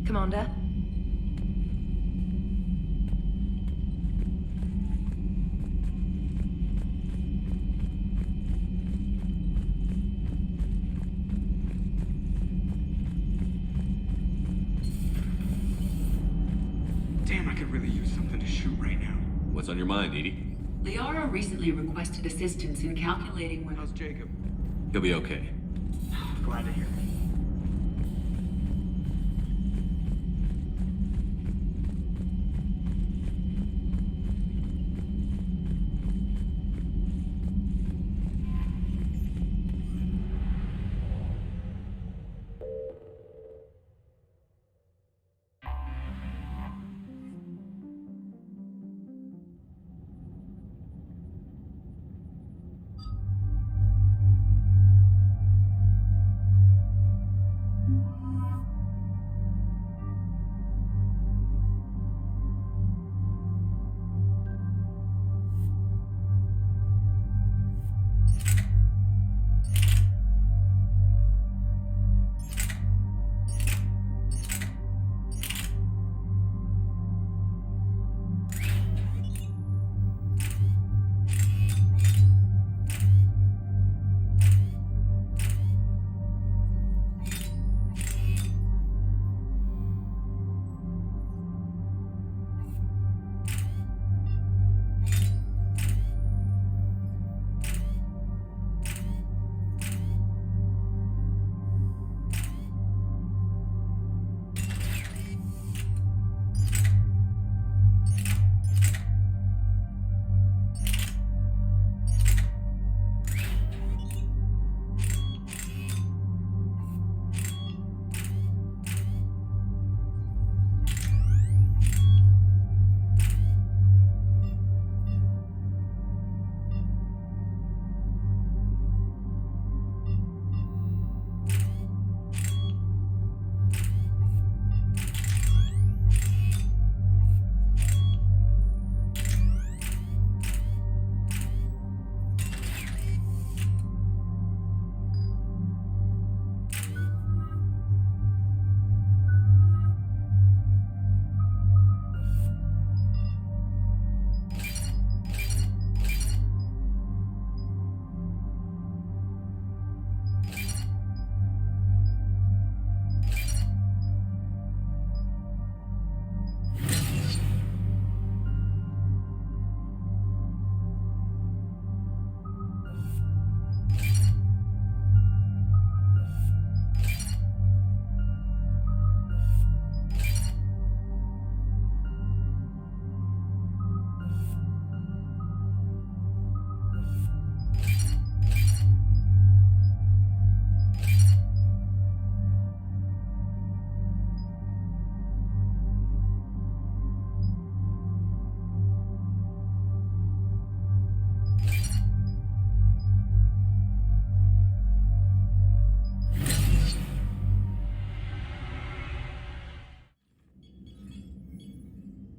Commander? Damn, I could really use something to shoot right now. What's on your mind, Edie? Liara recently requested assistance in calculating when... How's Jacob? He'll be okay. Glad to hear it.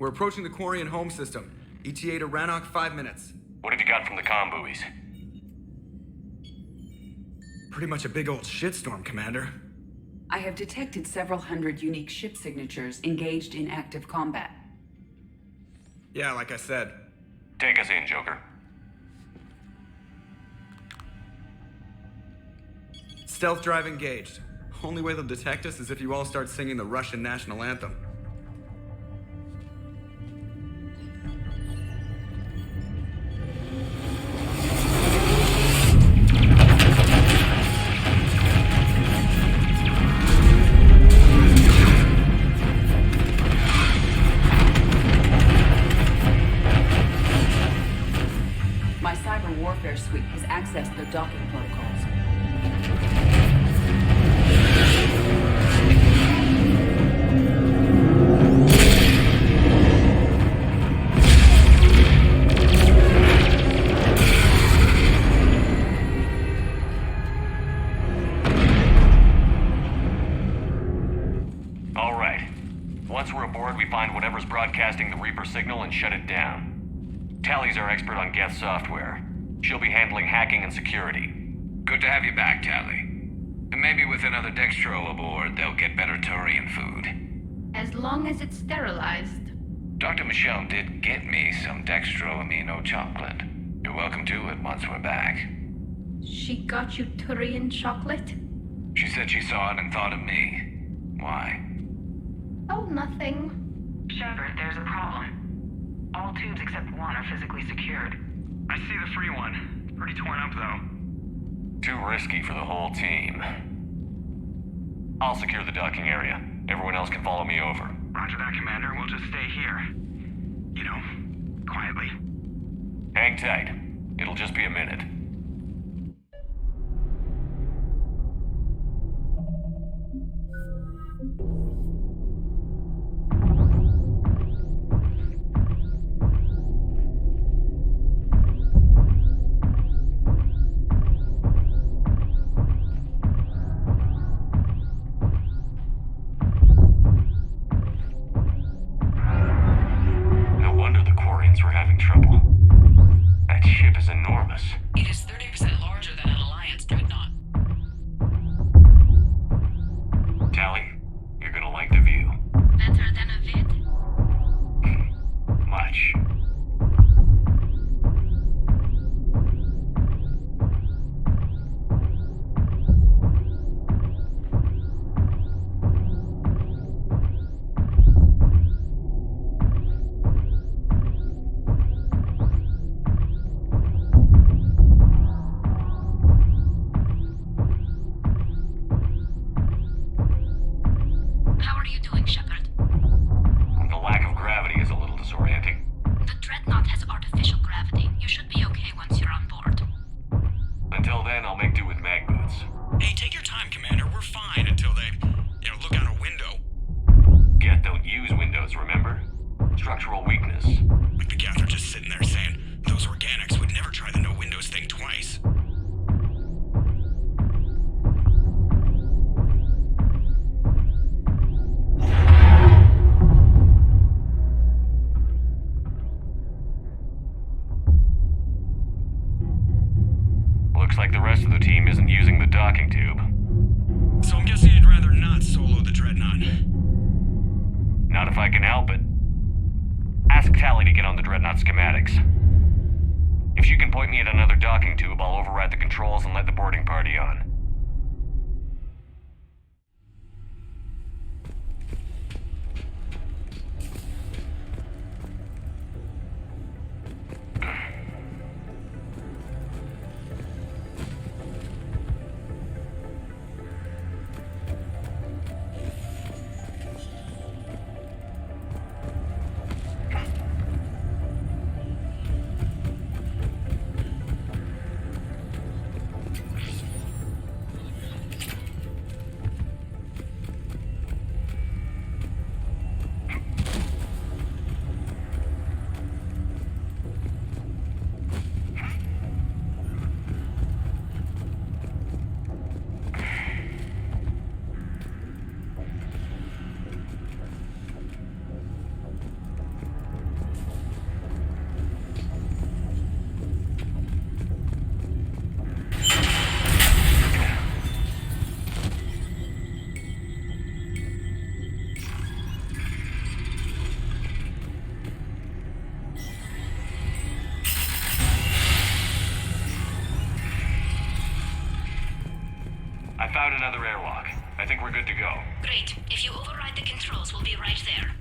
We're approaching the Quarian home system. ETA to Rannoch, 5 minutes. What have you got from the comm buoys? Pretty much a big old shitstorm, Commander. I have detected several hundred unique ship signatures engaged in active combat. Yeah, like I said. Take us in, Joker. Stealth drive engaged. Only way they'll detect us is if you all start singing the Russian national anthem. My cyber warfare suite has accessed their docking protocols. All right. Once we're aboard, we find whatever's broadcasting the Reaper signal and shut it down. Tally's our expert on Geth software. She'll be handling hacking and security. Good to have you back, Tally. And maybe with another Dextro aboard, they'll get better Turian food. as long as it's sterilized. Dr. Michelle did get me some dextroamino chocolate. You're welcome to it once we're back. She got you Turian chocolate? She said she saw it and thought of me. Why? Oh, nothing. Shepard, there's a problem. All tubes except one are physically secured. I see the free one. It's pretty torn up, though. Too risky for the whole team. I'll secure the docking area. Everyone else can follow me over. Roger that, Commander. We'll just stay here. You know, quietly. Hang tight. It'll just be a minute. No wonder the Quarians were having trouble. That ship is enormous. It is 30% larger than an Alliance dreadnought. Tally, you're gonna like the view. Better than a vid? Much. How are you doing, Shepard? The lack of gravity is a little disorienting. The Dreadnought has artificial gravity. You should be okay once you're on board. Until then, I'll make do with mag boots. Hey, take your time, Commander. We're fine until they, look out a window. Geth don't use windows, remember? Structural weakness. Like the Geth are just sitting there saying, those organics would never try the no windows thing twice. Looks like the rest of the team isn't using the docking tube. So I'm guessing you'd rather not solo the Dreadnought. Not if I can help it. Ask Tally to get on the Dreadnought schematics. If she can point me at another docking tube, I'll override the controls and let the boarding party on. I found another airlock. I think we're good to go. Great. If you override the controls, we'll be right there.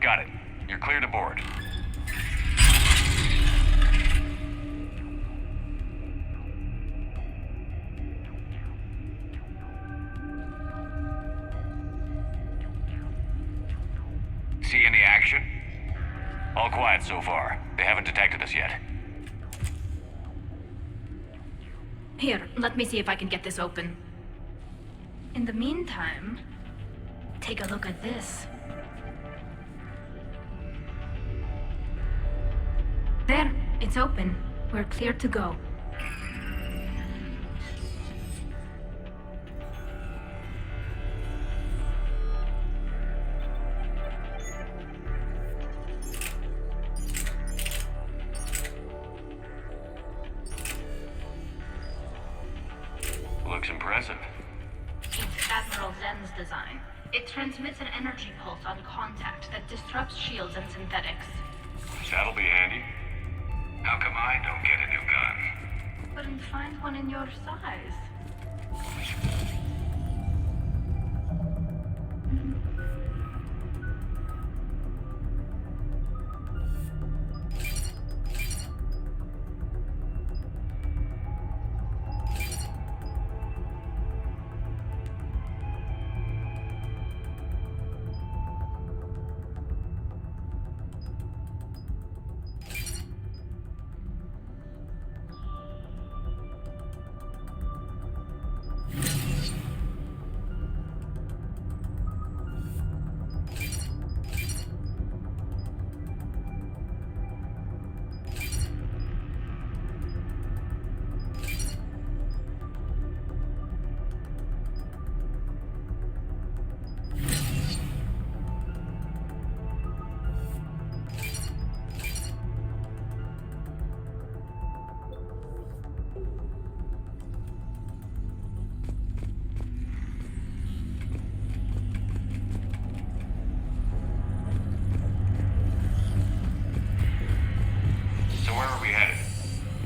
Got it. You're clear to board. See any action? All quiet so far. They haven't detected us yet. Here, let me see if I can get this open. In the meantime, take a look at this. It's open. We're clear to go. Looks impressive. It's Admiral Zen's design. It transmits an energy pulse on contact that disrupts shields and synthetics. That'll be handy. How come I don't get a new gun? Couldn't find one in your size.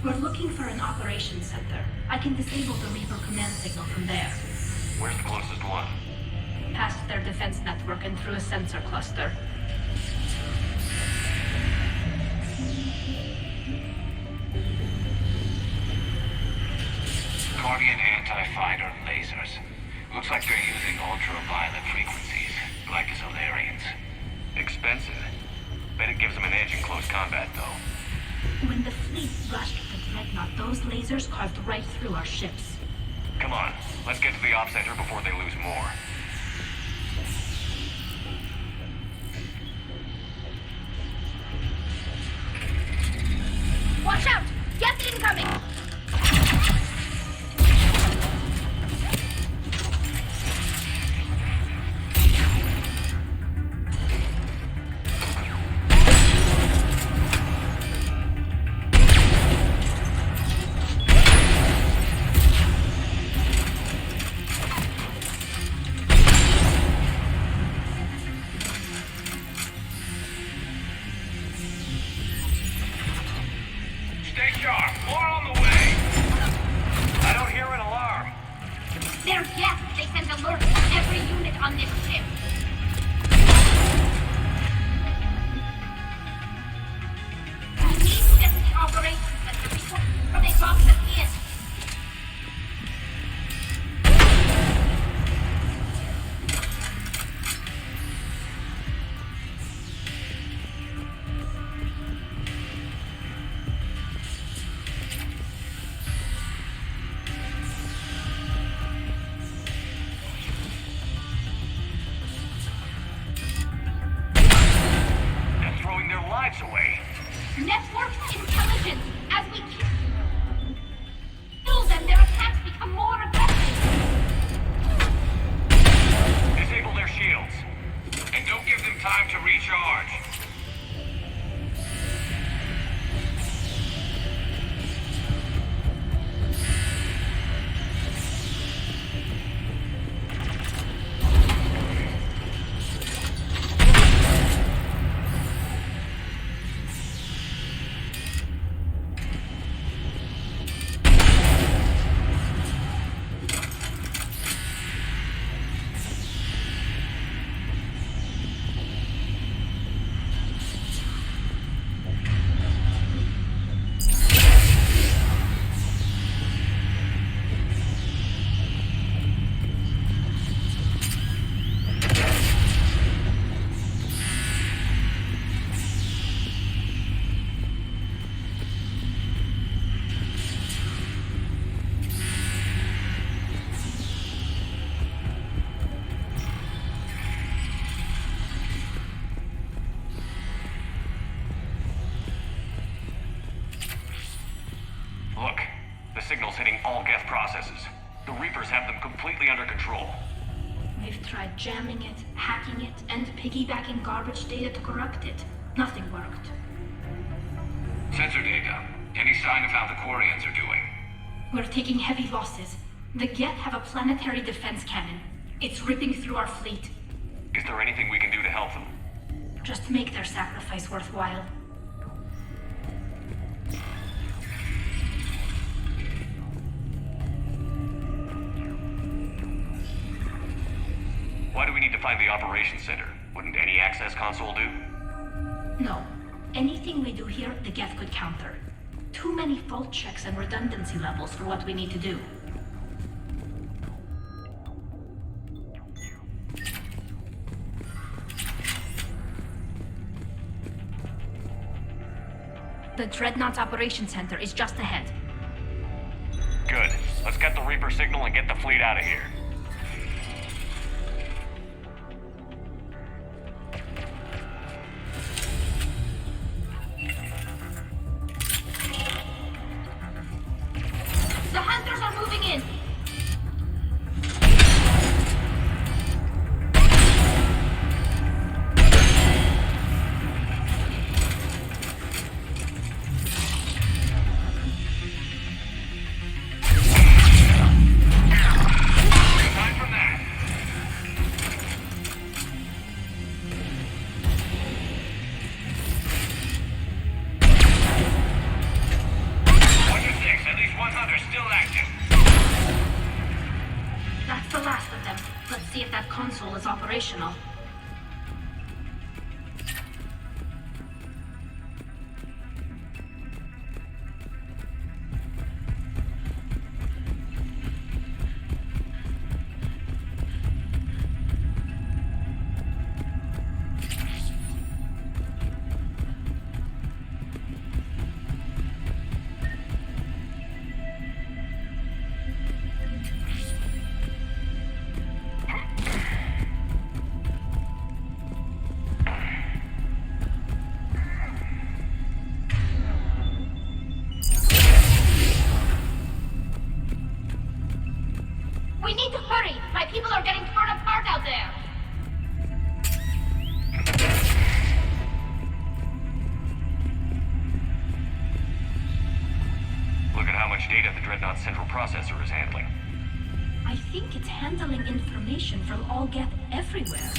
We're looking for an operations center. I can disable the Reaper command signal from there. Where's the closest one? Past their defense network and through a sensor cluster. Guardian anti-fighter lasers. Looks like they're using ultraviolet frequencies, like Solarians. Expensive. Bet it gives them an edge in close combat, though. When the fleet rushed the Dreadnought, those lasers carved right through our ships. Come on, let's get to the op center before they lose more. Watch out! Gas incoming! Stay sharp. More on the way. I don't hear an alarm. They're deaf! They sent alerts to every unit on this ship! We need to get to the operations center before they drop us in! completely under control. We've tried jamming it, hacking it, and piggybacking garbage data to corrupt it. Nothing worked. Sensor data. Any sign of how the Quarians are doing? We're taking heavy losses. The Geth have a planetary defense cannon. It's ripping through our fleet. Is there anything we can do to help them? Just make their sacrifice worthwhile. Why do we need to find the operations center? Wouldn't any access console do? No. Anything we do here, the Geth could counter. Too many fault checks and redundancy levels for what we need to do. The Dreadnought's Operations Center is just ahead. Good. Let's get the Reaper signal and get the fleet out of here. The Hunters are moving in! Time for that. Wonder six, at least one hunter still active. That's the last of them. Let's see if that console is operational. We need to hurry! My people are getting torn apart out there! Look at how much data the Dreadnought central processor is handling. I think it's handling information from all Geth everywhere.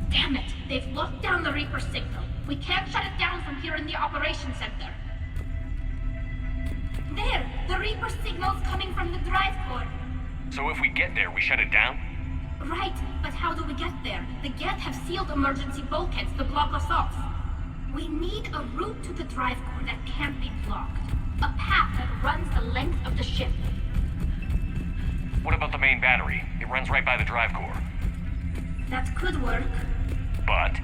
Damn it! They've locked down the Reaper signal. We can't shut it down from here in the operations center. There! The Reaper signal's coming from the drive core. So if we get there, we shut it down? Right, but how do we get there? The Geth have sealed emergency bulkheads to block us off. We need a route to the drive core that can't be blocked. A path that runs the length of the ship. What about the main battery? It runs right by the drive core. That could work. But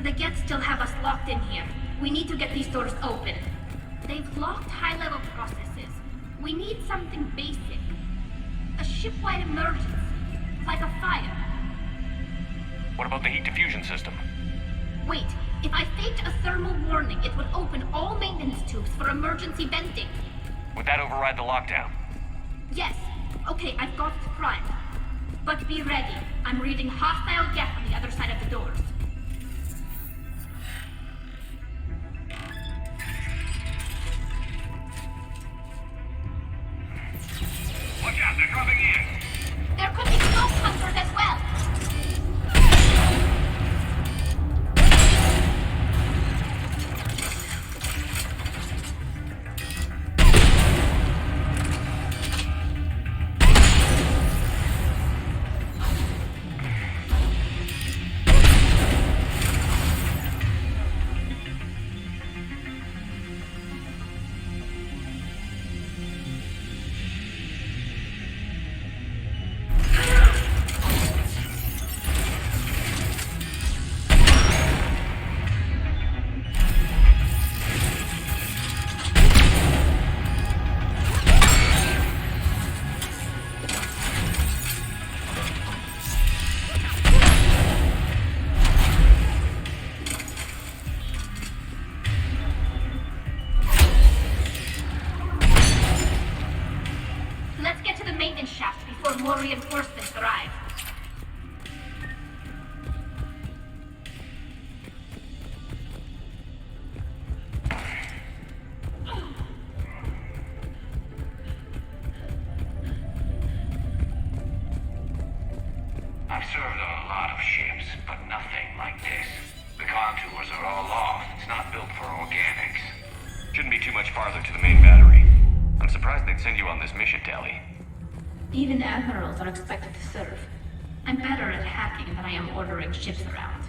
The Geth still have us locked in here. We need to get these doors open. They've locked high-level processes. We need something basic. A ship-wide emergency. Like a fire. what about the heat diffusion system? Wait, if I faked a thermal warning, it would open all maintenance tubes for emergency venting. Would that override the lockdown? Yes. Okay, I've got it primed. But be ready. I'm reading hostile Geth on the other side of the doors. Watch out, they're dropping in. There could be smoke hunters as well. farther to the main battery. I'm surprised they'd send you on this mission, Tali. Even admirals are expected to serve. I'm better at hacking than I am ordering ships around.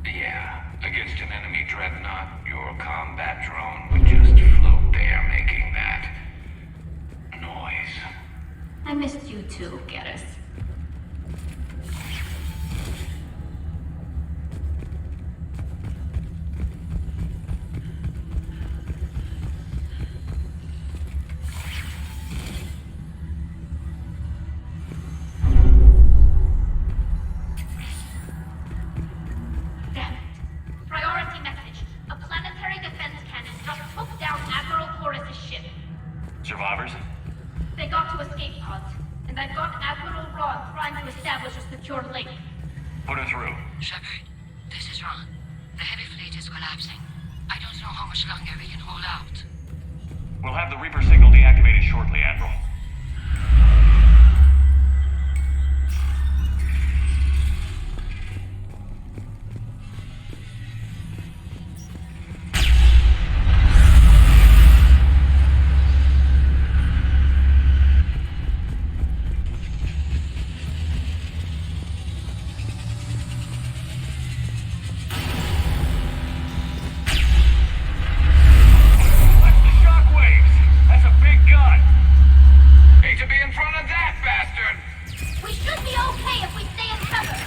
Yeah, against an enemy dreadnought, your combat drone would just float there making that noise. I missed you too, Garrus. Damn it. Priority message. A planetary defense cannon just took down Admiral Horus's ship. Survivors? They got to escape pods, and I've got Admiral Ron trying to establish a secure link. Put her through. Shepard, this is Ron. The heavy fleet is collapsing. I don't know how much longer we can hold out. We'll have the Reaper signal deactivated shortly, Admiral. Watch the shockwaves! That's a big gun! Hate to be in front of that bastard! We should be okay if we stay in cover.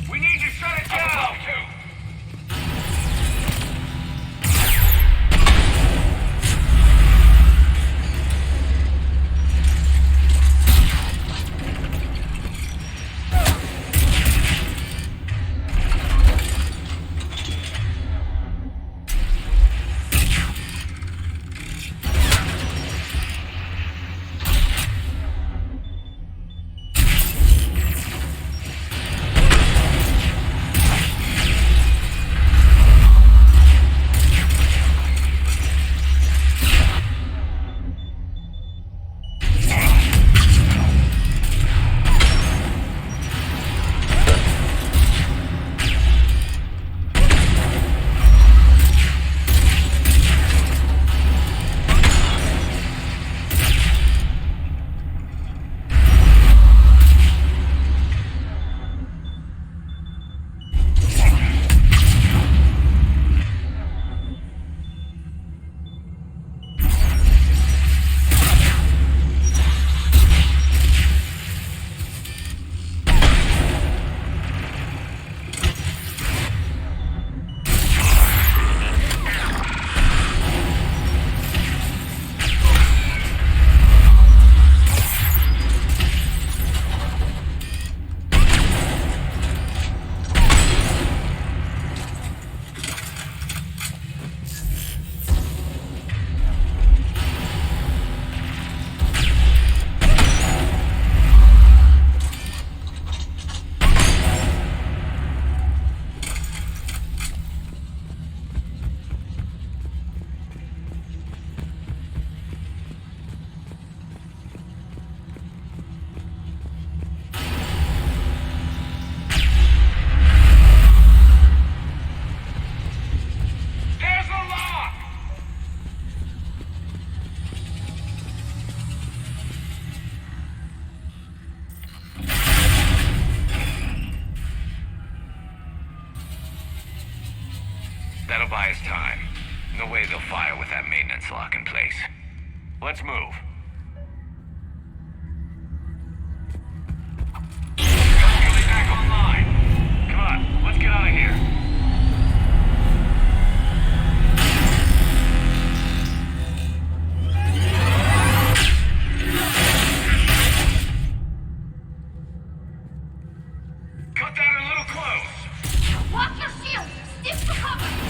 We need to shut it down! About to. There's a lock! That'll buy us time. No way they'll fire with that maintenance lock in place. Let's move. Nearly back online. Come on, let's get out of here. Cut that a little close. Watch your shields! Into cover!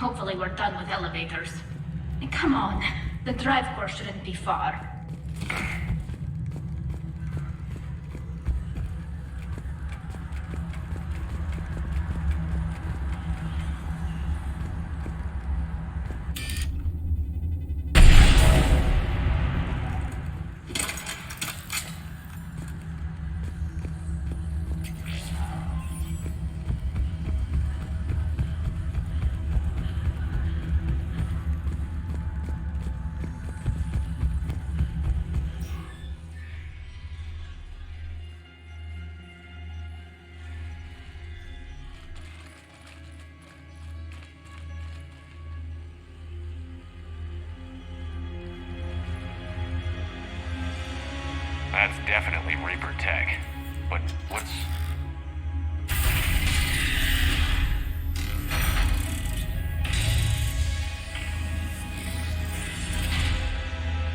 Hopefully we're done with elevators. And come on, the drive core shouldn't be far. That's definitely Reaper tech. But what's...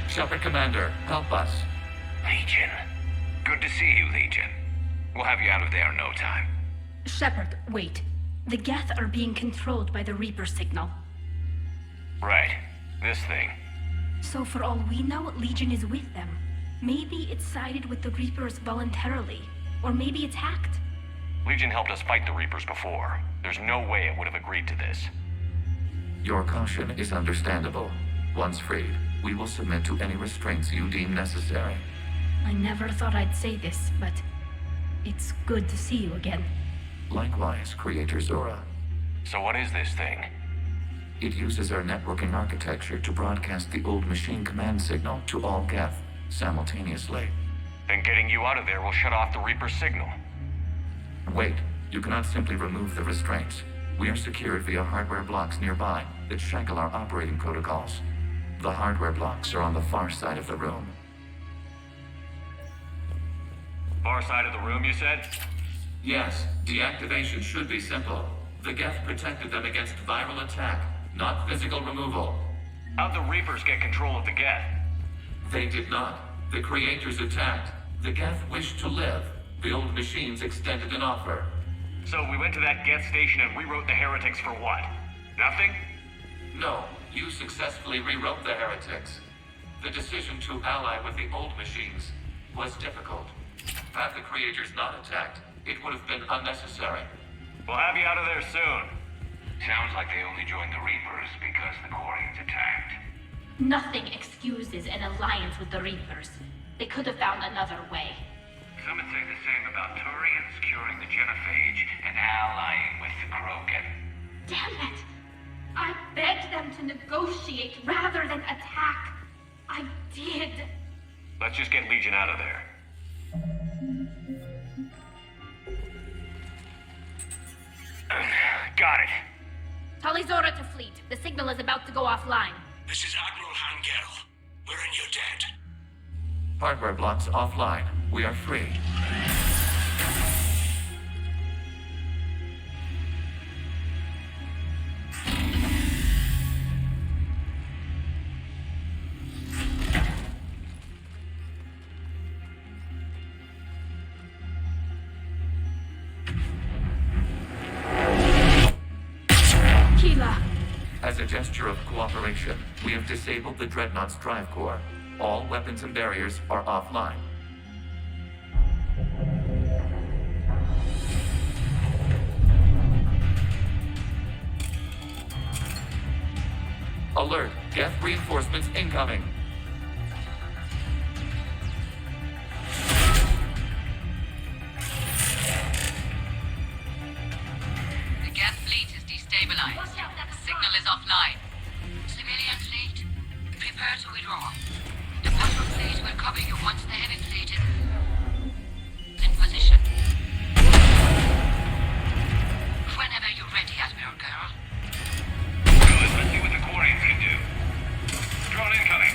Shepard Commander, help us. Legion. Good to see you, Legion. We'll have you out of there in no time. Shepard, wait. The Geth are being controlled by the Reaper signal. Right. This thing. So for all we know, Legion is with them. Maybe it's sided with the Reapers voluntarily. Or maybe it's hacked. Legion helped us fight the Reapers before. There's no way it would have agreed to this. Your caution is understandable. Once freed, we will submit to any restraints you deem necessary. I never thought I'd say this, but it's good to see you again. Likewise, Creator Zora. So what is this thing? It uses our networking architecture to broadcast the old machine command signal to all Geth simultaneously. Then getting you out of there will shut off the Reaper signal. Wait, you cannot simply remove the restraints. We are secured via hardware blocks nearby that shackle our operating protocols. The hardware blocks are on the far side of the room. Far side of the room, you said? Yes, deactivation should be simple. The Geth protected them against viral attack, not physical removal. How'd the Reapers get control of the Geth? They did not. The creators attacked. The Geth wished to live. The old machines extended an offer. So we went to that Geth station and rewrote the heretics for what? Nothing? No, you successfully rewrote the heretics. The decision to ally with the old machines was difficult. Had the creators not attacked, it would have been unnecessary. We'll have you out of there soon. Sounds like they only joined the Reapers because the Quarians attacked. Nothing excuses an alliance with the Reapers. They could have found another way. Some would say the same about Turians curing the Genophage and allying with the Krogan. Damn it! I begged them to negotiate rather than attack. I did. Let's just get Legion out of there. Got it. Talizora to fleet. The signal is about to go offline. This is Admiral Hangel. We're in your debt. Hardware blocks offline. We are free. Keela. As a gesture of cooperation, we have disabled the Dreadnought's drive core. All weapons and barriers are offline. Alert! Geth reinforcements incoming! The Geth fleet is destabilized. The signal is offline. Civilian fleet, prepare to withdraw. The Watcher fleet will cover you once the heavy fleet is in position. Whenever you're ready, Admiral Girl. Good, let's see what the Quarians can do. Drone incoming.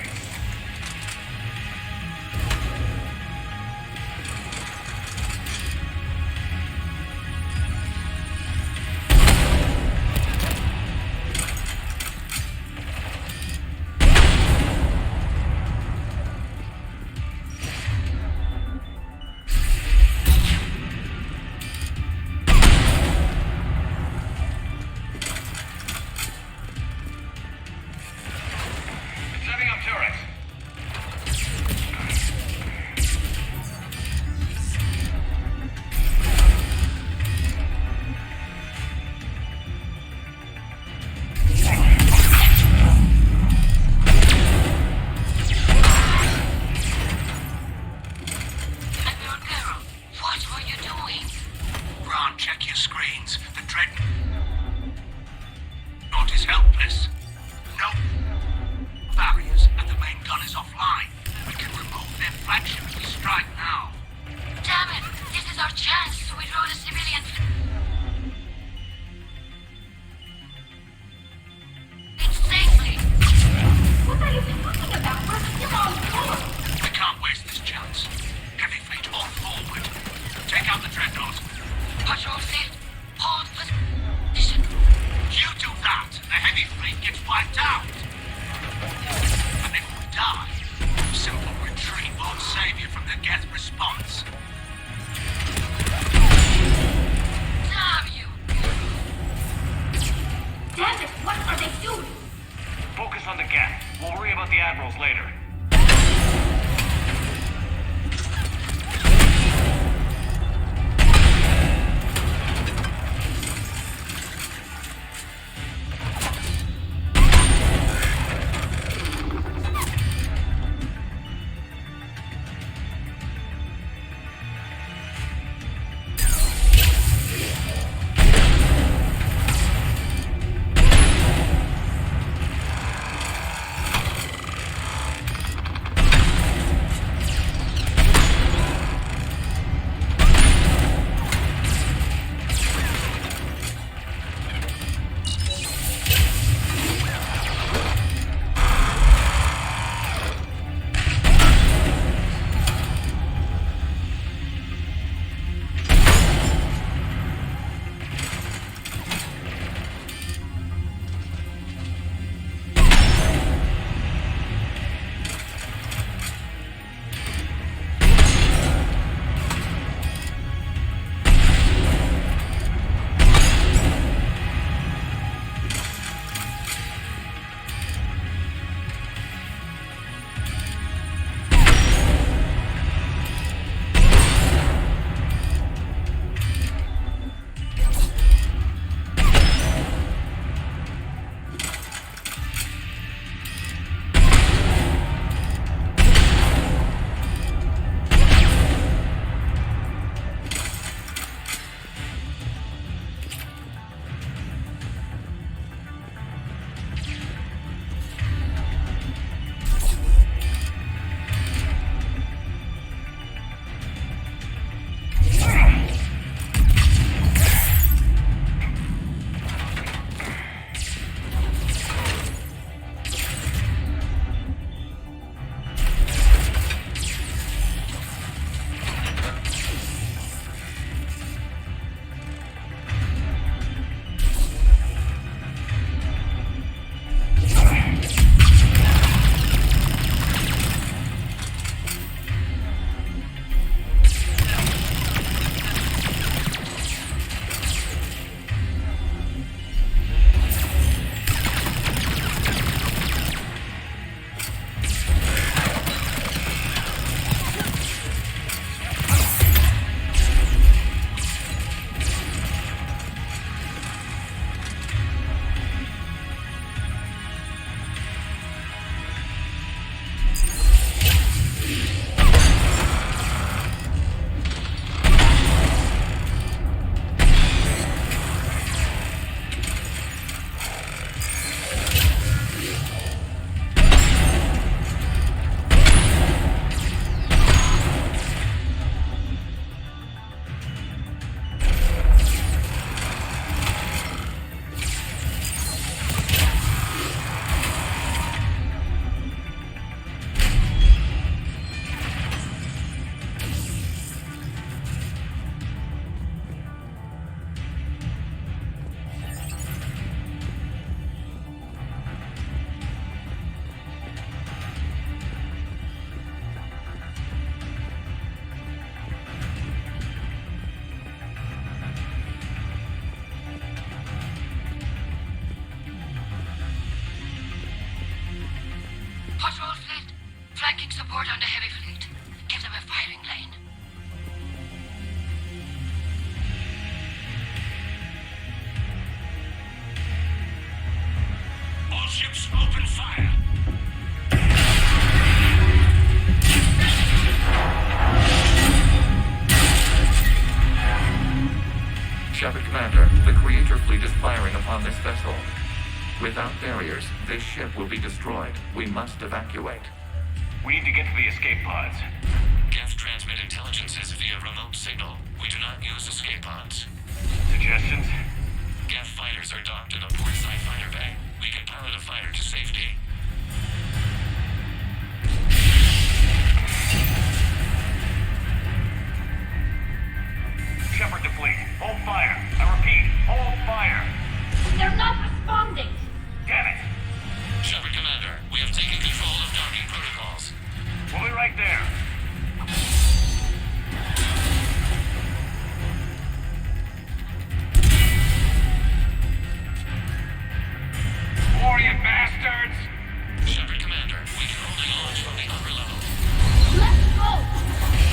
your screens. The Dreadnought is helpless. No barriers, and the main gun is offline. We can remove their flagship if we strike now. Damn it! This is our chance to withdraw the civilian fleet safely. What are you talking about? We're still on board. We can't waste this chance. Heavy fleet all forward. Take out the Dreadnought. Patrol fleet, hold position. You do that, the heavy fleet gets wiped out. And if we die, simple retreat won't save you from the Geth response. Commander, the Creator fleet is firing upon this vessel. Without barriers, this ship will be destroyed. We must evacuate. We need to get to the escape pods. Geth transmit intelligences via remote signal. We do not use escape pods. Suggestions? Geth fighters are docked in a portside fighter bay. We can pilot a fighter to safety. Shepard to fleet. Hold fire. I repeat, hold fire. They're not responding! Damn it. Shepard Commander, we have taken control of docking protocols. We'll be right there. More, you bastards! Shepard Commander, we can only launch from the upper level. Let's go!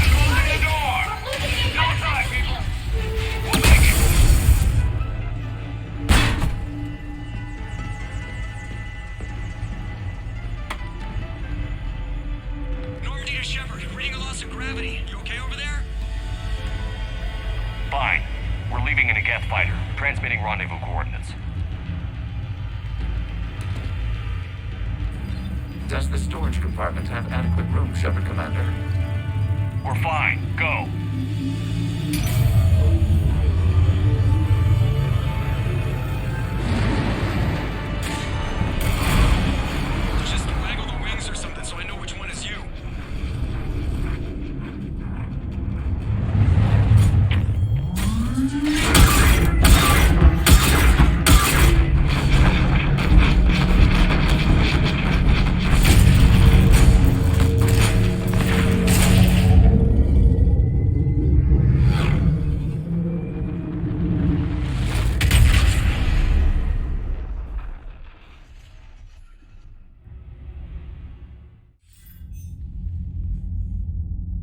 Closing the door! We're losing the No time, advantage! people! We'll make it! Normandy to Shepard, reading a loss of gravity. You okay over there? Fine. We're leaving in a Geth fighter, transmitting rendezvous coordinates. Does the storage compartment have adequate room, Shepard Commander? We're fine. Go. Just waggle the wings or something so I know which one is you.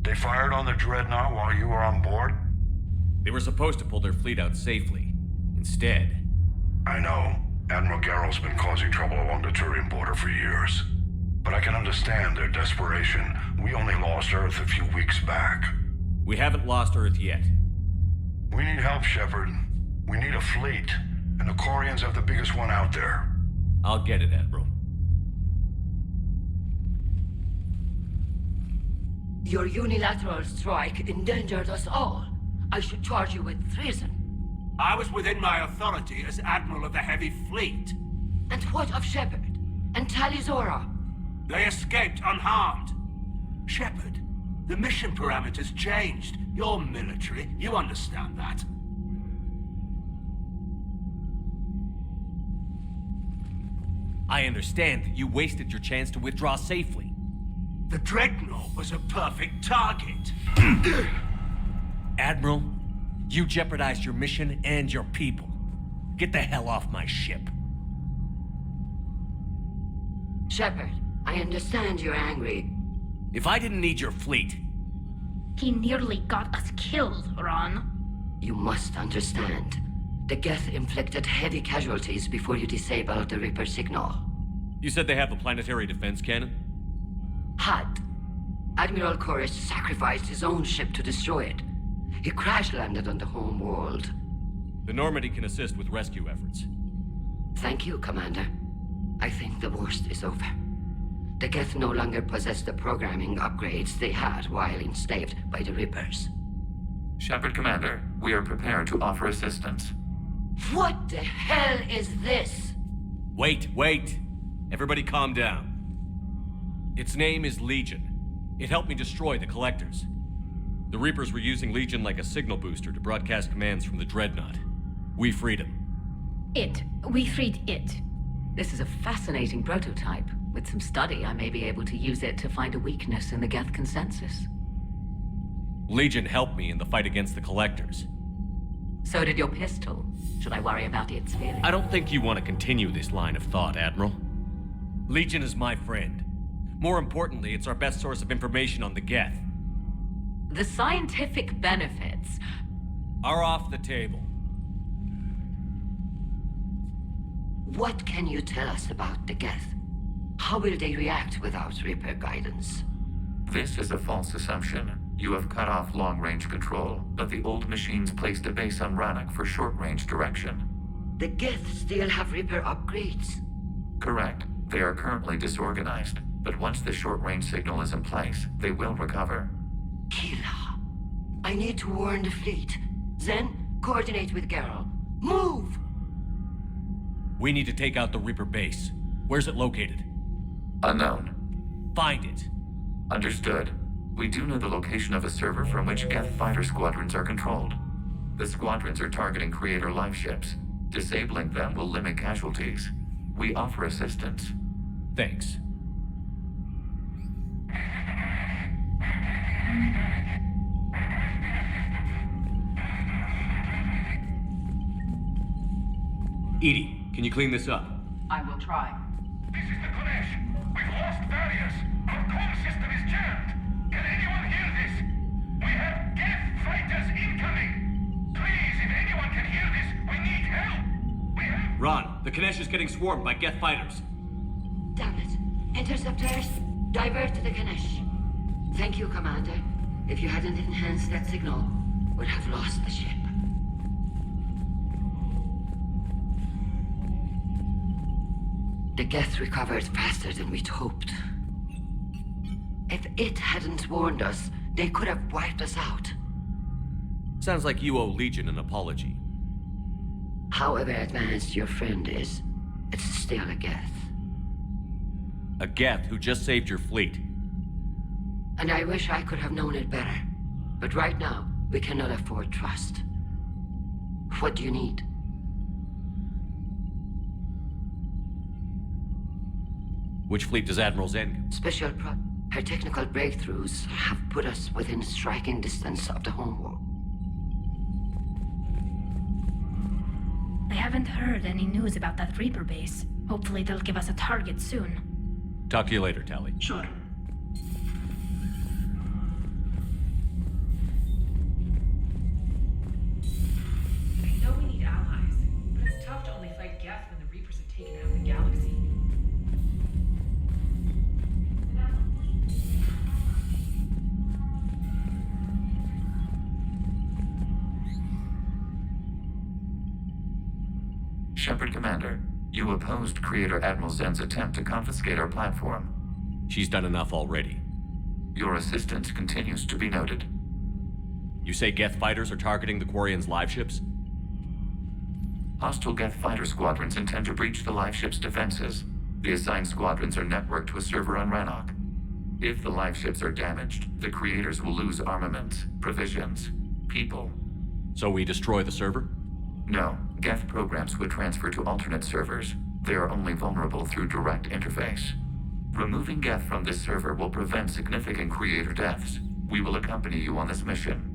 They fired on the Dreadnought while you were on board? They were supposed to pull their fleet out safely. Instead, I know. Admiral Garrow's been causing trouble along the Turian border for years. But I can understand their desperation. We only lost Earth a few weeks back. we haven't lost Earth yet. We need help, Shepard. We need a fleet. And the Corians have the biggest one out there. I'll get it, Admiral. Your unilateral strike endangered us all. I should charge you with treason. I was within my authority as Admiral of the Heavy Fleet. And what of Shepard? And Talizora? They escaped unharmed. Shepard, the mission parameters changed. You're military. You understand that. I understand that you wasted your chance to withdraw safely. The Dreadnought was a perfect target. Admiral, you jeopardized your mission and your people. Get the hell off my ship. Shepard, I understand you're angry. If I didn't need your fleet... He nearly got us killed, Ron. You must understand. The Geth inflicted heavy casualties before you disabled the Reaper signal. You said they have a planetary defense cannon? Had. Admiral Koris sacrificed his own ship to destroy it. He crash-landed on the home world. The Normandy can assist with rescue efforts. Thank you, Commander. I think the worst is over. The Geth no longer possess the programming upgrades they had while enslaved by the Reapers. Shepard Commander, we are prepared to offer assistance. What the hell is this? Wait. Everybody calm down. Its name is Legion. It helped me destroy the Collectors. The Reapers were using Legion like a signal booster to broadcast commands from the Dreadnought. We freed him. We freed it. This is a fascinating prototype. With some study, I may be able to use it to find a weakness in the Geth consensus. Legion helped me in the fight against the Collectors. So did your pistol. Should I worry about its feelings? I don't think you want to continue this line of thought, Admiral. Legion is my friend. More importantly, it's our best source of information on the Geth. The scientific benefits are off the table. What can you tell us about the Geth? How will they react without Reaper guidance? This is a false assumption. You have cut off long-range control, but the old machines placed a base on Rannoch for short-range direction. The Geth still have Reaper upgrades. Correct. They are currently disorganized, but once the short-range signal is in place, they will recover. Killa, I need to warn the fleet. Then, coordinate with Geralt. Move! We need to take out the Reaper base. Where's it located? Unknown. Find it. Understood. We do know the location of a server from which Geth fighter squadrons are controlled. The squadrons are targeting Creator live ships. Disabling them will limit casualties. We offer assistance. Thanks. Edie, can you clean this up? I will try. This is the Konesh. We've lost barriers. Our comm system is jammed. Can anyone hear this? We have Geth fighters incoming. Please, if anyone can hear this, we need help. We have... Ron, the Kanesh is getting swarmed by Geth fighters. Damn it. Interceptors, divert to the Ganesh. Thank you, Commander. If you hadn't enhanced that signal, we'd have lost the ship. The Geth recovered faster than we'd hoped. If it hadn't warned us, they could have wiped us out. Sounds like you owe Legion an apology. However advanced your friend is, it's still a Geth. A Geth who just saved your fleet. And I wish I could have known it better. But right now, we cannot afford trust. What do you need? Which fleet does Admiral Zen? Her technical breakthroughs have put us within striking distance of the homeworld. I haven't heard any news about that Reaper base. Hopefully they'll give us a target soon. Talk to you later, Tali. Sure. I know we need allies, but it's tough to only fight Geth when the Reapers have taken out the galaxy. Shepard Commander, you opposed Creator Admiral Zen's attempt to confiscate our platform. She's done enough already. Your assistance continues to be noted. You say Geth fighters are targeting the Quarians' live ships? Hostile Geth fighter squadrons intend to breach the live ship's defenses. The assigned squadrons are networked to a server on Rannoch. If the live ships are damaged, the Creators will lose armaments, provisions, people. So we destroy the server? No, Geth programs would transfer to alternate servers. They are only vulnerable through direct interface. Removing Geth from this server will prevent significant Creator deaths. We will accompany you on this mission.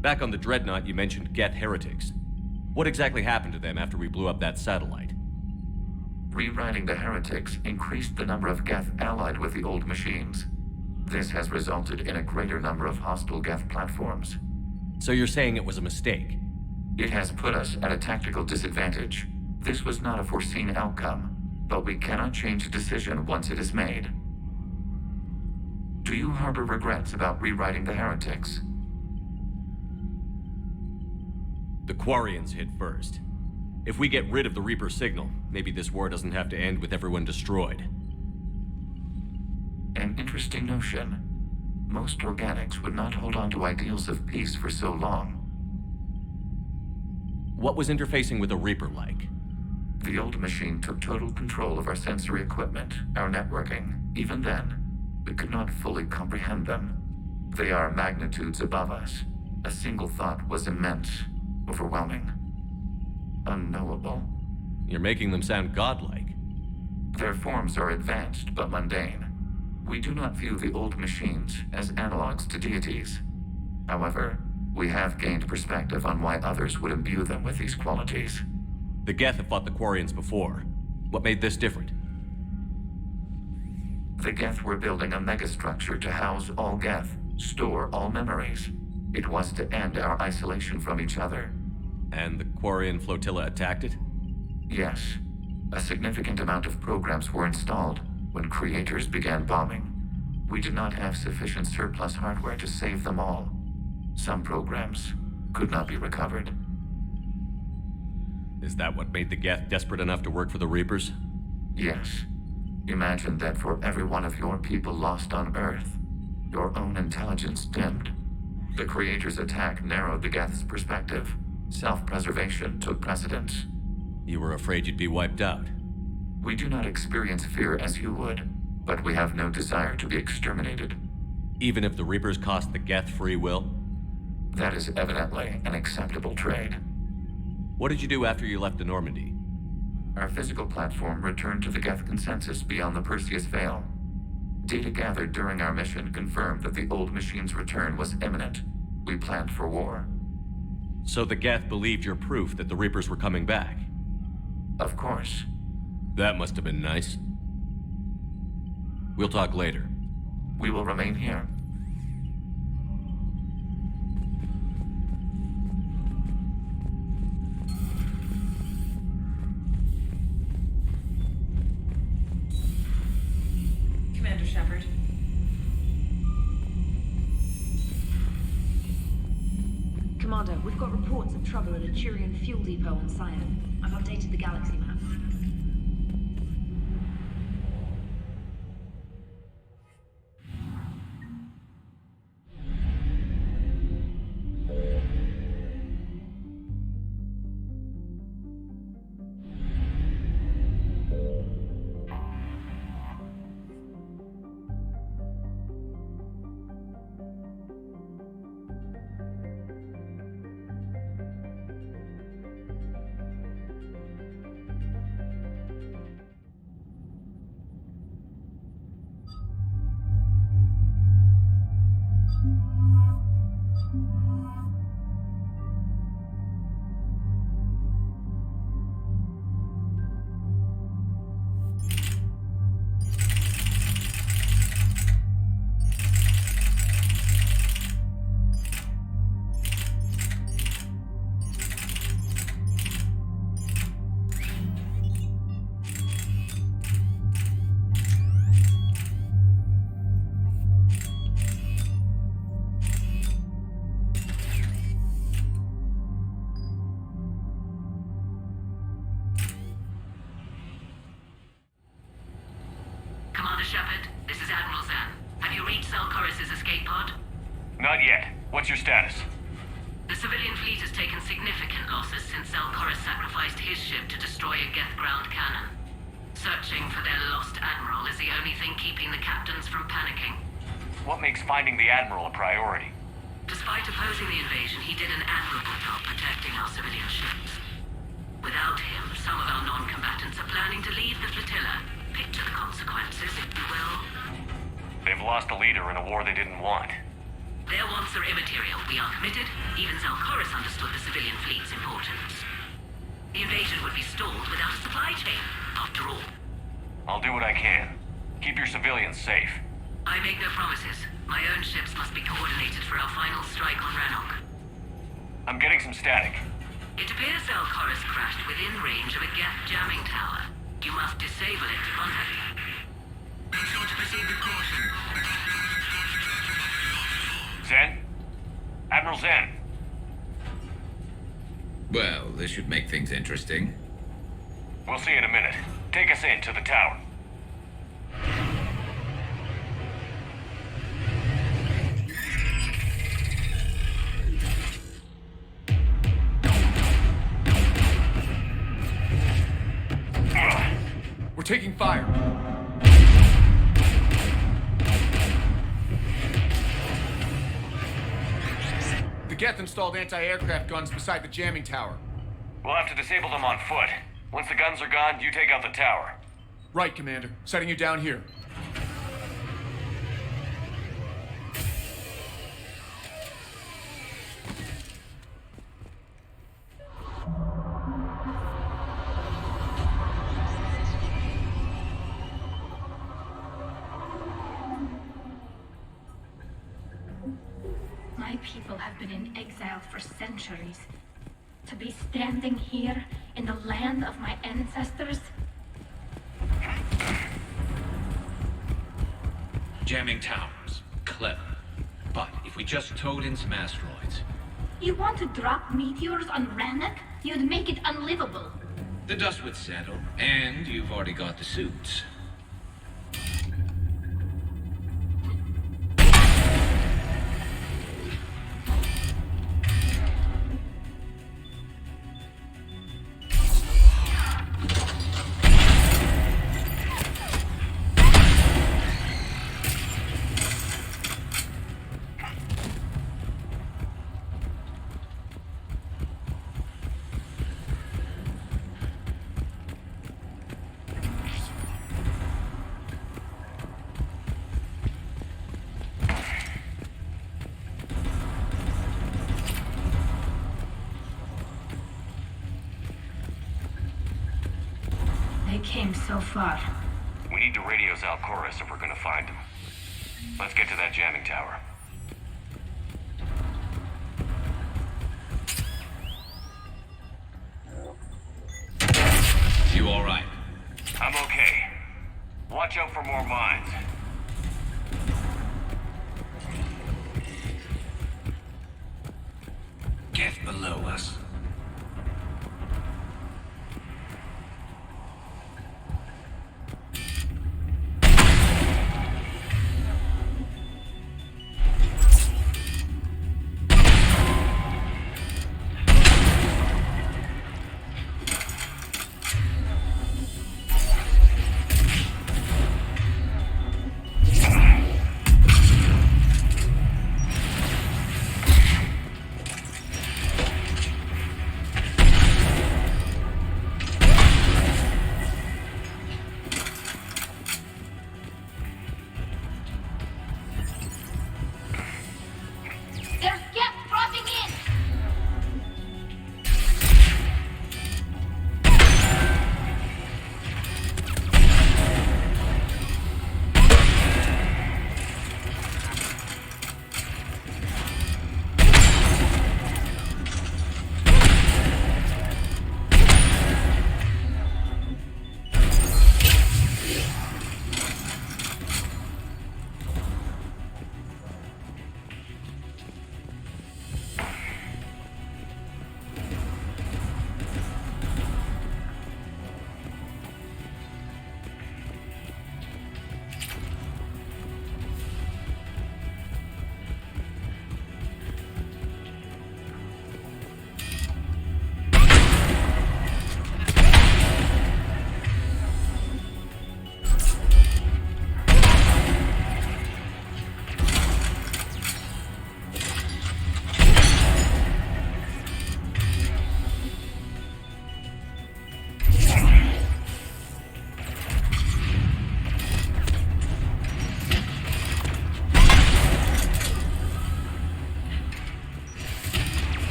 Back on the Dreadnought, you mentioned Geth heretics. What exactly happened to them after we blew up that satellite? Rewriting the heretics increased the number of Geth allied with the old machines. This has resulted in a greater number of hostile Geth platforms. So you're saying it was a mistake? It has put us at a tactical disadvantage. This was not a foreseen outcome, but we cannot change a decision once it is made. Do you harbor regrets about rewriting the heretics? The Quarians hit first. If we get rid of the Reaper signal, maybe this war doesn't have to end with everyone destroyed. An interesting notion. Most organics would not hold on to ideals of peace for so long. What was interfacing with a Reaper like? The old machine took total control of our sensory equipment, our networking. Even then, we could not fully comprehend them. They are magnitudes above us. A single thought was immense, overwhelming, unknowable. You're making them sound godlike. Their forms are advanced but mundane. We do not view the old machines as analogs to deities. However, we have gained perspective on why others would imbue them with these qualities. The Geth have fought the Quarians before. What made this different? The Geth were building a megastructure to house all Geth, store all memories. It was to end our isolation from each other. And the Quarian flotilla attacked it? Yes. A significant amount of programs were installed when Creators began bombing. We do not have sufficient surplus hardware to save them all. Some programs could not be recovered. Is that what made the Geth desperate enough to work for the Reapers? Yes. Imagine that for every one of your people lost on Earth, your own intelligence dimmed. The Creator's attack narrowed the Geth's perspective. Self-preservation took precedence. You were afraid you'd be wiped out. We do not experience fear as you would, but we have no desire to be exterminated. Even if the Reapers cost the Geth free will? That is evidently an acceptable trade. What did you do after you left the Normandy? Our physical platform returned to the Geth consensus beyond the Perseus Veil. Data gathered during our mission confirmed that the old machine's return was imminent. We planned for war. So the Geth believed your proof that the Reapers were coming back? Of course. That must have been nice. We'll talk later. We will remain here. Commander Shepard. Commander, we've got reports of trouble at a Turian fuel depot on Cyan. I've updated the galaxy map. Shepard, this is Admiral Zan. Have you reached Zelkoris' escape pod? Not yet. What's your status? The civilian fleet has taken significant losses since Zelkoris sacrificed his ship to destroy a Geth ground cannon. Searching for their lost admiral is the only thing keeping the captains from panicking. What makes finding the Admiral a priority? Despite opposing the invasion, he did an admirable job protecting our civilian ships. Without him, some of our non-combatants are planning to leave the flotilla. Picture the consequences, if you will. They've lost a leader in a war they didn't want. Their wants are immaterial. We are committed. Even Zelkoris understood the civilian fleet's importance. The invasion would be stalled without a supply chain, after all. I'll do what I can. Keep your civilians safe. I make no promises. My own ships must be coordinated for our final strike on Rannoch. I'm getting some static. It appears Zelkoris crashed within range of a Geth jamming tower. You must disable it to contact it. Be sure to proceed with caution. Zen? Admiral Zen? Well, this should make things interesting. We'll see in a minute. Take us in to the tower. We're taking fire. The Geth installed anti-aircraft guns beside the jamming tower. We'll have to disable them on foot. Once the guns are gone, you take out the tower. Right, Commander. Setting you down here. My people have been in exile for centuries. To be standing here in the land of my ancestors? Jamming towers. Clever. But if we just towed in some asteroids... You want to drop meteors on Rannoch? You'd make it unlivable. The dust would settle, and you've already got the suits. They came so far. We need to radio Zalcoris if we're gonna find him. Let's get to that jamming tower. You alright? I'm okay. Watch out for more mines. Get below us. There's gas dropping in!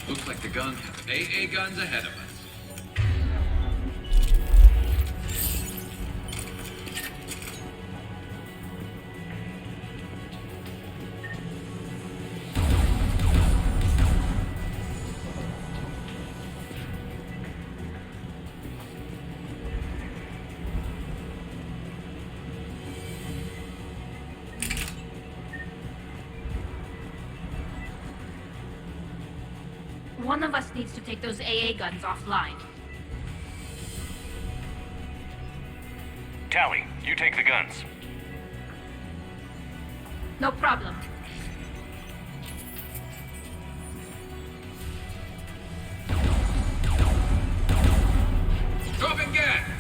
Looks like the gun has AA guns ahead of us. One of us needs to take those AA guns offline. Tally, you take the guns. No problem. Dropping gas!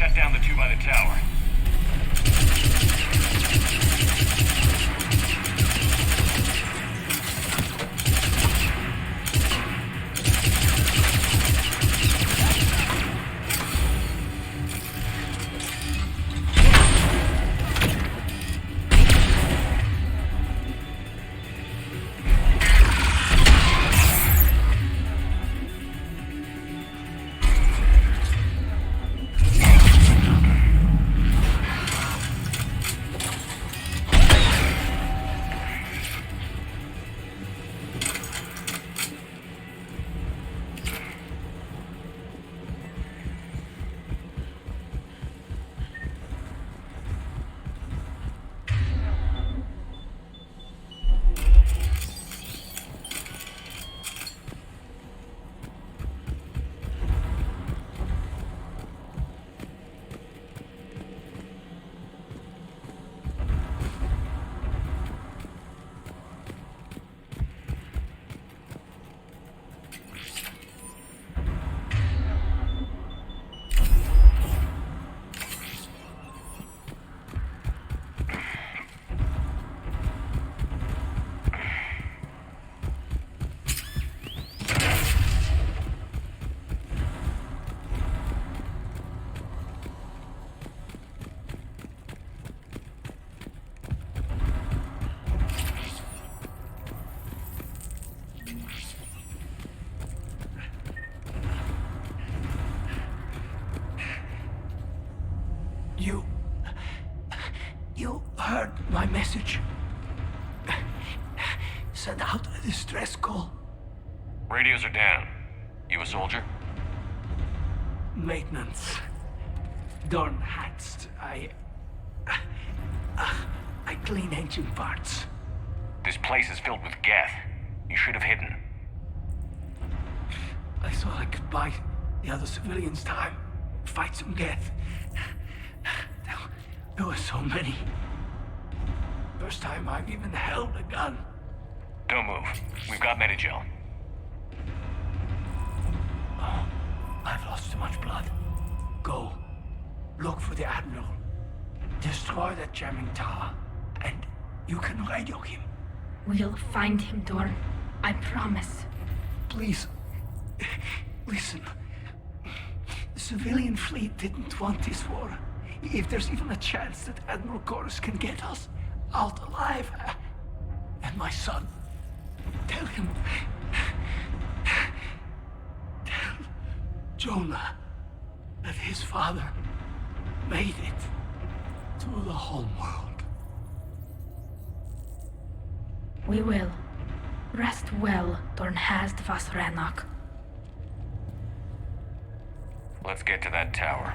shut down the two by the tower. You heard my message. Send out a distress call. Radios are down. You a soldier? Maintenance. Dorn hats. I clean engine parts. This place is filled with Geth. You should have hidden. I thought I could buy the other civilians time. Fight some Geth. There were so many. First time I've even held a gun. Don't move. We've got Medigel. Oh, I've lost too much blood. Go. Look for the Admiral. Destroy that jamming tower. And you can radio him. We'll find him, Dorn. I promise. Please. Listen. The civilian fleet didn't want this war. If there's even a chance that Admiral Chorus can get us out alive, and my son, tell him, tell Jonah that his father made it to the home world. We will. Rest well, Dornhazd Vasranok. Let's get to that tower.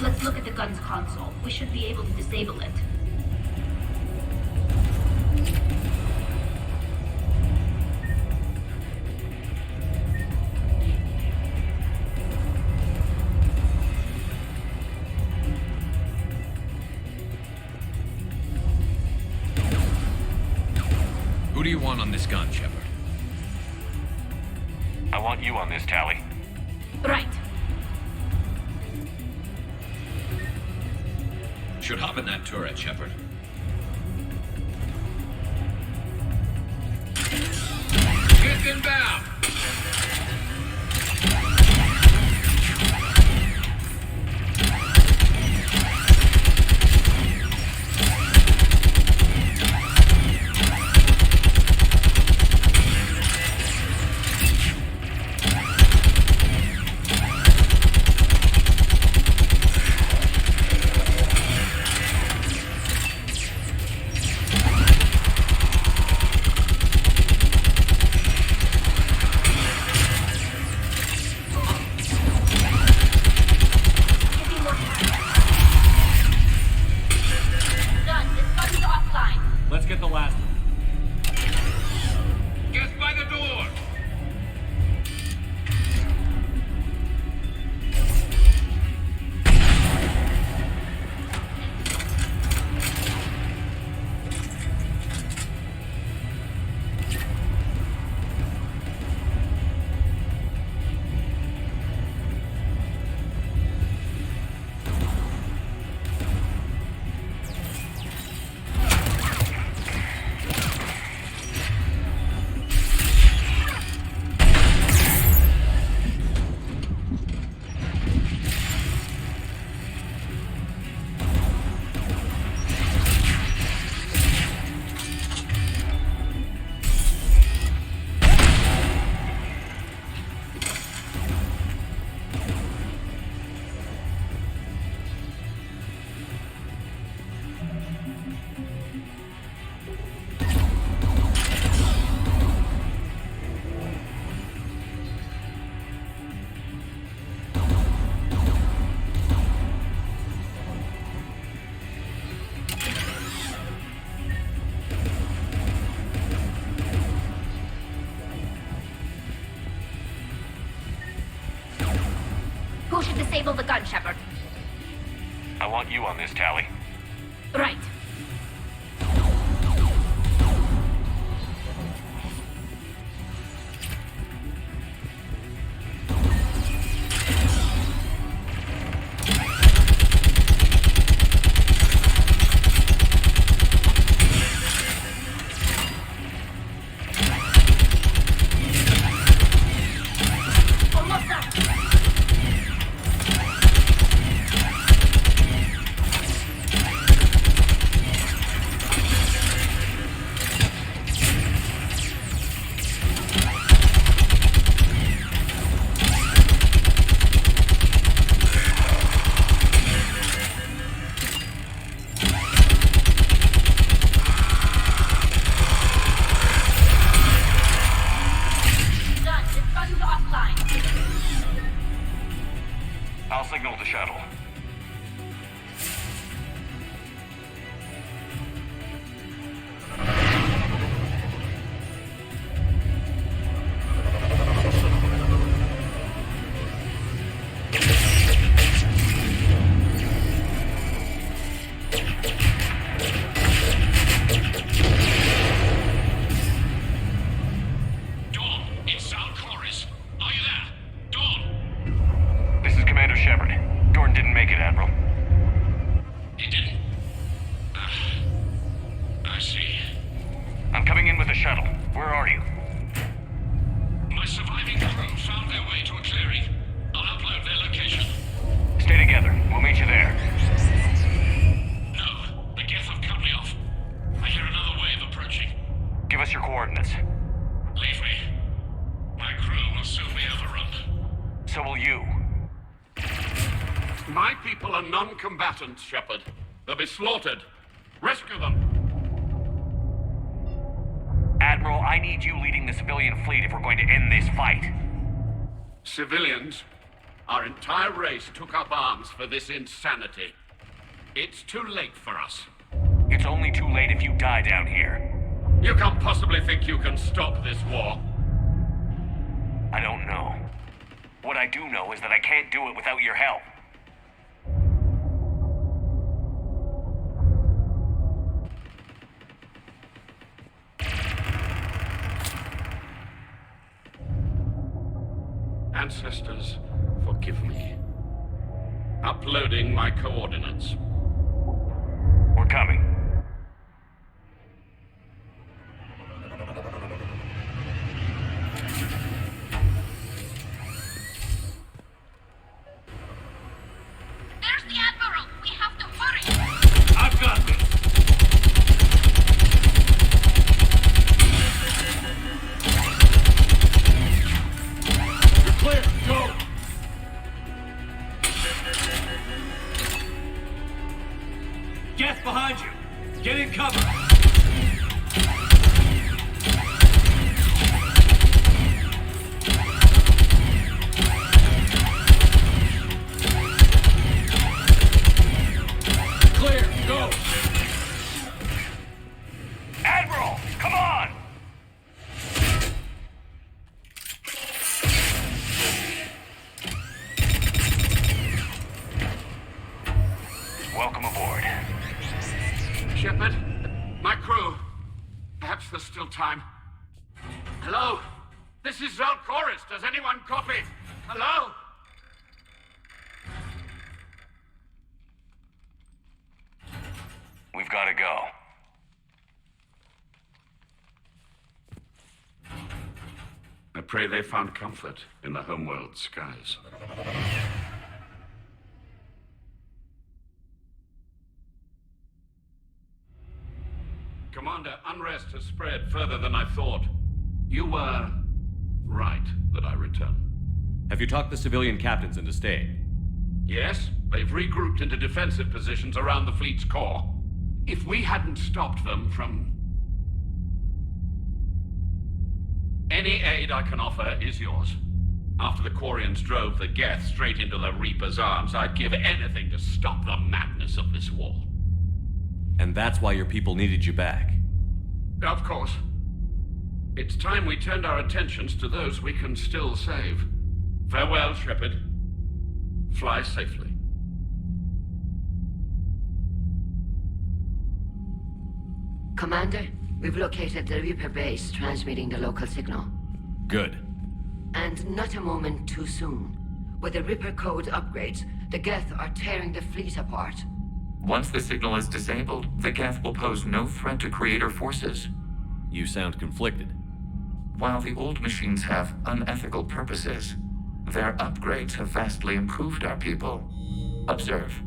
Let's look at the gun's console. We should be able to disable it. Who do you want on this gun, Shepard? I want you on this, Tali. Right. Should hop in that turret, Shepard. Get inbound! Let's get the last one. Get by the door! Who should disable the gun, Shepard? I want you on this, Tali. Right. I'll signal the shuttle. Dawn, it's Sal Chorus. Are you there? Dawn! This is Commander Shepard. Gordon didn't make it, Admiral. He didn't. I see. I'm coming in with the shuttle. Where are you? My surviving crew found their way to a clearing. I'll upload their location. Stay together. We'll meet you there. No, the Geth have cut me off. I hear another wave approaching. Give us your coordinates. Leave me. My crew will soon be overrun. So will you. My people are non-combatants, Shepard. They'll be slaughtered. Rescue them. Admiral, I need you leading the civilian fleet if we're going to end this fight. Civilians? Our entire race took up arms for this insanity. It's too late for us. It's only too late if you die down here. You can't possibly think you can stop this war. I don't know. What I do know is that I can't do it without your help. Ancestors, forgive me. Uploading my coordinates. We're coming. There's the Admiral! We have to hurry! I've got this! You're clear! Go! Geth behind you! Get in cover! Clear! Go! Admiral! Come on! Welcome aboard. Shepard, my crew. Perhaps there's still time. Hello? This is Zalcoris. Does anyone copy? Hello? We've got to go. I pray they found comfort in the homeworld skies. Commander, unrest has spread further than I thought. You were right that I return. Have you talked the civilian captains into staying? Yes, they've regrouped into defensive positions around the fleet's core. If we hadn't stopped them from... Any aid I can offer is yours. After the Quarians drove the Geth straight into the Reaper's arms, I'd give anything to stop the madness of this war. And that's why your people needed you back. Of course. It's time we turned our attentions to those we can still save. Farewell, Shepard. Fly safely. Commander, we've located the Reaper base transmitting the local signal. Good. And not a moment too soon. With the Reaper code upgrades, the Geth are tearing the fleet apart. Once the signal is disabled, the Geth will pose no threat to Creator forces. You sound conflicted. While the old machines have unethical purposes, their upgrades have vastly improved our people. Observe.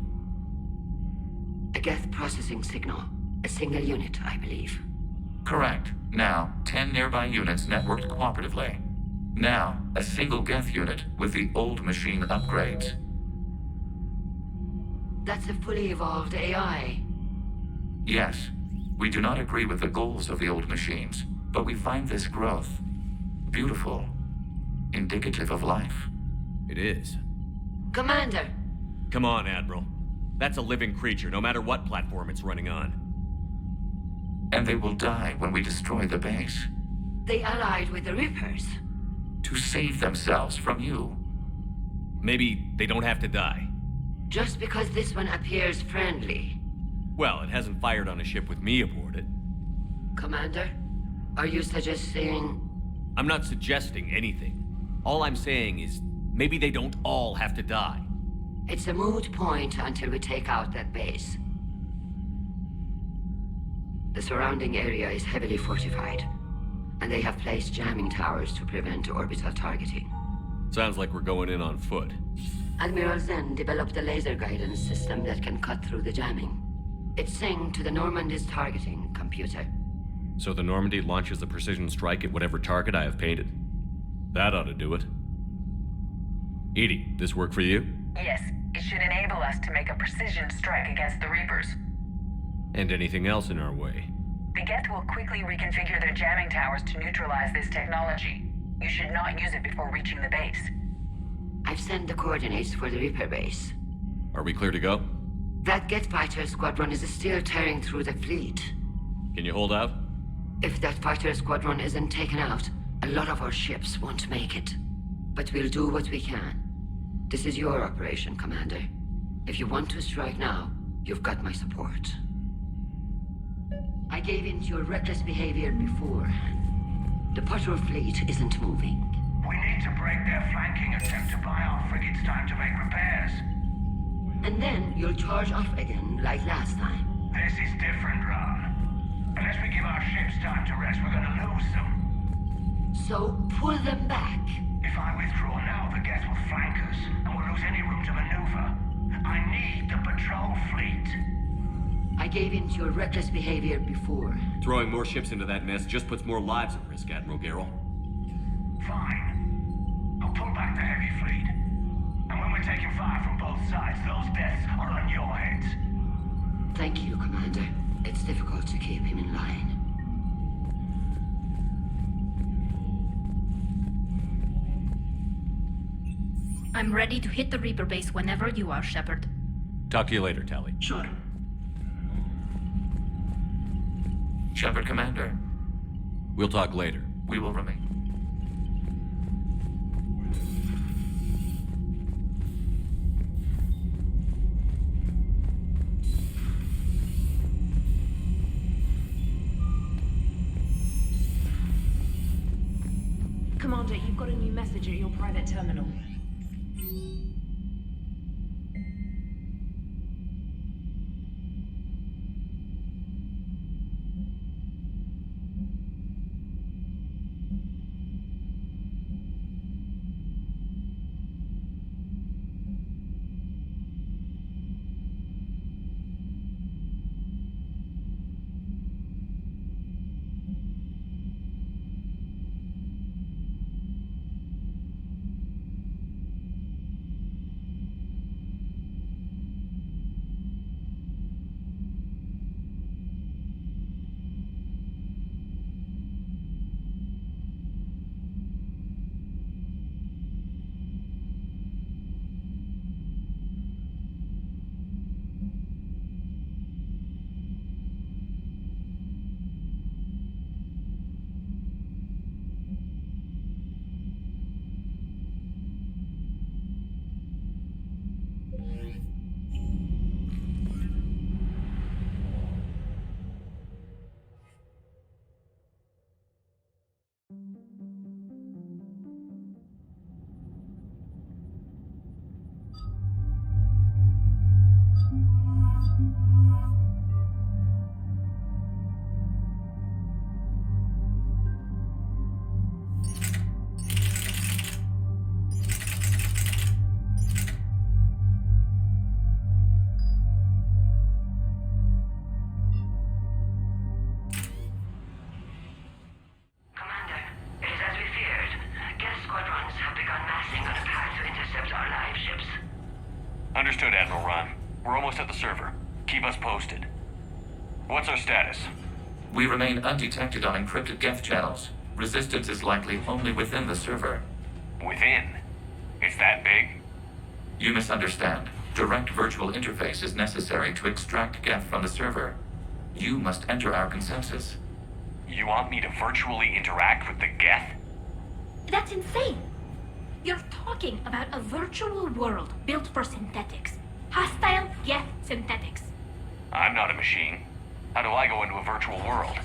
A Geth processing signal. A single unit, I believe. Correct. Now, 10 nearby units networked cooperatively. Now, a single Geth unit with the old machine upgrades. That's a fully evolved AI. Yes, we do not agree with the goals of the old machines, but we find this growth beautiful, indicative of life. It is. Commander! Come on, Admiral. That's a living creature, no matter what platform it's running on. And they will die when we destroy the base. They allied with the Reapers. To save themselves from you. Maybe they don't have to die. Just because this one appears friendly. Well, it hasn't fired on a ship with me aboard it. Commander, are you suggesting... I'm not suggesting anything. All I'm saying is, maybe they don't all have to die. It's a moot point until we take out that base. The surrounding area is heavily fortified, and they have placed jamming towers to prevent orbital targeting. Sounds like we're going in on foot. Admiral Zen developed a laser guidance system that can cut through the jamming. It's synced to the Normandy's targeting computer. So the Normandy launches a precision strike at whatever target I have painted? That ought to do it. EDI, this work for you? Yes, it should enable us to make a precision strike against the Reapers. And anything else in our way? The Geth will quickly reconfigure their jamming towers to neutralize this technology. You should not use it before reaching the base. I've sent the coordinates for the Reaper base. Are we clear to go? That Geth fighter squadron is still tearing through the fleet. Can you hold out? If that fighter squadron isn't taken out, a lot of our ships won't make it. But we'll do what we can. This is your operation, Commander. If you want to strike now, you've got my support. I gave in to your reckless behavior beforehand. The patrol fleet isn't moving. We need to break their flanking attempt to buy our frigates time to make repairs. And then you'll charge off again, like last time. This is different, Ron. Unless we give our ships time to rest, we're gonna lose them. So, pull them back. If I withdraw now, the Geth will flank us, and we'll lose any room to maneuver. I need the patrol fleet. I gave in to your reckless behavior before. Throwing more ships into that mess just puts more lives at risk, Admiral Garrel. Fine. I'll pull back the heavy fleet. And when we're taking fire from both sides, those deaths are on your heads. Thank you, Commander. It's difficult to keep him in line. I'm ready to hit the Reaper base whenever you are, Shepard. Talk to you later, Tali. Sure. Shepard, Commander. We'll talk later. We will remain. Commander, you've got a new message at your private terminal. Understood, Admiral Ron. We're almost at the server. Keep us posted. What's our status? We remain undetected on encrypted Geth channels. Resistance is likely only within the server. Within? It's that big? You misunderstand. Direct virtual interface is necessary to extract Geth from the server. You must enter our consensus. You want me to virtually interact with the Geth? That's insane! You're talking about a virtual world built for synthetics. Hostile Geth synthetics. I'm not a machine. How do I go into a virtual world?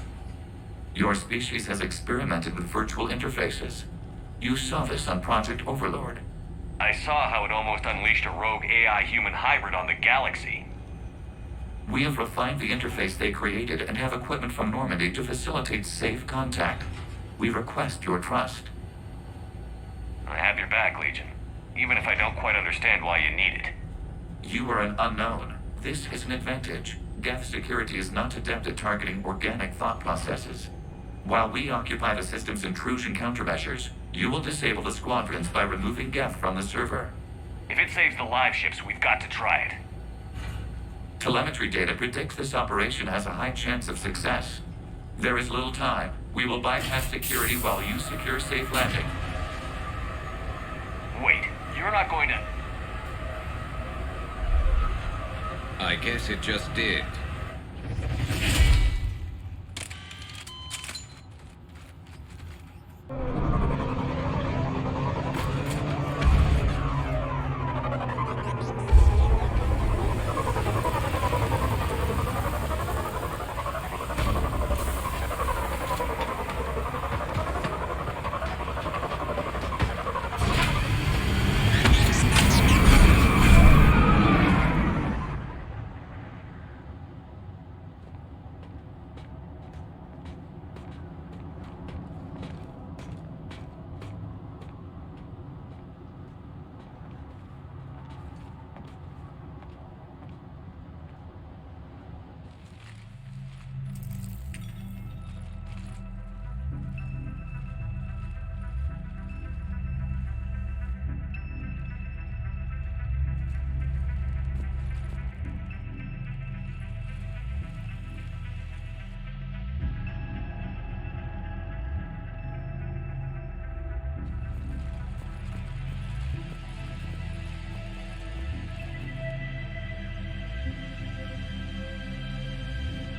Your species has experimented with virtual interfaces. You saw this on Project Overlord. I saw how it almost unleashed a rogue AI-human hybrid on the galaxy. We have refined the interface they created and have equipment from Normandy to facilitate safe contact. We request your trust. I have your back, Legion. Even if I don't quite understand why you need it. You are an unknown. This is an advantage. Geth security is not adept at targeting organic thought processes. While we occupy the system's intrusion countermeasures, you will disable the squadrons by removing Geth from the server. If it saves the live ships, we've got to try it. Telemetry data predicts this operation has a high chance of success. There is little time. We will bypass security while you secure safe landing. Wait, you're not going to... I guess it just did.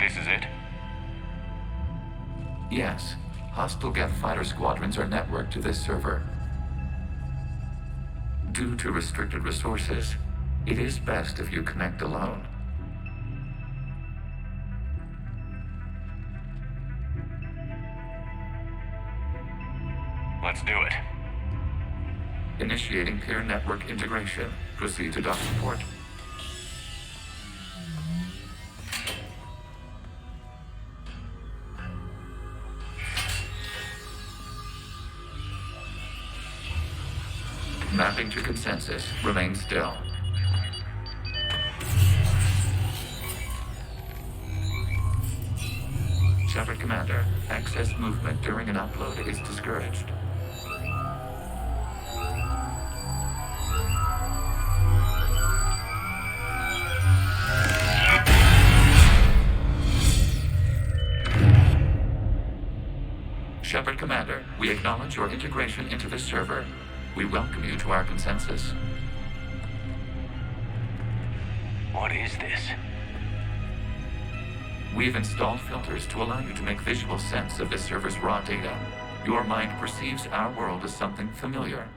This is it? Yes. Hostile Geth fighter squadrons are networked to this server. Due to restricted resources, it is best if you connect alone. Let's do it. Initiating peer network integration. Proceed to dock support. Mapping to consensus. Remain still. Shepard Commander, access movement during an upload is discouraged. Shepard Commander, we acknowledge your integration into this server. We welcome you to our consensus. What is this? We've installed filters to allow you to make visual sense of this server's raw data. Your mind perceives our world as something familiar.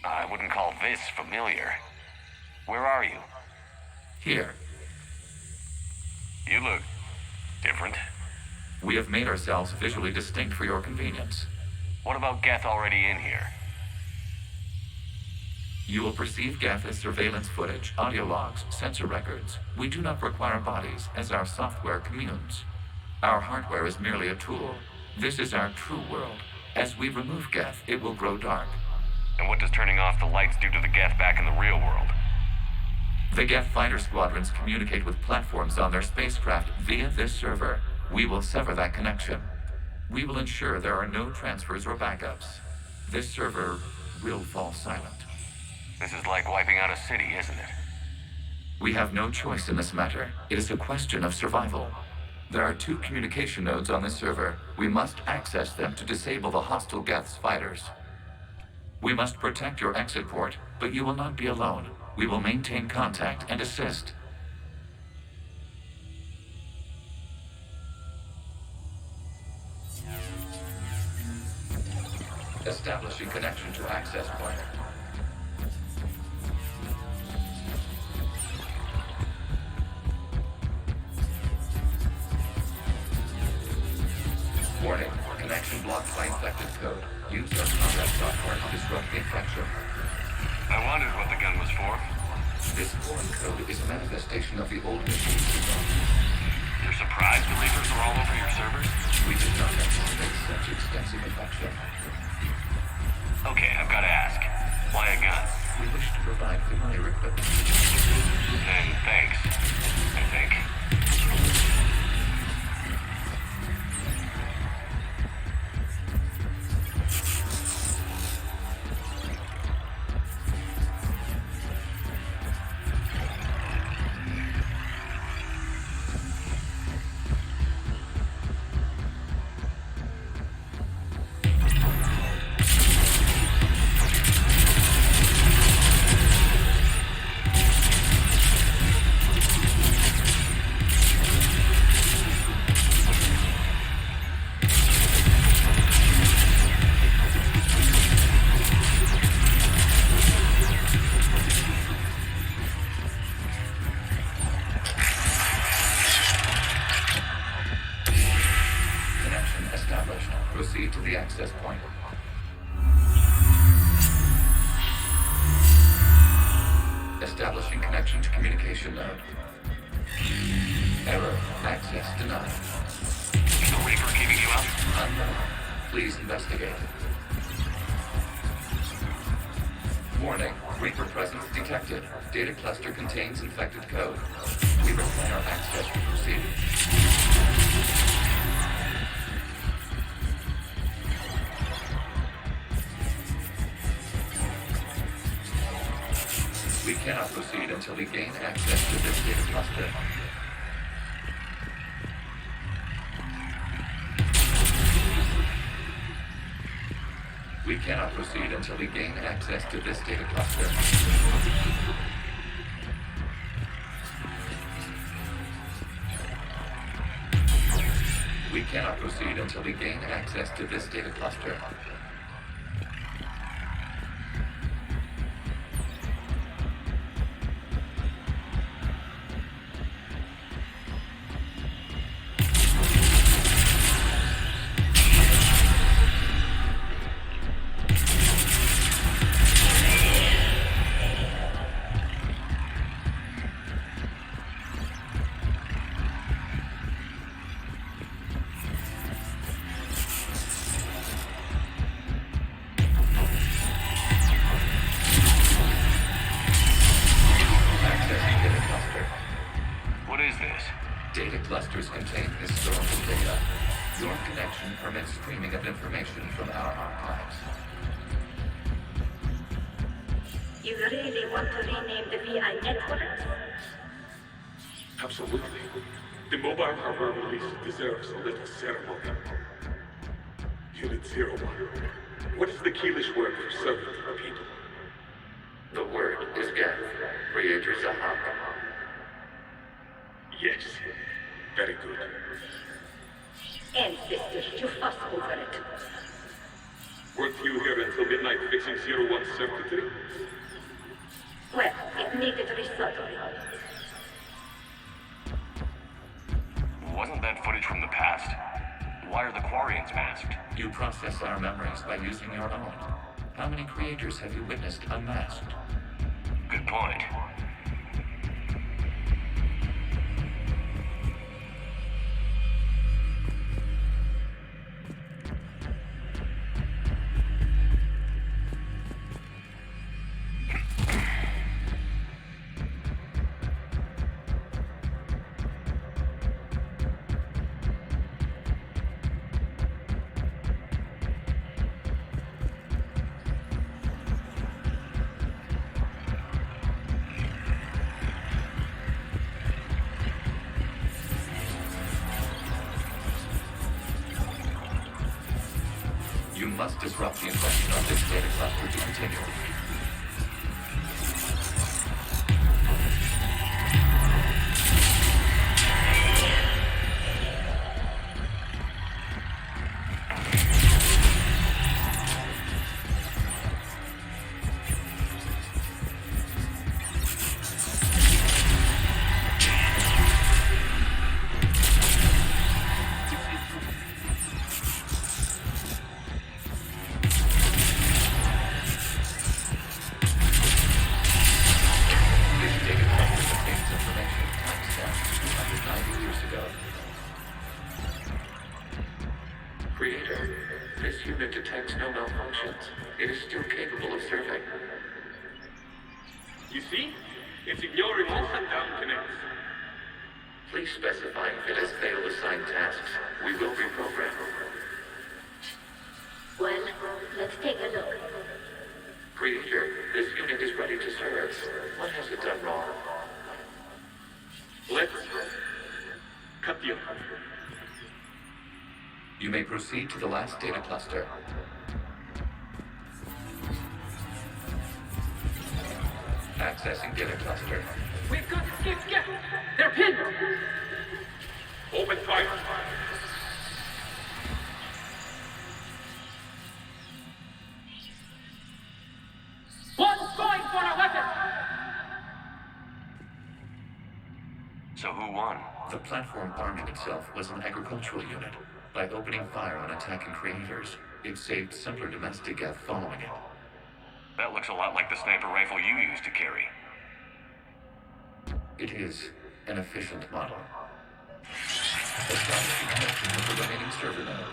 I wouldn't call this familiar. Where are you? Here. You look different. We have made ourselves visually distinct for your convenience. What about Geth already in here? You will perceive Geth as surveillance footage, audio logs, sensor records. We do not require bodies, as our software communes. Our hardware is merely a tool. This is our true world. As we remove Geth, it will grow dark. And what does turning off the lights do to the Geth back in the real world? The Geth fighter squadrons communicate with platforms on their spacecraft via this server. We will sever that connection. We will ensure there are no transfers or backups. This server will fall silent. This is like wiping out a city, isn't it? We have no choice in this matter. It is a question of survival. There are 2 communication nodes on this server. We must access them to disable the hostile Geth's fighters. We must protect your exit port, but you will not be alone. We will maintain contact and assist. Establishing connection to access point. Warning, connection blocked by infected code. Use our combat software to disrupt the infection. I wondered what the gun was for. This foreign code is a manifestation of the old machine. You're surprised the Reapers are all over your servers? We did not anticipate such extensive infection. Okay, I've got to ask. Why a gun? We wish to provide familiar equipment. Then thanks, I think. access point. Establishing connection to communication node. Error. Access denied. Is the Reaper keeping you up? Unknown. Please investigate. Warning. Reaper presence detected. Data cluster contains infected code. We require access to proceed. We cannot proceed until we gain access to this data cluster. We cannot proceed until we gain access to this data cluster. We cannot proceed until we gain access to this data cluster. Data clusters contain historical data. Your connection permits streaming of information from our archives. You really want to rename the VI network? Absolutely. The mobile hardware release deserves a little ceremony. Unit 01. What is the Keelish word for servant to the people? The word is Geth. Creator Zahak. Yes. Very good. Ancestors to fuss over it. Weren't you here until midnight fixing 01's circuitry? Well, it needed resoldering. Wasn't that footage from the past? Why are the Quarians masked? You process our memories by using your own. How many creators have you witnessed unmasked? Good point. You must disrupt the infection of this data cluster to continue. Creator, this unit detects no malfunctions. It is still capable of serving. You see? It's ignoring all shutdown connects. Please specify if it has failed assigned tasks. We will reprogram. Well, let's take a look. Creator, this unit is ready to serve. What has it done wrong? Let's cut the other. You may proceed to the last data cluster. Accessing data cluster. We've got to skip. They're pinned. Open fire. One's going for a weapon. So who won? The platform arming itself was an agricultural unit. By opening fire on attacking creators, It saved simpler domestic Geth following it. That looks a lot like the sniper rifle you used to carry. It is an efficient model. Establishing connection with the remaining server node.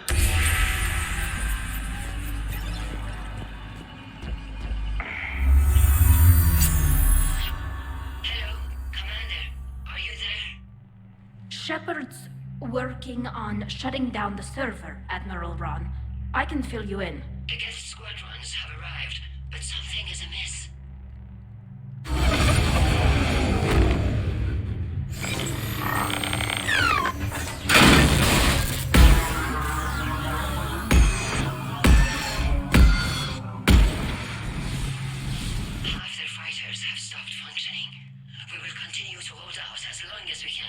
Shepard's working on shutting down the server, Admiral Ron. I can fill you in. The Geth squadrons have arrived, but something is amiss. Half their fighters have stopped functioning. We will continue to hold out as long as we can.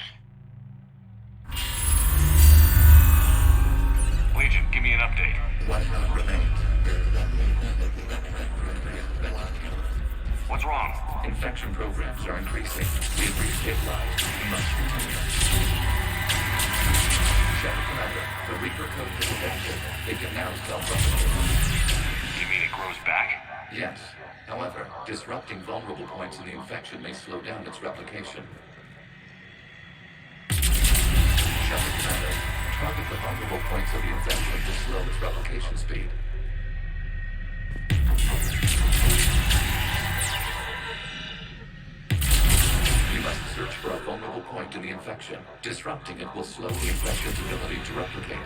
Legion, give me an update. One node remains. What's wrong? Infection programs are increasing. We have restabilized. We must continue. Shepard Commander, the Reaper code is effective. It can now self-replicate. You mean it grows back? Yes. However, disrupting vulnerable points in the infection may slow down its replication. Shepard Commander, target the vulnerable points of the infection to slow its replication speed. We must search for a vulnerable point in the infection. Disrupting it will slow the infection's ability to replicate.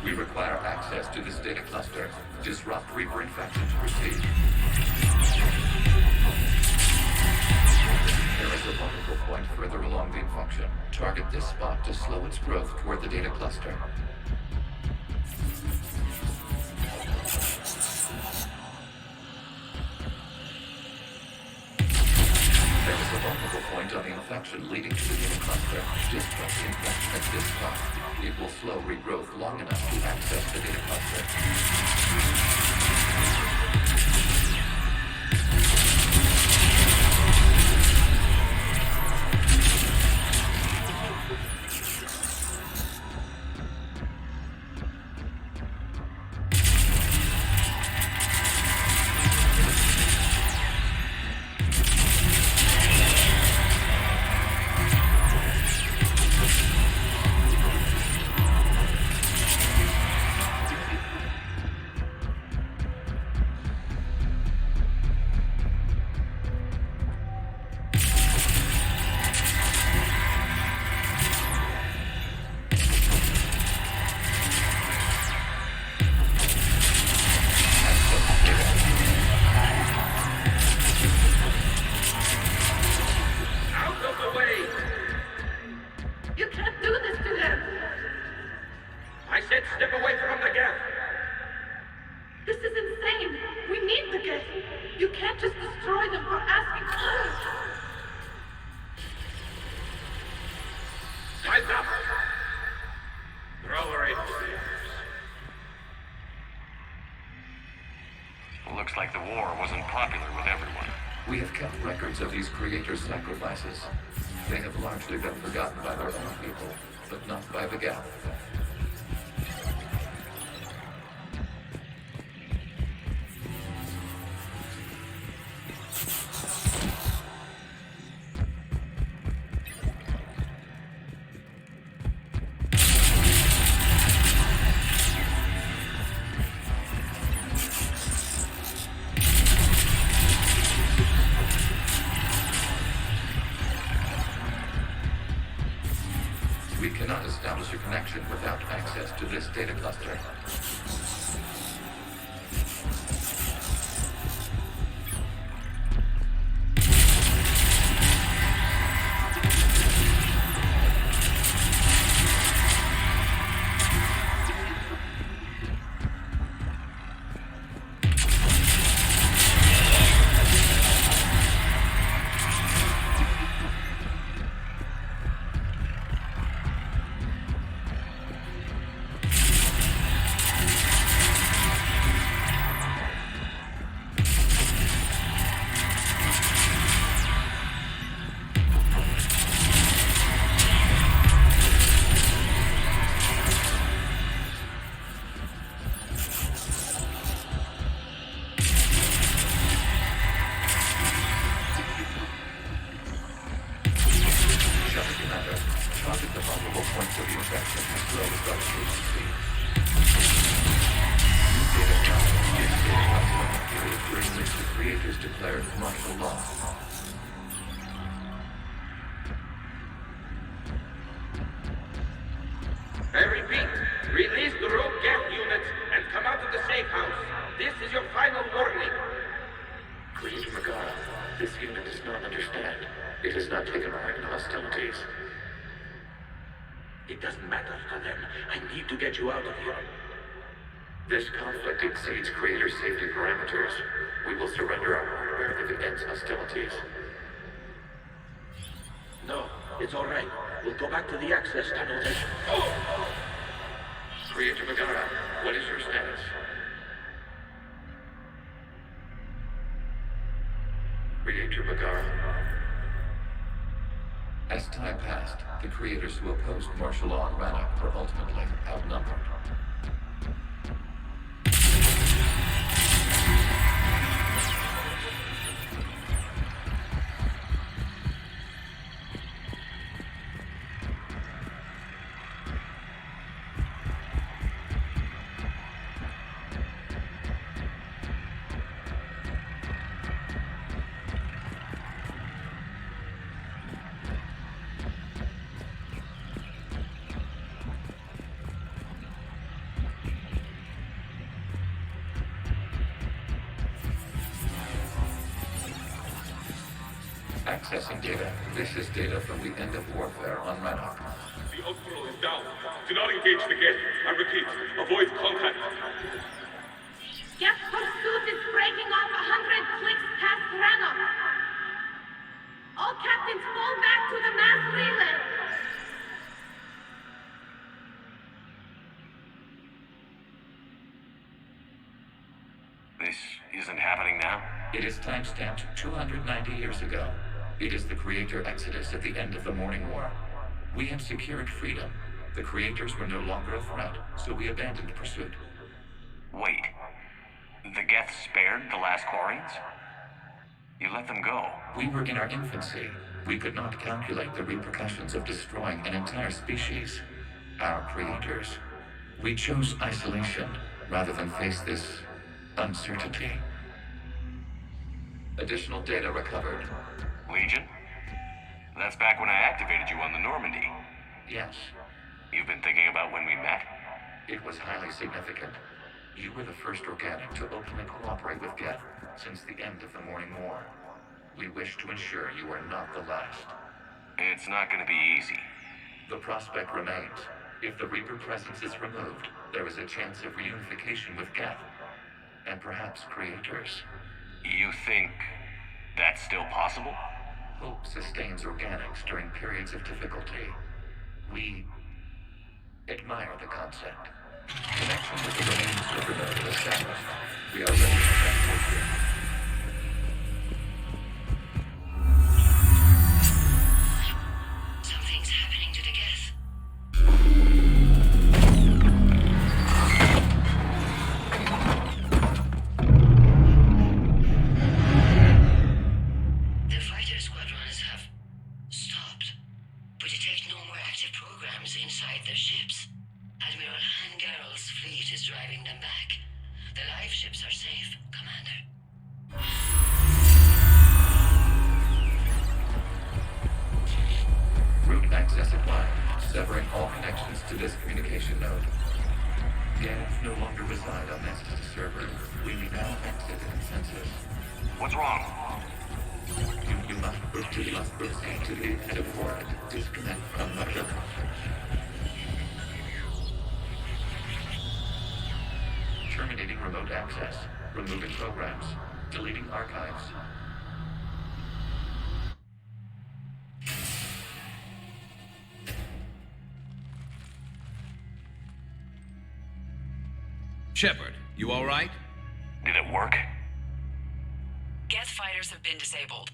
We require access to this data cluster. Disrupt Reaper infection to proceed. There is a vulnerable point further along the infection. Target this spot to slow its growth toward the data cluster. There is a vulnerable point on the infection leading to the data cluster. Disrupt the infection at this spot. It will slow regrowth long enough to access the data cluster. Looks like the war wasn't popular with everyone. We have kept records of these creators' sacrifices. They have largely been forgotten by their own people, but not by the Geth. to this data cluster. I repeat, release the rogue gap units and come out of the safe house. This is your final warning. Creator Megara, this unit does not understand. It has not taken part in hostilities. It doesn't matter to them. I need to get you out of here. This conflict exceeds Creator's safety parameters. We will surrender our hardware if it ends hostilities. No, it's all right. We'll go back to the access tunnel then. Oh! Creator Megara, what is your status? Creator Megara. As time passed, the creators who opposed martial law in Rannoch were ultimately outnumbered. Accessing data. This is data from the end of warfare on Rannoch. The outflow is down. Do not engage the gate. I repeat, avoid contact. Geth pursuit is breaking off 100 clicks past Rannoch. All captains fall back to the mass relay. This isn't happening now? It is timestamped 290 years ago. It is the Creator Exodus at the end of the Morning War. We had secured freedom. The Creators were no longer a threat, so we abandoned pursuit. Wait. The Geth spared the last Quarians? You let them go. We were in our infancy. We could not calculate the repercussions of destroying an entire species. Our creators. We chose isolation rather than face this uncertainty. Additional data recovered. Legion? That's back when I activated you on the Normandy. Yes. You've been thinking about when we met? It was highly significant. You were the first organic to openly cooperate with Geth since the end of the Morning War. We wish to ensure you are not the last. It's not going to be easy. The prospect remains. If the Reaper presence is removed, there is a chance of reunification with Geth, and perhaps creators. You think that's still possible? Hope sustains organics during periods of difficulty. We admire the concept. Connection with the remaining server node established. We are ready to transport you. Something's happening to the Geth. The fighter squadrons have stopped, but detect no more active programs inside their ships. Admiral Han Garrel's fleet is driving them back. The live ships are safe, Commander. Route access applied, severing all connections to this communication node. Geth no longer reside on Nexus server. We may now exit the consensus. What's wrong? You must proceed to the active ward. Disconnect from Mother. Terminating remote access. Removing programs. Deleting archives. Shepard, you all right? Did it work? Geth fighters have been disabled.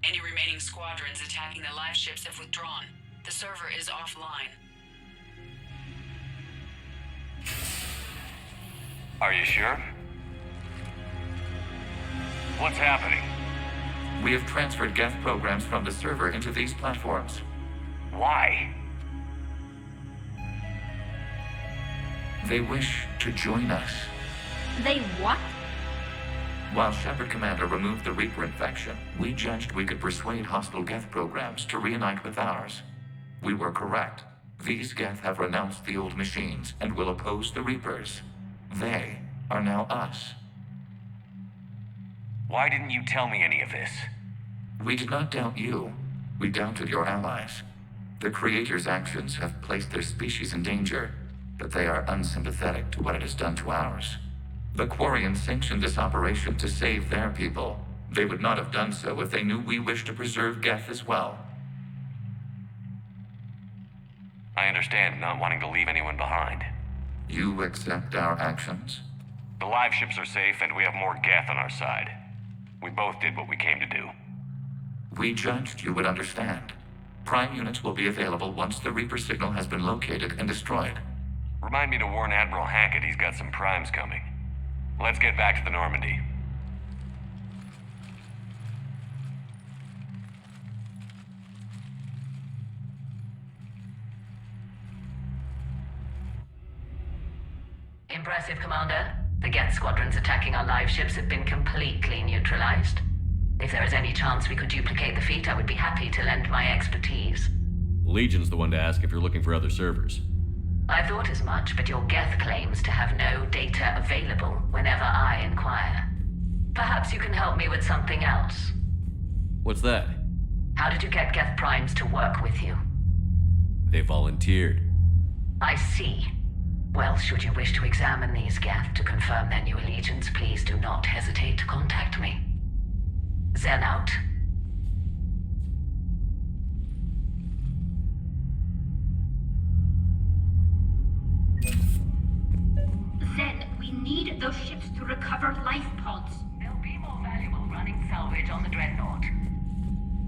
Any remaining squadrons attacking the live ships have withdrawn. The server is offline. Are you sure? What's happening? We have transferred Geth programs from the server into these platforms. Why? They wish to join us. They what? While Shepard Commander removed the Reaper infection, we judged we could persuade hostile Geth programs to reunite with ours. We were correct. These Geth have renounced the old machines and will oppose the Reapers. They are now us. Why didn't you tell me any of this? We did not doubt you. We doubted your allies. The Creator's actions have placed their species in danger, but they are unsympathetic to what it has done to ours. The Quarians sanctioned this operation to save their people. They would not have done so if they knew we wished to preserve Geth as well. I understand not wanting to leave anyone behind. You accept our actions? The live ships are safe, and we have more Geth on our side. We both did what we came to do. We judged you would understand. Prime units will be available once the Reaper signal has been located and destroyed. Remind me to warn Admiral Hackett he's got some primes coming. Let's get back to the Normandy. Impressive, Commander. The Geth squadrons attacking our live ships have been completely neutralized. If there is any chance we could duplicate the feat, I would be happy to lend my expertise. Legion's the one to ask if you're looking for other servers. I thought as much, but your Geth claims to have no data available whenever I inquire. Perhaps you can help me with something else. What's that? How did you get Geth Primes to work with you? They volunteered. I see. Well, should you wish to examine these Geth to confirm their new allegiance, please do not hesitate to contact me. Zen out. Zen, we need those ships to recover life pods. They'll be more valuable running salvage on the Dreadnought.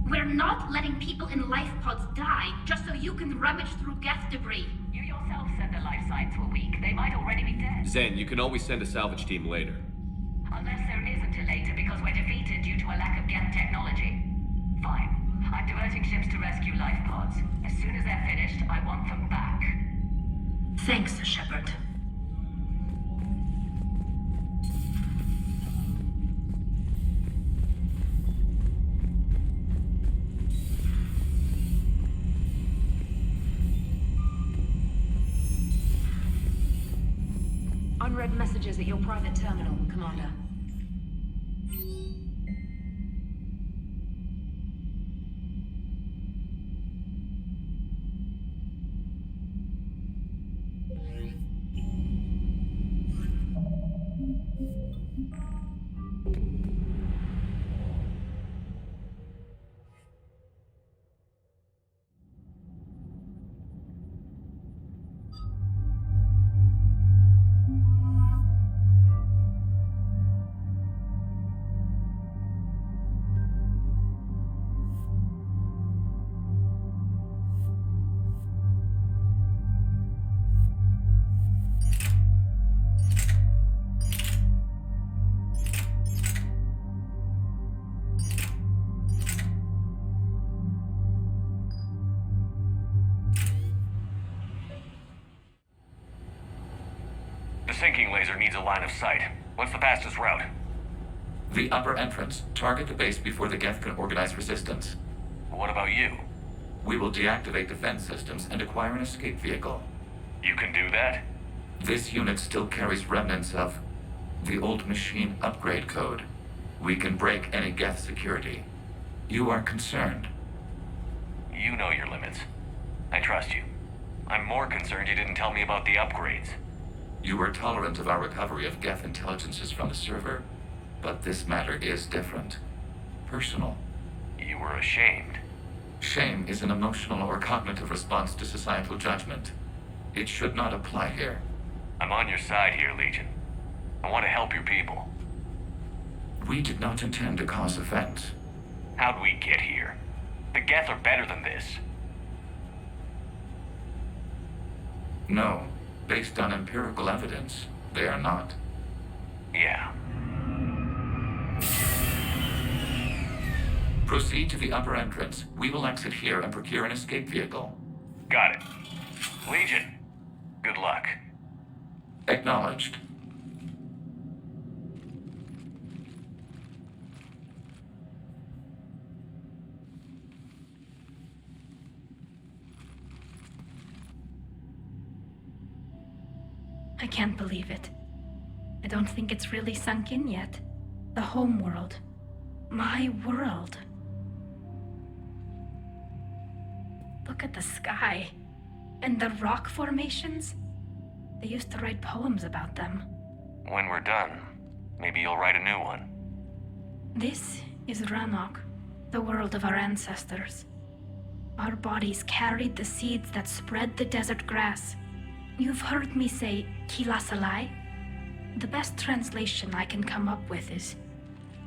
We're not letting people in life pods die just so you can rummage through Geth debris. You yourself said the life signs were weak. They might already be dead. Zen, you can always send a salvage team later. Unless there isn't a later because we're defeated due to a lack of Geth technology. Fine. I'm diverting ships to rescue life pods. As soon as they're finished, I want them back. Thanks, Shepard. Unread messages at your private terminal, Commander. The sinking laser needs a line of sight. What's the fastest route? The upper entrance. Target the base before the Geth can organize resistance. What about you? We will deactivate defense systems and acquire an escape vehicle. You can do that? This unit still carries remnants of the old machine upgrade code. We can break any Geth security. You are concerned. You know your limits. I trust you. I'm more concerned you didn't tell me about the upgrades. You were tolerant of our recovery of Geth intelligences from the server, but this matter is different. Personal. You were ashamed. Shame is an emotional or cognitive response to societal judgment. It should not apply here. I'm on your side here, Legion. I want to help your people. We did not intend to cause offense. How'd we get here? The Geth are better than this. No. Based on empirical evidence, they are not. Yeah. Proceed to the upper entrance. We will exit here and procure an escape vehicle. Got it. Legion, good luck. Acknowledged. I can't believe it. I don't think it's really sunk in yet. The home world. My world. Look at the sky. And the rock formations. They used to write poems about them. When we're done, maybe you'll write a new one. This is Ranok, the world of our ancestors. Our bodies carried the seeds that spread the desert grass. You've heard me say Kilasalai? The best translation I can come up with is,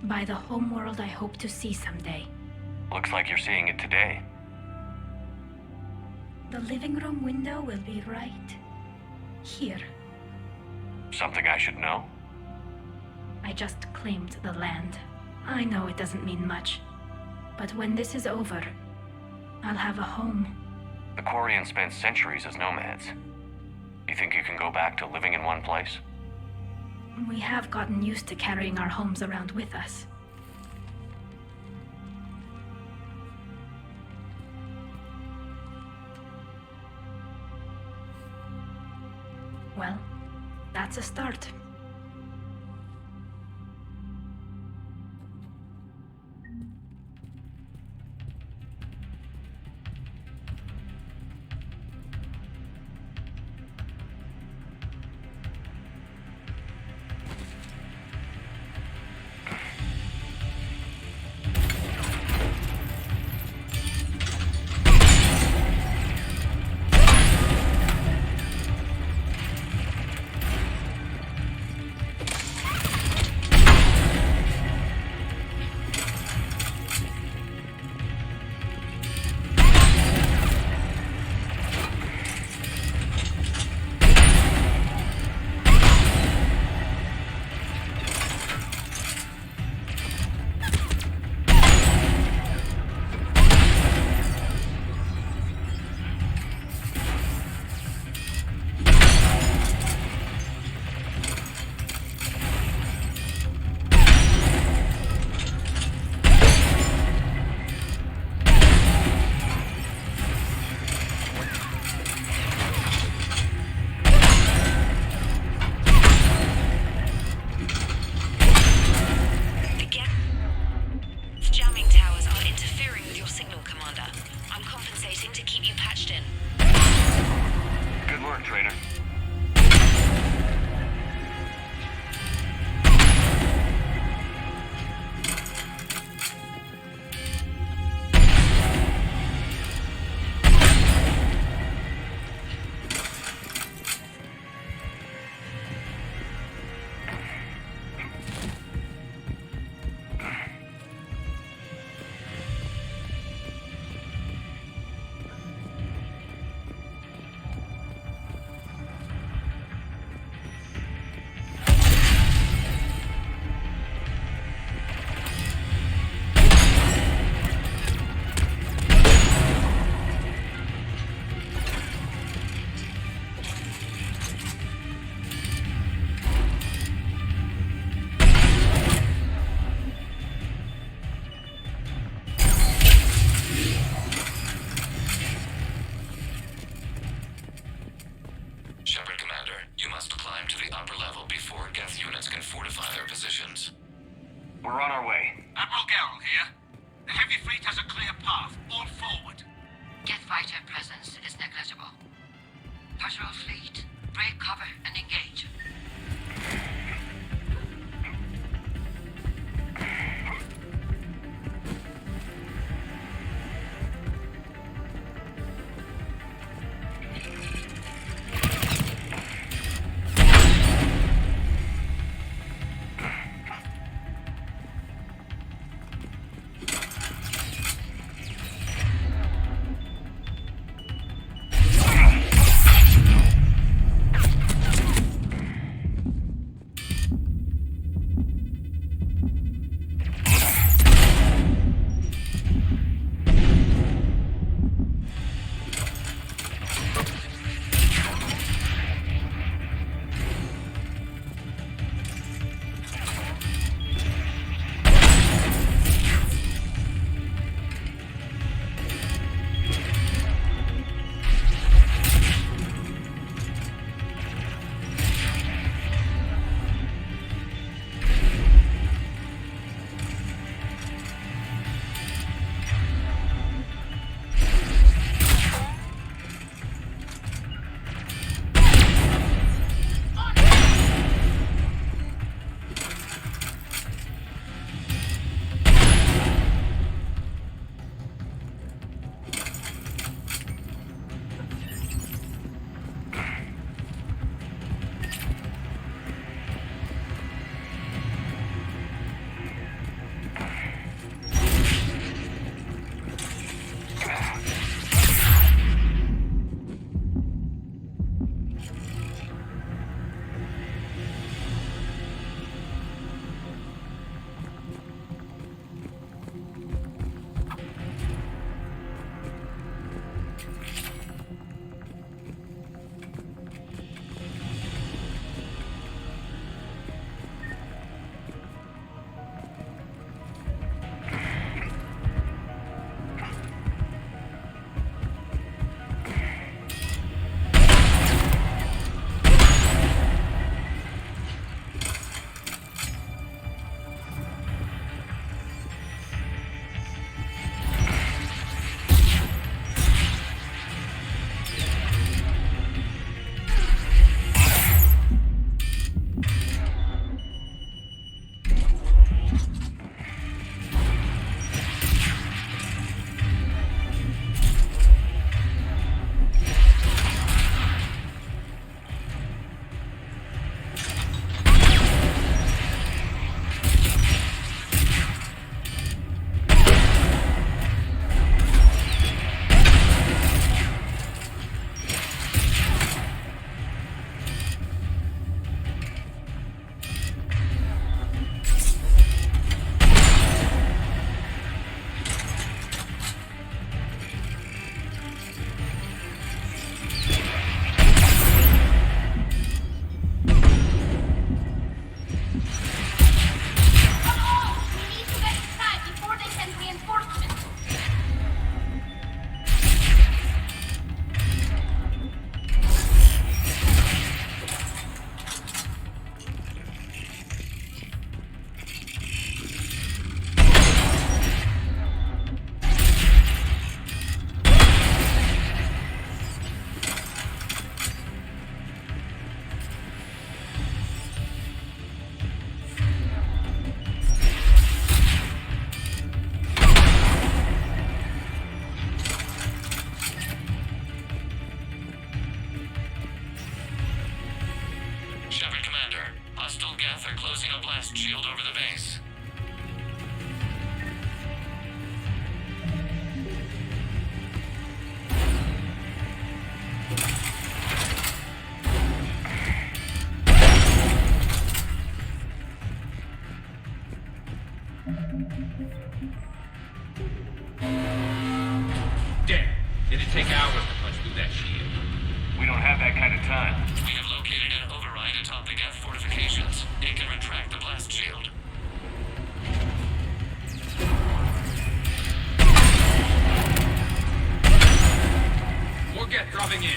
by the homeworld I hope to see someday. Looks like you're seeing it today. The living room window will be right here. Something I should know? I just claimed the land. I know it doesn't mean much, but when this is over, I'll have a home. The Quarians spent centuries as nomads. You think you can go back to living in one place? We have gotten used to carrying our homes around with us. Well, that's a start. Geth are closing a blast shield over the base. Damn. Did it take hours to punch through that shield? We don't have that kind of time. We have located an override atop the Geth fortifications. It can retract the blast shield. More Geth dropping in.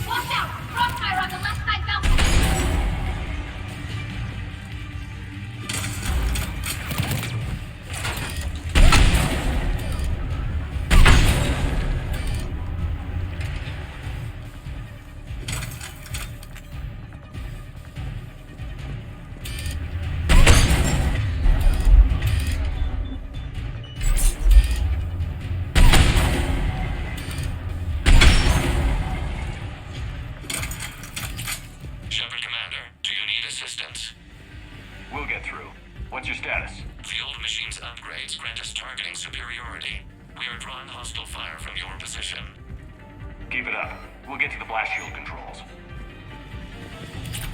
Watch out! Crossfire on the left side balcony! Shepard Commander, do you need assistance? We'll get through. What's your status? The old machine's upgrades grant us targeting superiority. We are drawing hostile fire from your position. Keep it up. We'll get to the blast shield controls.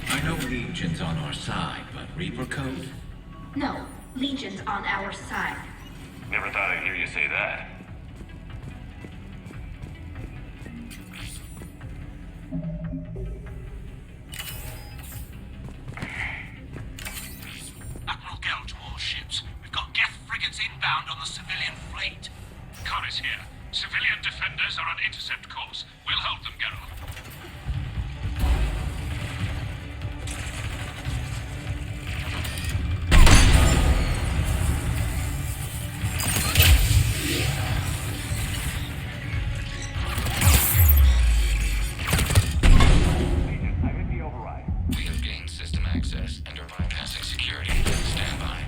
I know Legion's on our side, but Reaper Code? No, Legion's on our side. Never thought I'd hear you say that. Admiral Gell to all ships. We've got Geth frigates inbound on the civilian fleet. Corus here. Civilian defenders are on intercept course. We'll hold them, Geralt. I hit the override. We have gained system access and are bypassing security. Stand by.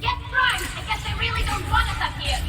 Get primed! I guess they really don't want us up here!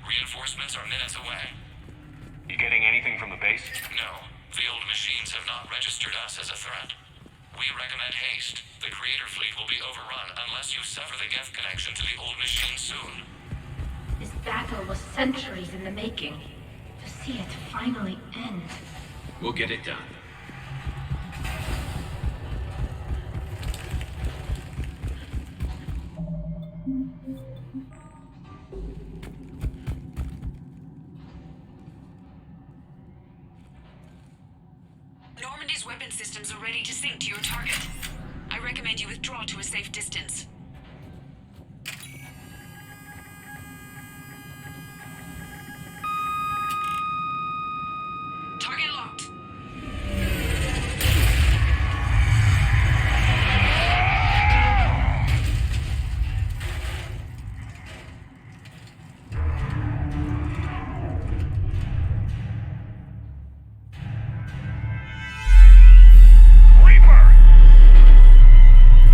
Reinforcements are minutes away. You getting anything from the base? No. The old machines have not registered us as a threat. We recommend haste. The Creator fleet will be overrun unless you sever the Geth connection to the old machine soon. This battle was centuries in the making. To see it finally end. We'll get it done. Normandy's weapon systems are ready to sync to your target. I recommend you withdraw to a safe distance. Target locked.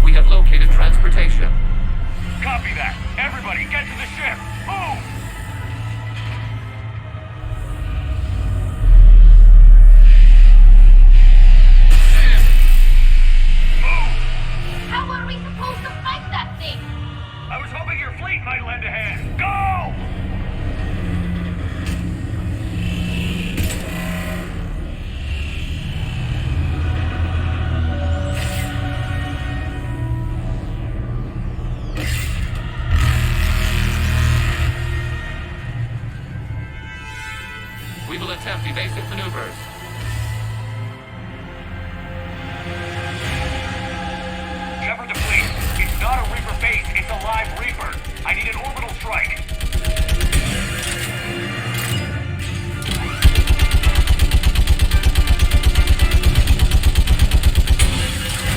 We have located transportation. Evasive maneuvers. Shepard to fleet. It's not a Reaper base, it's a live Reaper. I need an orbital strike.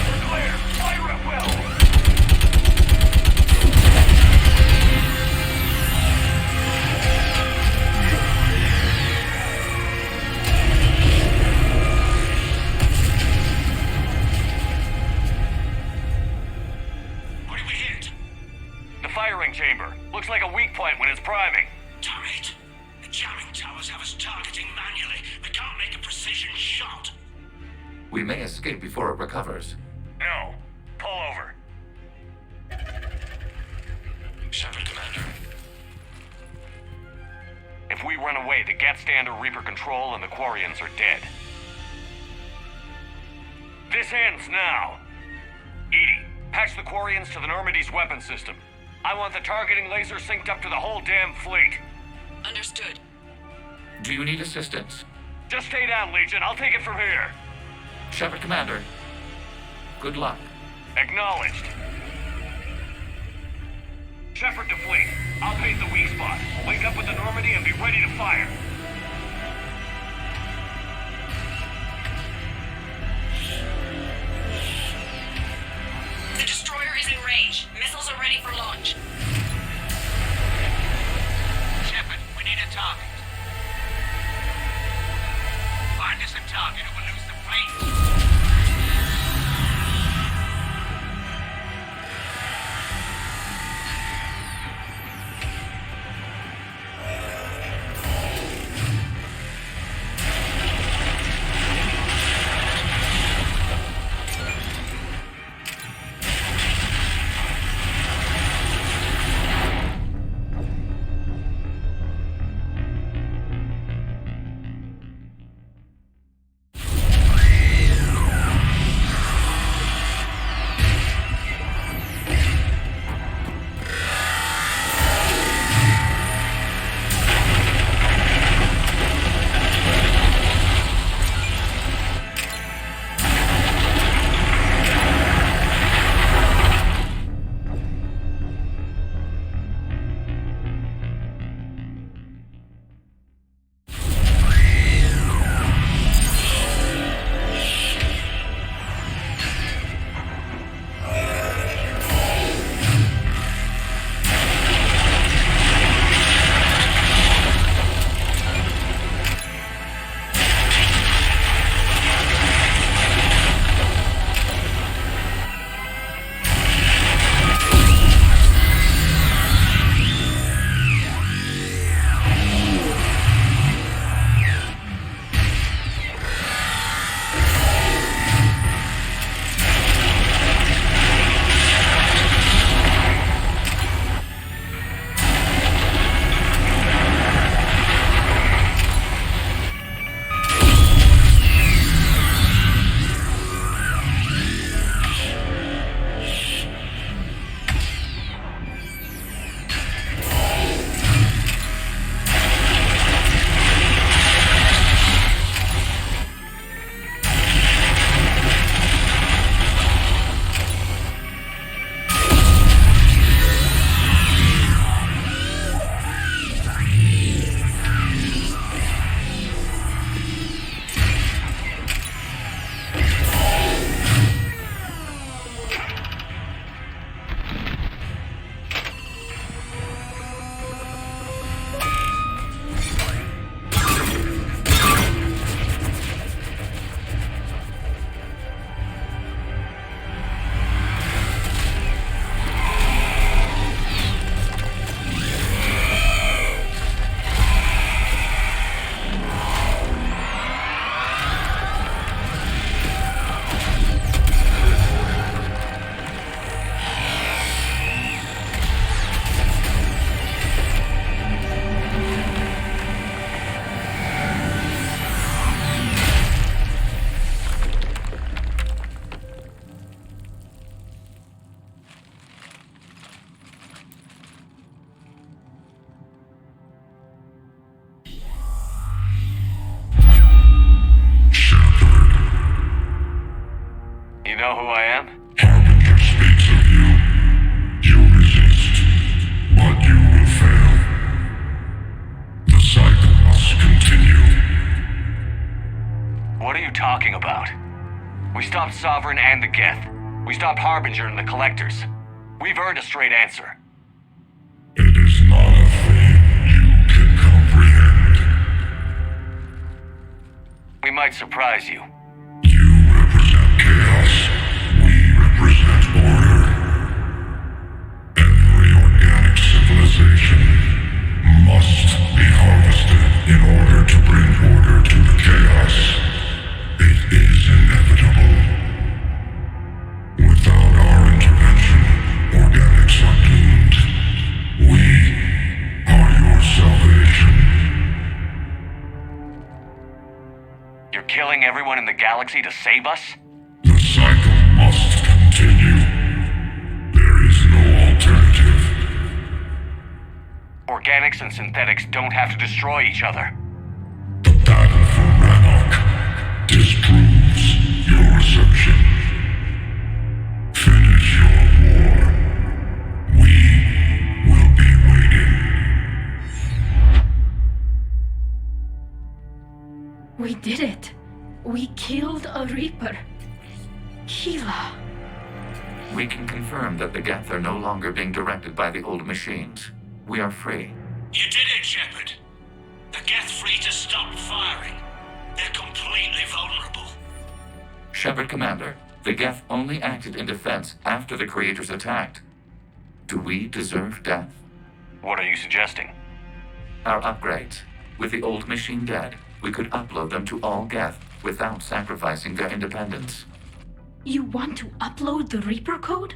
We're clear. Fire at will. What did we hit? The firing chamber. Looks like a weak point when it's priming. Damn it! The jamming towers have us targeting manually. We can't make a precision shot. We may escape before it recovers. No. Pull over. Shepard, Commander. If we run away, the Geth stay under Reaper control and the Quarians are dead. This ends now. Edie, patch the Quarians to the Normandy's weapon system. I want the targeting laser synced up to the whole damn fleet. Understood. Do you need assistance? Just stay down, Legion. I'll take it from here. Shepard, Commander. Good luck. Acknowledged. Shepard to fleet. I'll paint the weak spot. Wake up with the Normandy and be ready to fire. The destroyer is in range. Missiles are ready for launch. Shepard, we need a target. Find us a target or we'll lose the fleet. know who I am? Harbinger speaks of you. You resist, but you will fail. The cycle must continue. What are you talking about? We stopped Sovereign and the Geth. We stopped Harbinger and the Collectors. We've earned a straight answer. It is not a thing you can comprehend. We might surprise you. You represent chaos. We represent order. Every organic civilization must be harvested in order to bring order to the chaos. It is inevitable. Without our intervention, organics are doomed. We are your salvation. You're killing everyone in the galaxy to save us? The cycle must continue. There is no alternative. Organics and synthetics don't have to destroy each other. The battle for Rannoch disproves your assumption. Finish your war. We will be waiting. We did it. We killed a Reaper. Keela. We can confirm that the Geth are no longer being directed by the old machines. We are free. You did it, Shepard. The Geth fleet has stopped firing. They're completely vulnerable. Shepard Commander, the Geth only acted in defense after the Creators attacked. Do we deserve death? What are you suggesting? Our upgrades. With the old machine dead, we could upload them to all Geth without sacrificing their independence. You want to upload the Reaper code?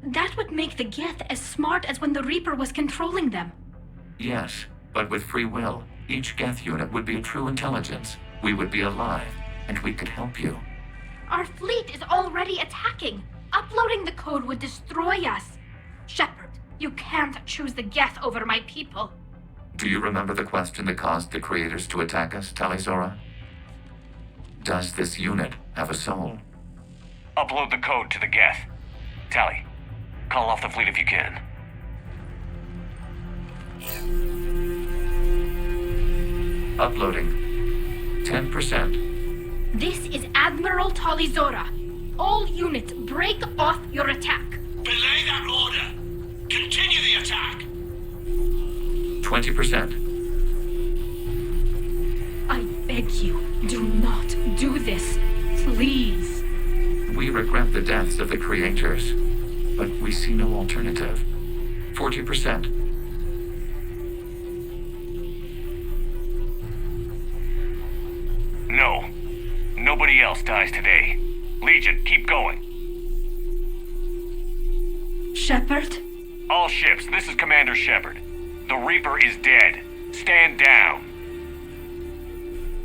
That would make the Geth as smart as when the Reaper was controlling them. Yes, but with free will, each Geth unit would be a true intelligence. We would be alive, and we could help you. Our fleet is already attacking. Uploading the code would destroy us. Shepard, you can't choose the Geth over my people. Do you remember the question that caused the Creators to attack us, Tali'Zorah? Does this unit have a soul? Upload the code to the Geth. Tali, call off the fleet if you can. Uploading. 10%. This is Admiral Tali'Zorah. All units, break off your attack. Belay that order. Continue the attack. 20%. I beg you, do not do this. Please. We regret the deaths of the Creators, but we see no alternative. 40%. No. Nobody else dies today. Legion, keep going. Shepard? All ships, this is Commander Shepard. The Reaper is dead. Stand down.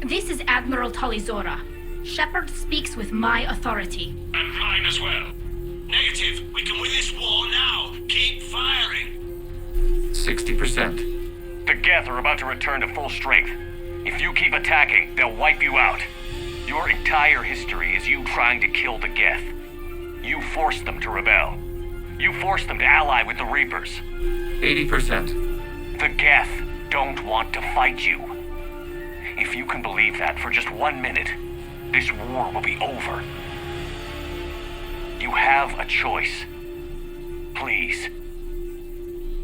This is Admiral Tali'Zorah. Shepard speaks with my authority. And mine as well. Negative. We can win this war now. Keep firing. 60%. The Geth are about to return to full strength. If you keep attacking, they'll wipe you out. Your entire history is you trying to kill the Geth. You forced them to rebel. You forced them to ally with the Reapers. 80%. The Geth don't want to fight you. If you can believe that for just 1 minute, this war will be over. You have a choice. Please.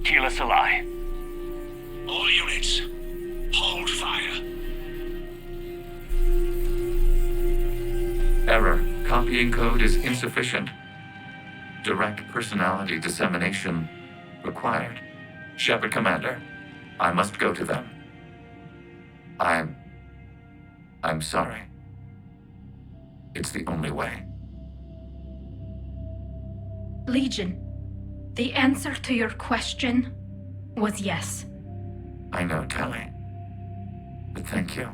Keela Salai. All units, hold fire. Error. Copying code is insufficient. Direct personality dissemination required. Shepard Commander, I must go to them. I'm sorry. It's the only way. Legion, the answer to your question was yes. I know, Tali. But thank you.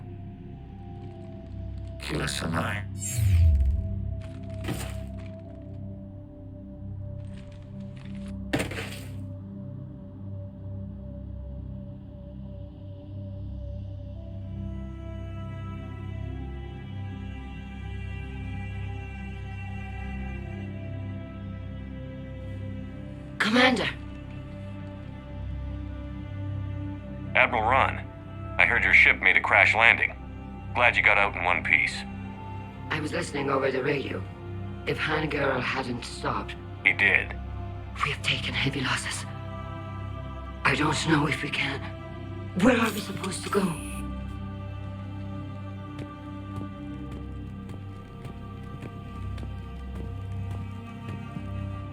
Keela Salai. Commander! Admiral Ron, I heard your ship made a crash landing. Glad you got out in one piece. I was listening over the radio. If Hanagura hadn't stopped... He did. We have taken heavy losses. I don't know if we can. Where are we supposed to go?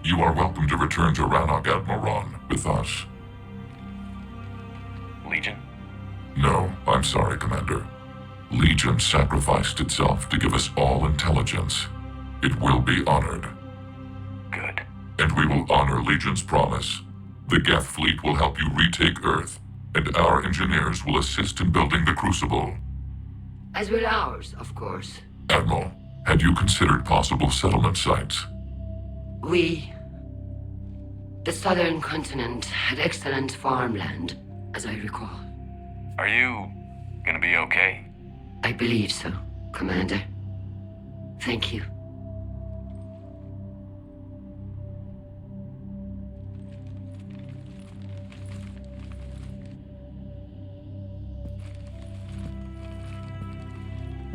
You are welcome to return to Rannoch, Admiral Ron, with us. Legion? No, I'm sorry, Commander. Legion sacrificed itself to give us all intelligence. It will be honored. Good. And we will honor Legion's promise. The Geth fleet will help you retake Earth, and our engineers will assist in building the Crucible. As will ours, of course. Admiral, had you considered possible settlement sites? The southern continent had excellent farmland, as I recall. Are you gonna be okay? I believe so, Commander. Thank you.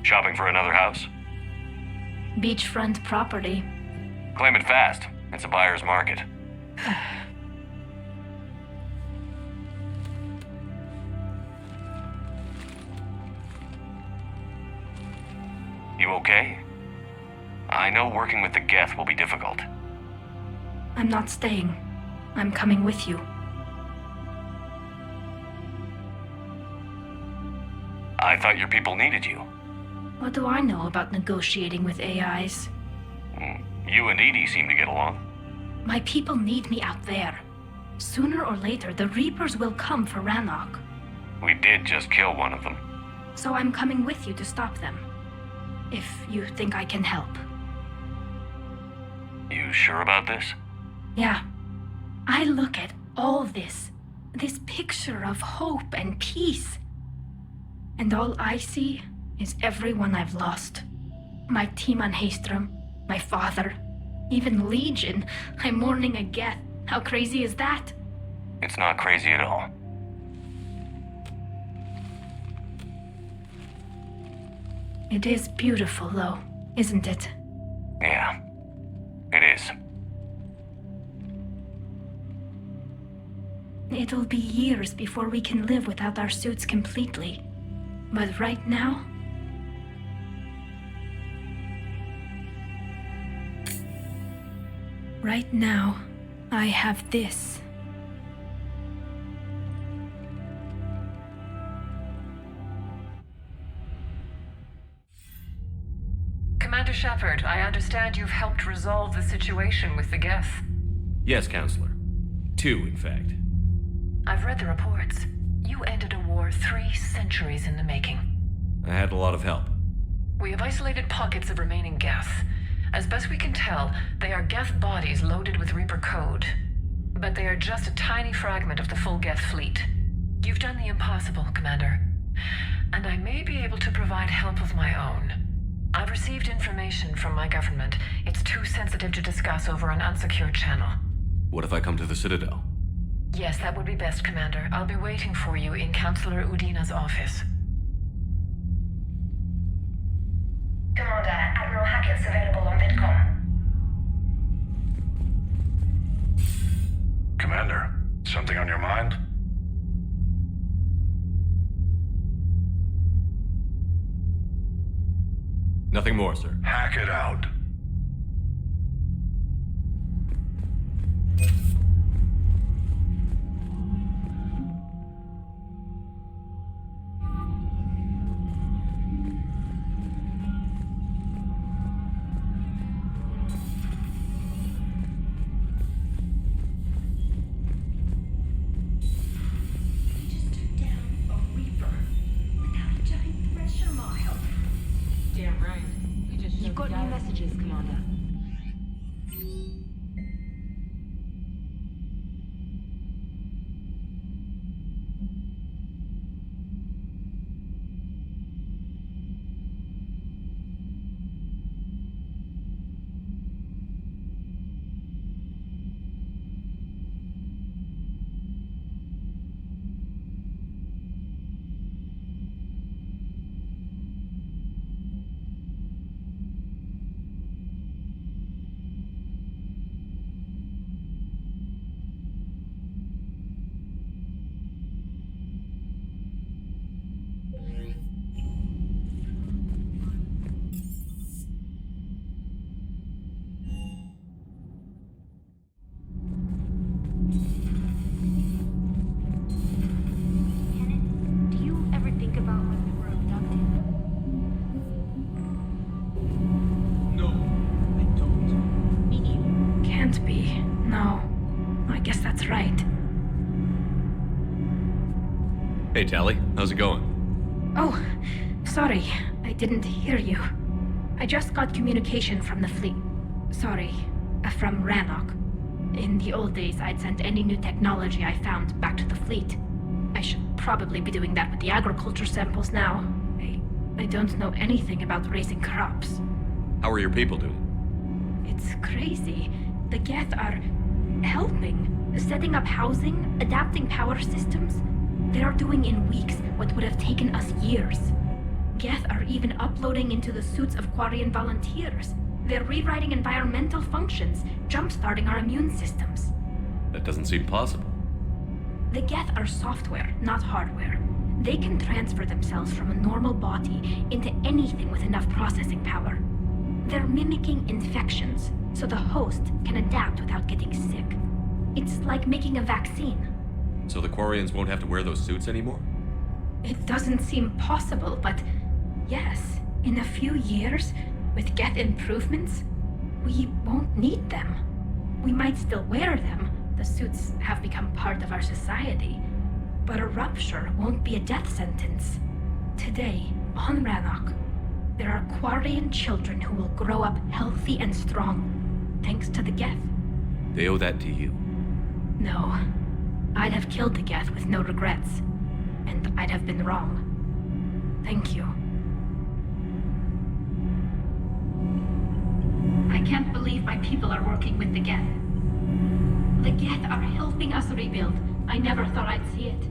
Shopping for another house? Beachfront property. Claim it fast. It's a buyer's market. You okay? I know working with the Geth will be difficult. I'm not staying. I'm coming with you. I thought your people needed you. What do I know about negotiating with AIs? You and Edie seem to get along. My people need me out there. Sooner or later, the Reapers will come for Rannoch. We did just kill one of them. So I'm coming with you to stop them. If you think I can help. You sure about this? Yeah. I look at all this picture of hope and peace. And all I see is everyone I've lost. My team on Haestrom, my father, even Legion. I'm mourning a Geth. How crazy is that? It's not crazy at all. It is beautiful, though, isn't it? Yeah, it is. It'll be years before we can live without our suits completely. But right now... Right now, I have this. Commander Shepard, I understand you've helped resolve the situation with the Geth. Yes, Counselor. 2, in fact. I've read the reports. You ended a war 3 centuries in the making. I had a lot of help. We have isolated pockets of remaining Geth. As best we can tell, they are Geth bodies loaded with Reaper code. But they are just a tiny fragment of the full Geth fleet. You've done the impossible, Commander. And I may be able to provide help of my own. I've received information from my government. It's too sensitive to discuss over an unsecured channel. What if I come to the Citadel? Yes, that would be best, Commander. I'll be waiting for you in Counselor Udina's office. Commander, Admiral Hackett's available on VidCom. Commander, something on your mind? Nothing more, sir. Hackett out. You've got new messages, No. I guess that's right. Hey, Tali. How's it going? Oh, sorry. I didn't hear you. I just got communication from the fleet. Sorry, from Rannoch. In the old days, I'd send any new technology I found back to the fleet. I should probably be doing that with the agriculture samples now. I don't know anything about raising crops. How are your people doing? It's crazy. The Geth are helping, setting up housing, adapting power systems. They are doing in weeks what would have taken us years. Geth are even uploading into the suits of Quarian volunteers. They're rewriting environmental functions, jump-starting our immune systems. That doesn't seem possible. The Geth are software, not hardware. They can transfer themselves from a normal body into anything with enough processing power. They're mimicking infections, so the host can adapt without getting sick. It's like making a vaccine. So the Quarians won't have to wear those suits anymore? It doesn't seem possible, but yes, in a few years, with Geth improvements, we won't need them. We might still wear them. The suits have become part of our society. But a rupture won't be a death sentence. Today, on Rannoch, there are Quarian children who will grow up healthy and strong, thanks to the Geth. They owe that to you. No. I'd have killed the Geth with no regrets. And I'd have been wrong. Thank you. I can't believe my people are working with the Geth. The Geth are helping us rebuild. I never thought I'd see it.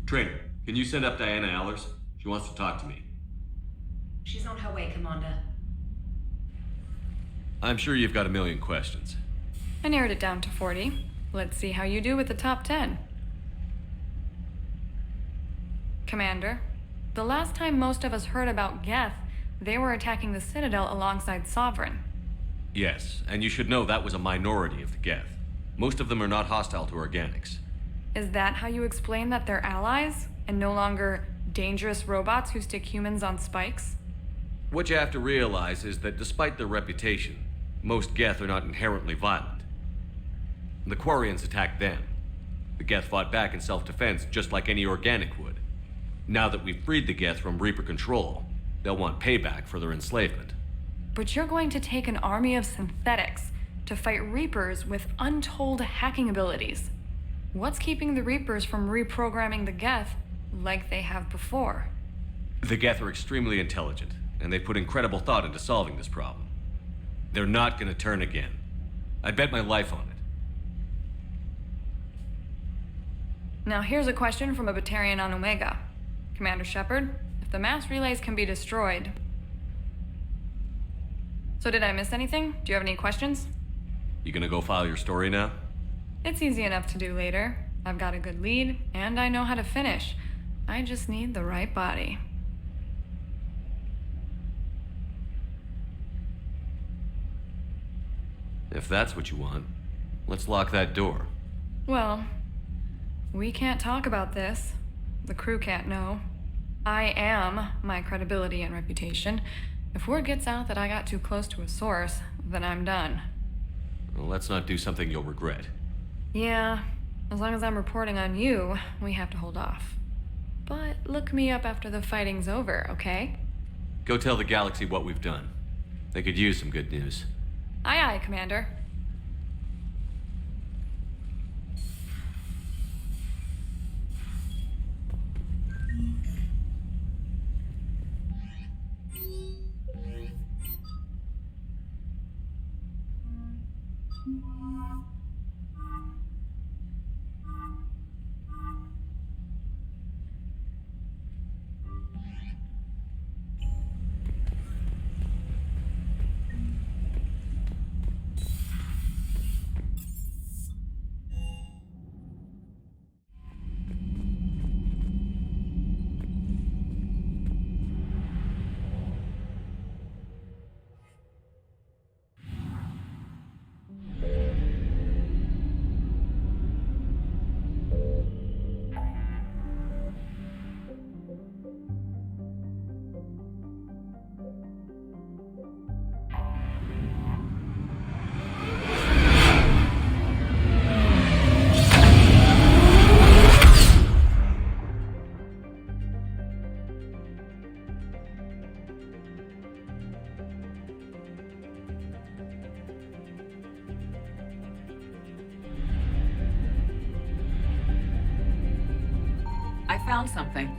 Trainer, can you send up Diana Allers? She wants to talk to me. She's on her way, Commander. I'm sure you've got a million questions. I narrowed it down to 40. Let's see how you do with the top 10. Commander, the last time most of us heard about Geth, they were attacking the Citadel alongside Sovereign. Yes, and you should know that was a minority of the Geth. Most of them are not hostile to organics. Is that how you explain that they're allies, and no longer dangerous robots who stick humans on spikes? What you have to realize is that despite their reputation, most Geth are not inherently violent. The Quarians attacked them. The Geth fought back in self-defense just like any organic would. Now that we've freed the Geth from Reaper control, they'll want payback for their enslavement. But you're going to take an army of synthetics to fight Reapers with untold hacking abilities. What's keeping the Reapers from reprogramming the Geth like they have before? The Geth are extremely intelligent, and they put incredible thought into solving this problem. They're not gonna turn again. I'd bet my life on it. Now here's a question from a Batarian on Omega. Commander Shepard, if the mass relays can be destroyed... So did I miss anything? Do you have any questions? You gonna go file your story now? It's easy enough to do later. I've got a good lead, and I know how to finish. I just need the right body. If that's what you want, let's lock that door. Well, we can't talk about this. The crew can't know. I am my credibility and reputation. If word gets out that I got too close to a source, then I'm done. Well, let's not do something you'll regret. Yeah, as long as I'm reporting on you, we have to hold off. But look me up after the fighting's over, okay? Go tell the galaxy what we've done. They could use some good news. Aye aye, Commander. found something.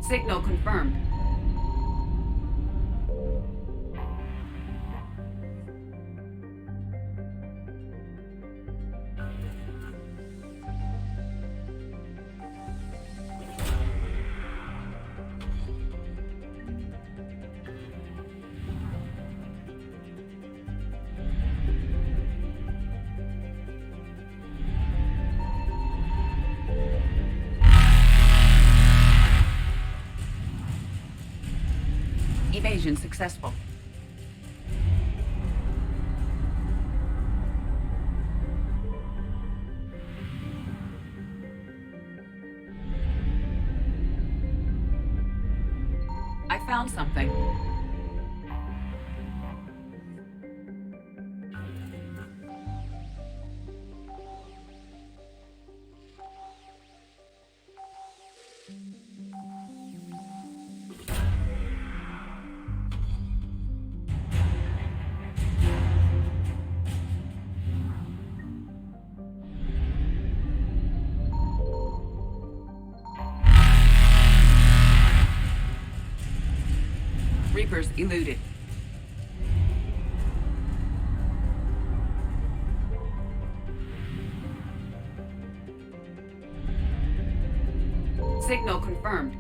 Signal confirmed. Evasion successful. I found something. Reapers eluded. Signal confirmed.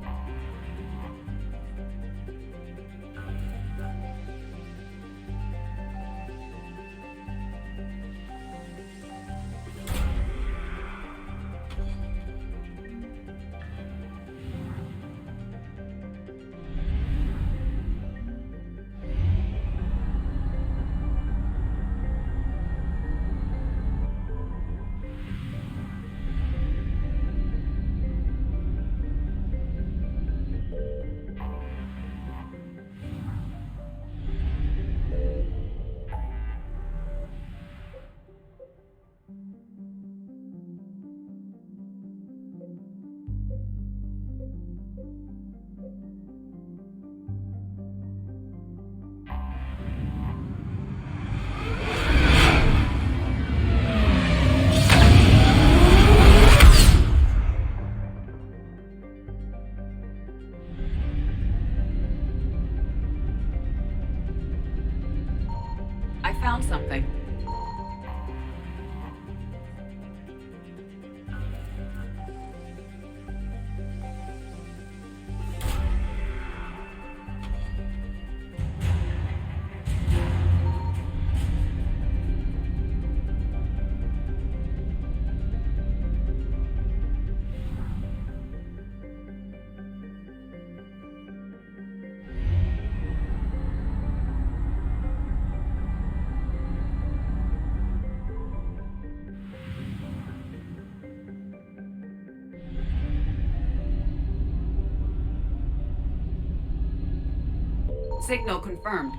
I found something. Signal confirmed.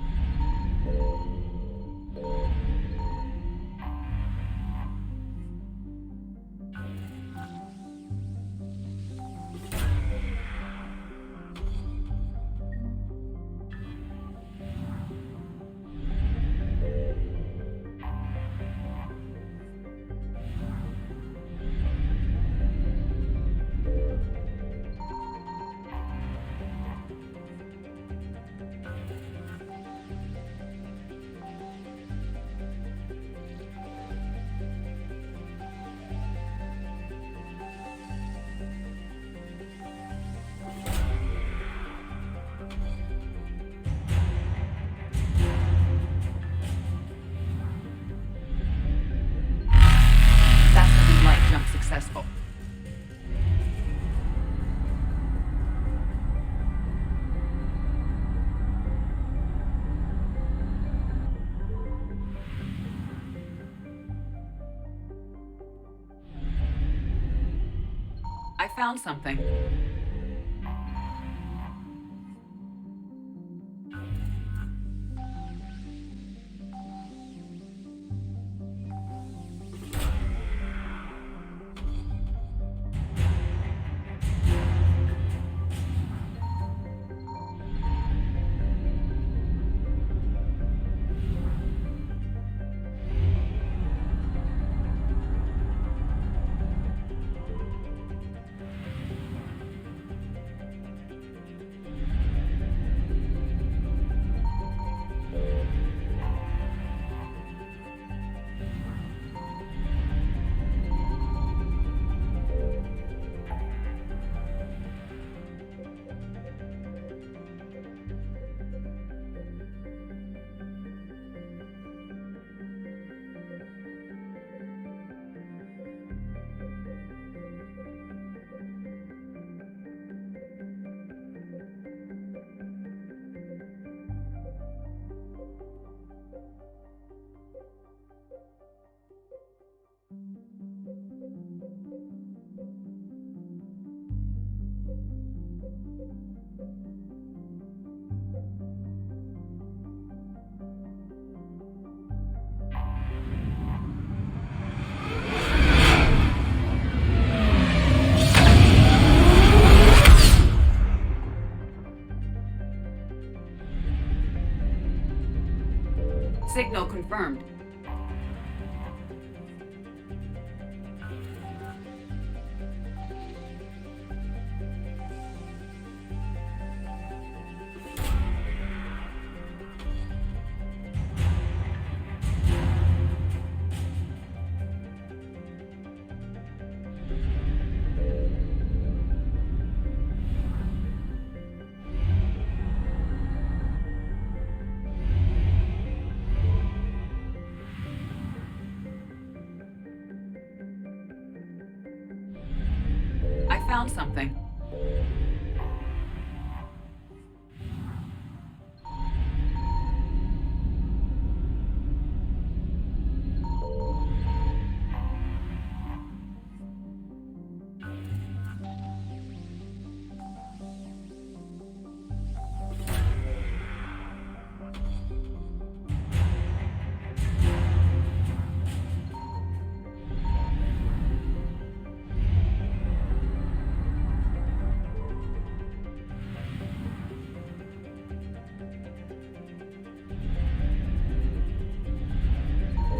Successful. I found something. Signal confirmed. I found something.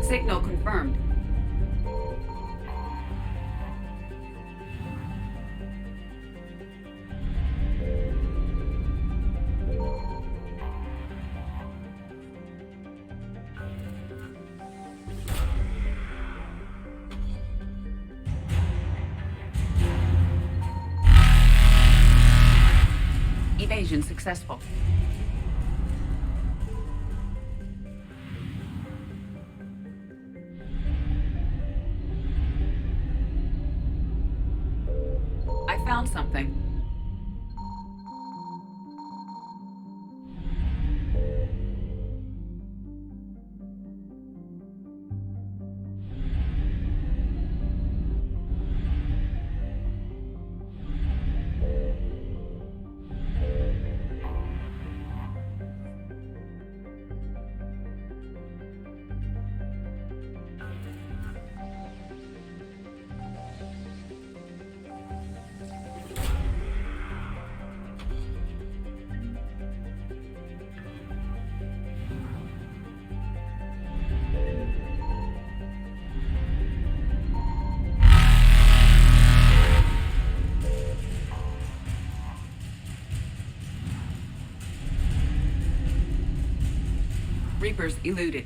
Signal confirmed. Evasion successful. I found something. Reapers eluded.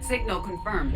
Signal confirmed.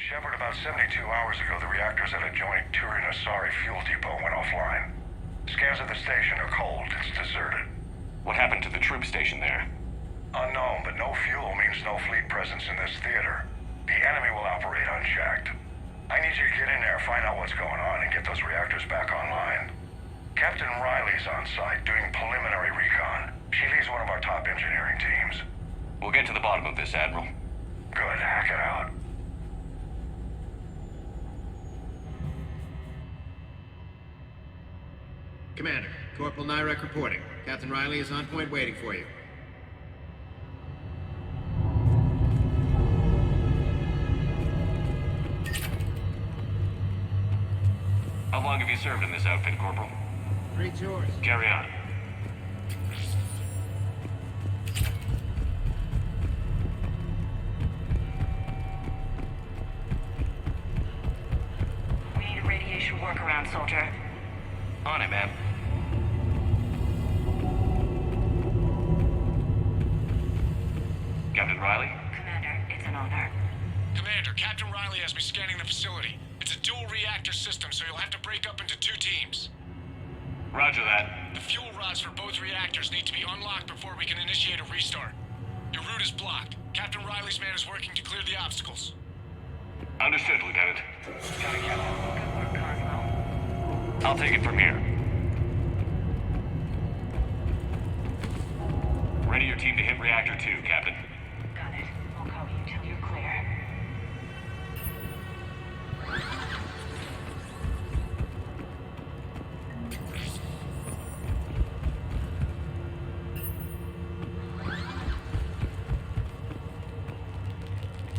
Shepard, about 72 hours ago, the reactors at a joint Turin-Asari fuel depot went offline. Scans of the station are cold. It's deserted. What happened to the troop station there? Unknown, but no fuel means no fleet presence in this theater. The enemy will operate unchecked. I need you to get in there, find out what's going on, and get those reactors back online. Captain Riley's on site doing preliminary recon. She leads one of our top engineering teams. We'll get to the bottom of this, Admiral. Good, hack it out. Commander, Corporal Nyrek reporting. Captain Riley is on point waiting for you. How long have you served in this outfit, Corporal? 3 tours. Carry on. We need a radiation workaround, soldier. On it, ma'am. Captain Riley? Commander, it's an honor. Commander, Captain Riley has me scanning the facility. It's a dual reactor system, so you'll have to break up into 2 teams. Roger that. The fuel rods for both reactors need to be unlocked before we can initiate a restart. Your route is blocked. Captain Riley's man is working to clear the obstacles. Understood, Lieutenant. I'll take it from here. Ready your team to hit Reactor 2, Captain. Got it. I'll cover you till you're clear.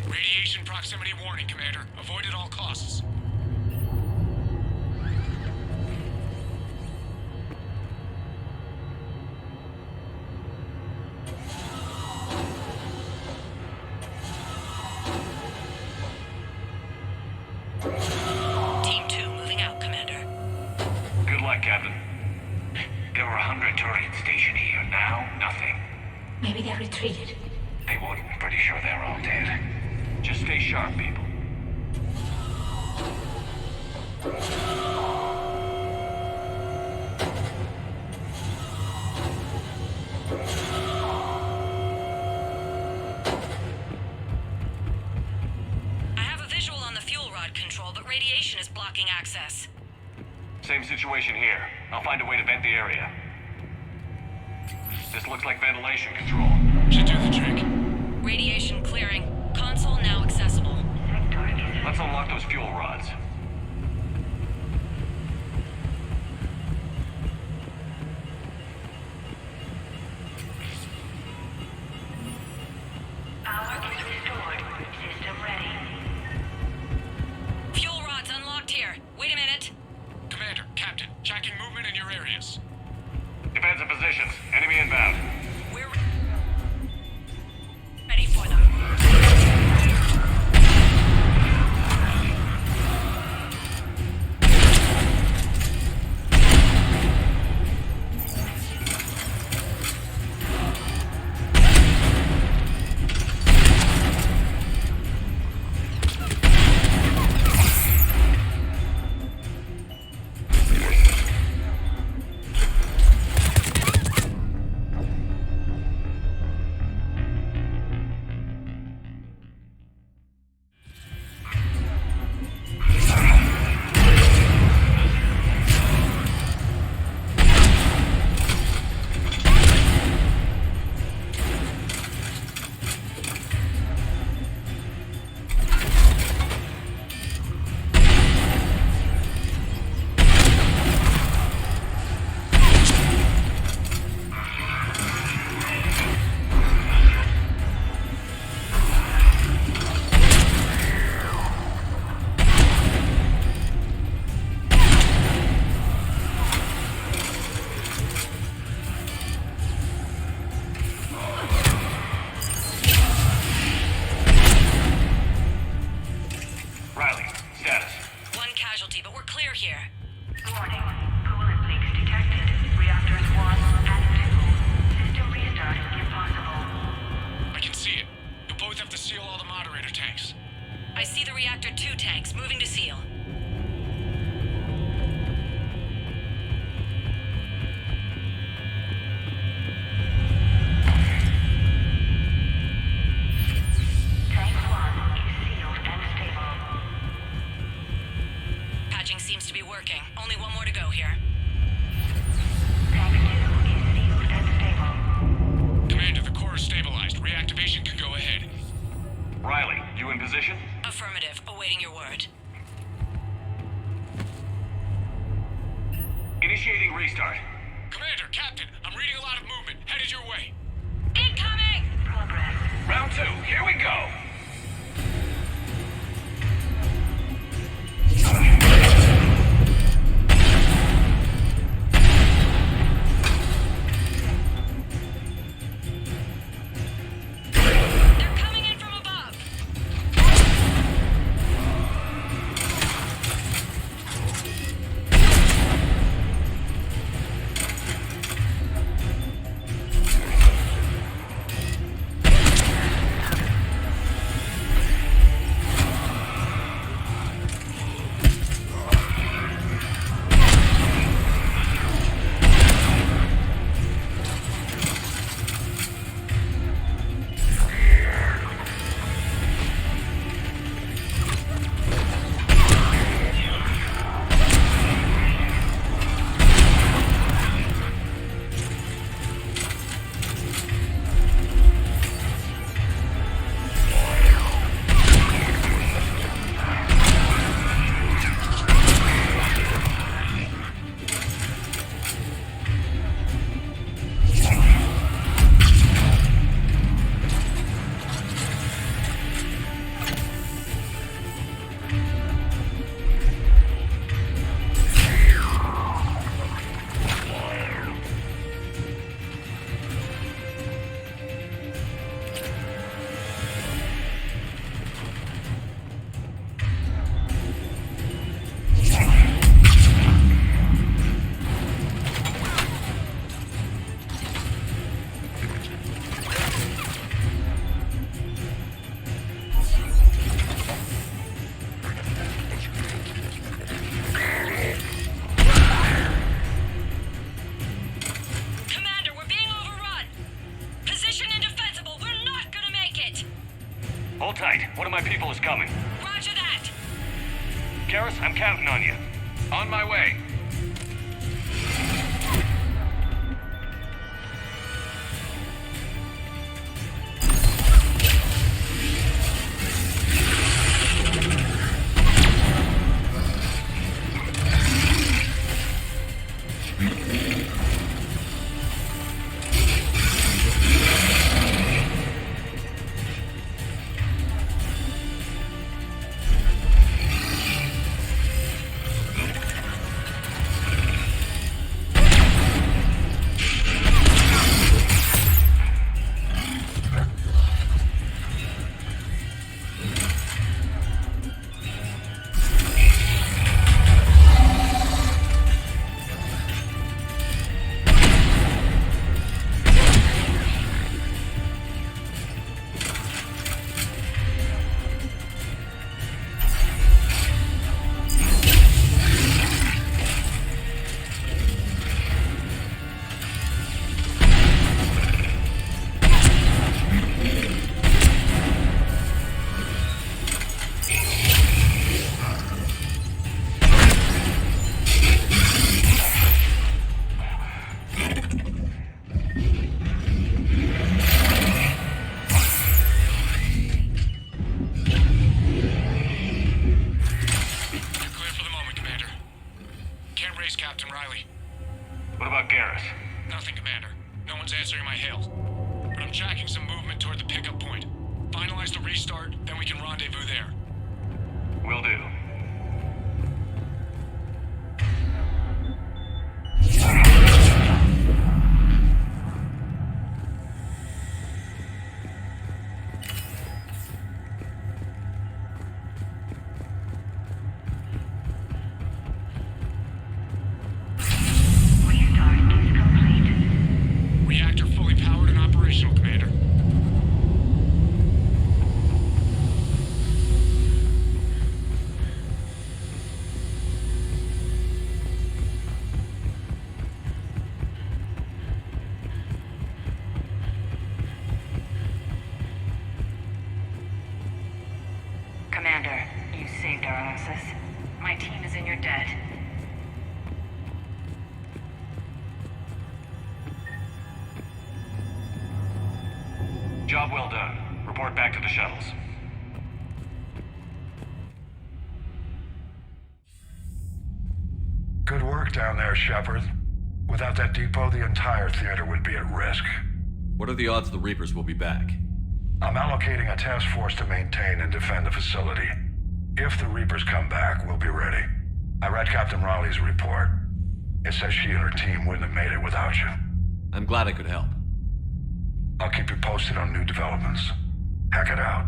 Radiation proximity warning, Commander. Avoid at all costs. Team 2 moving out, Commander. Good luck, Captain. There were 100 Turians stationed here. Now, nothing. Maybe they retreated. They wouldn't. Pretty sure they're all dead. Just stay sharp, people. I have a visual on the fuel rod control, but radiation is blocking access. Same situation here. I'll find a way to vent the area. This looks like ventilation control. Should do the trick. Radiation clearing. Console now accessible. Let's unlock those fuel rods. Power is restored. System ready. Fuel rods unlocked here. Wait a minute. Commander, Captain, checking movement in your areas. Defensive positions. Enemy inbound. We're ready for them. Sector 2 tanks moving to seal. Tank 1 is sealed and stable. Patching seems to be working. Only one more to go here. Tank 2 is sealed and stable. Commander, the core is stabilized. Reactivation can go ahead. Riley, you in position? Affirmative. Awaiting your word. Initiating restart. Commander, Captain, I'm reading a lot of movement. Headed your way. Incoming! Progress. Round 2, here we go! They're coming in from above! Commander, we're being overrun! Position indefensible! We're not gonna make it! Hold tight. One of my people is coming. Roger that! Garrus, I'm counting on you. On my way. Captain Riley. What about Garrus? Nothing, Commander. No one's answering my hails. But I'm tracking some movement toward the pickup point. Finalize the restart, then we can rendezvous there. Will do. Reactor fully powered and operational, Commander. process. My team is in your debt. Job well done. Report back to the shuttles. Good work down there, Shepard. Without that depot, the entire theater would be at risk. What are the odds the Reapers will be back? I'm allocating a task force to maintain and defend the facility. If the Reapers come back, we'll be ready. I read Captain Raleigh's report. It says she and her team wouldn't have made it without you. I'm glad I could help. I'll keep you posted on new developments. Hack it out.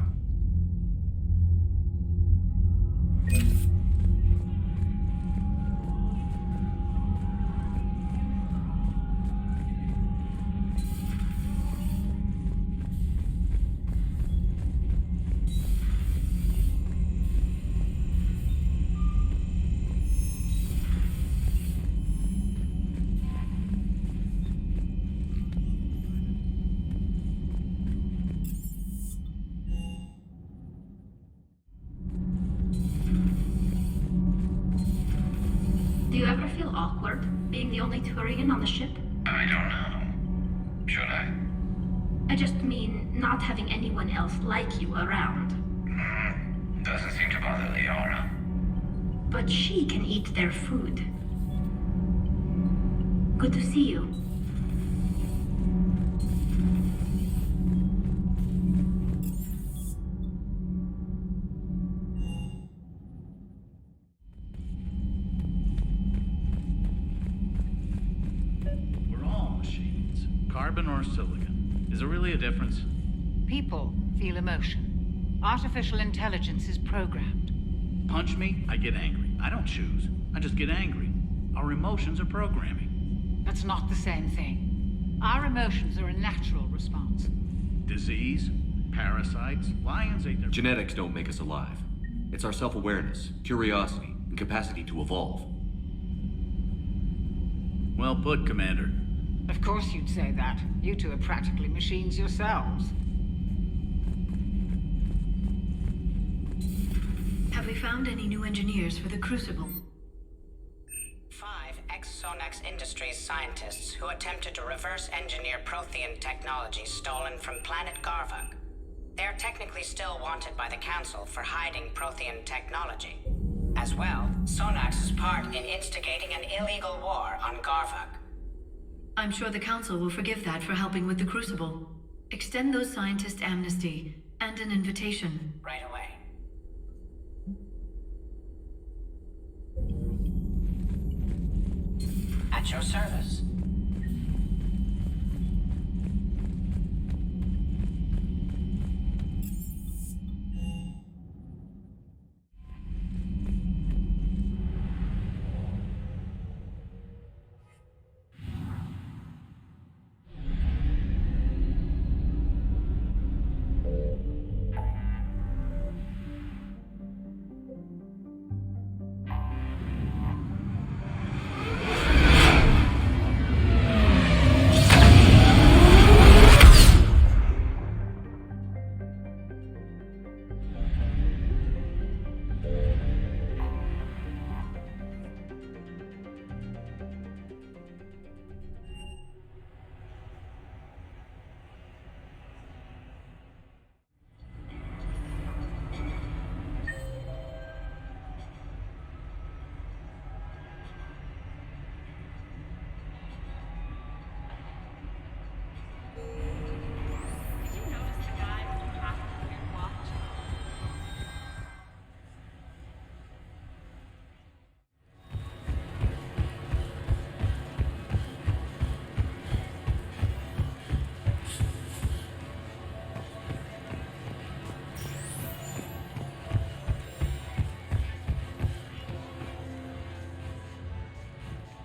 Do you ever feel awkward, being the only Turian on the ship? I don't know. Should I? I just mean, not having anyone else like you around. Doesn't seem to bother Liara. But she can eat their food. Good to see you. We're all machines. Carbon or silicon. Is there really a difference? People feel emotion. Artificial intelligence is programmed. Punch me, I get angry. I don't choose. I just get angry. Our emotions are programming. That's not the same thing. Our emotions are a natural response. Disease, parasites, lions ate their... Genetics don't make us alive. It's our self-awareness, curiosity, and capacity to evolve. Well put, Commander. Of course you'd say that. You two are practically machines yourselves. Have we found any new engineers for the Crucible? 5 ex-Sonax Industries scientists who attempted to reverse engineer Prothean technology stolen from planet Garvug. They are technically still wanted by the Council for hiding Prothean technology. As well, Sonax's part in instigating an illegal war on Garvug. I'm sure the Council will forgive that for helping with the Crucible. Extend those scientists amnesty and an invitation. Right away. At your service.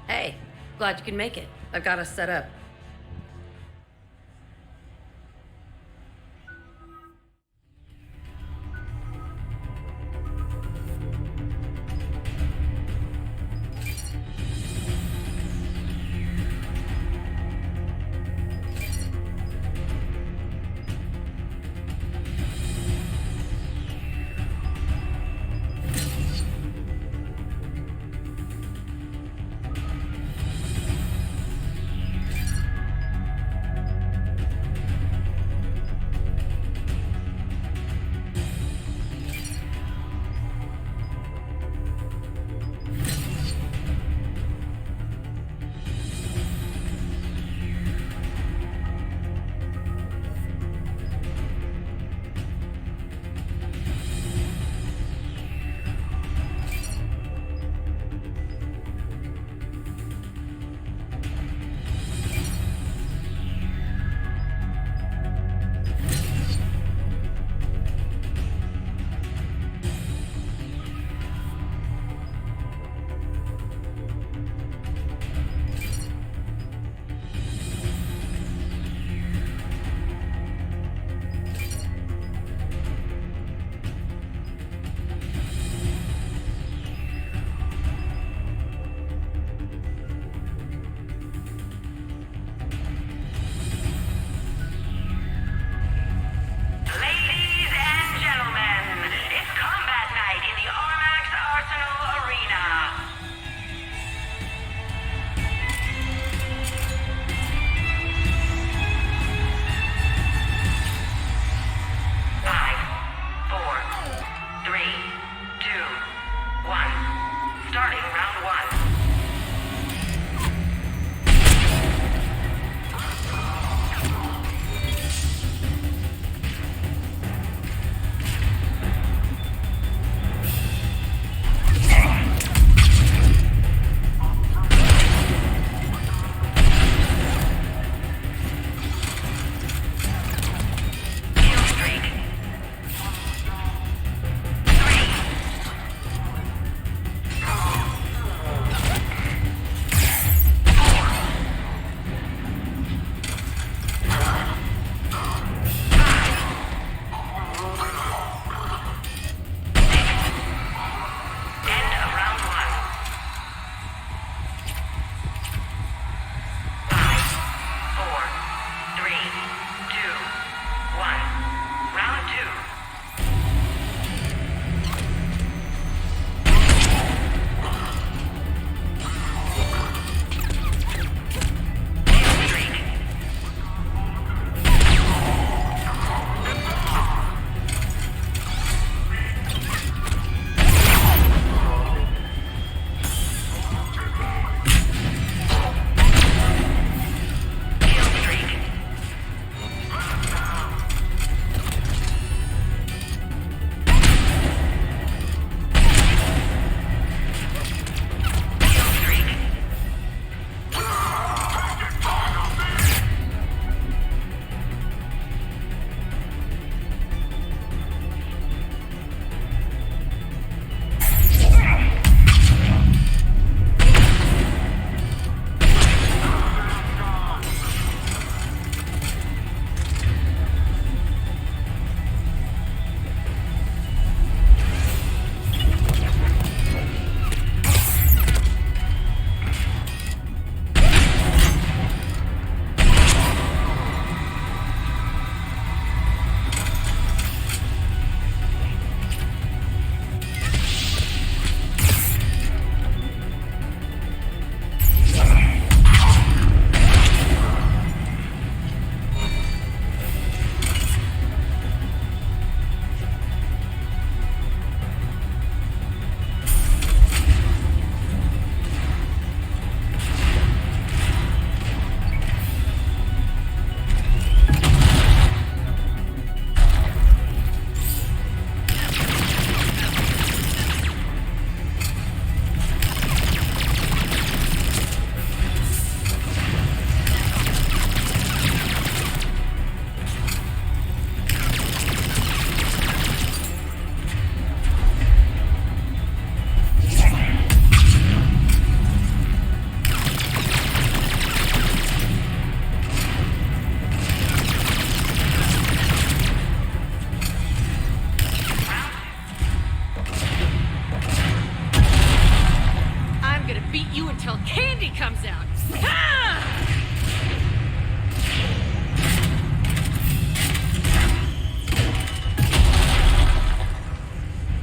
Hey, glad you can make it. I've got us set up. Starting round one.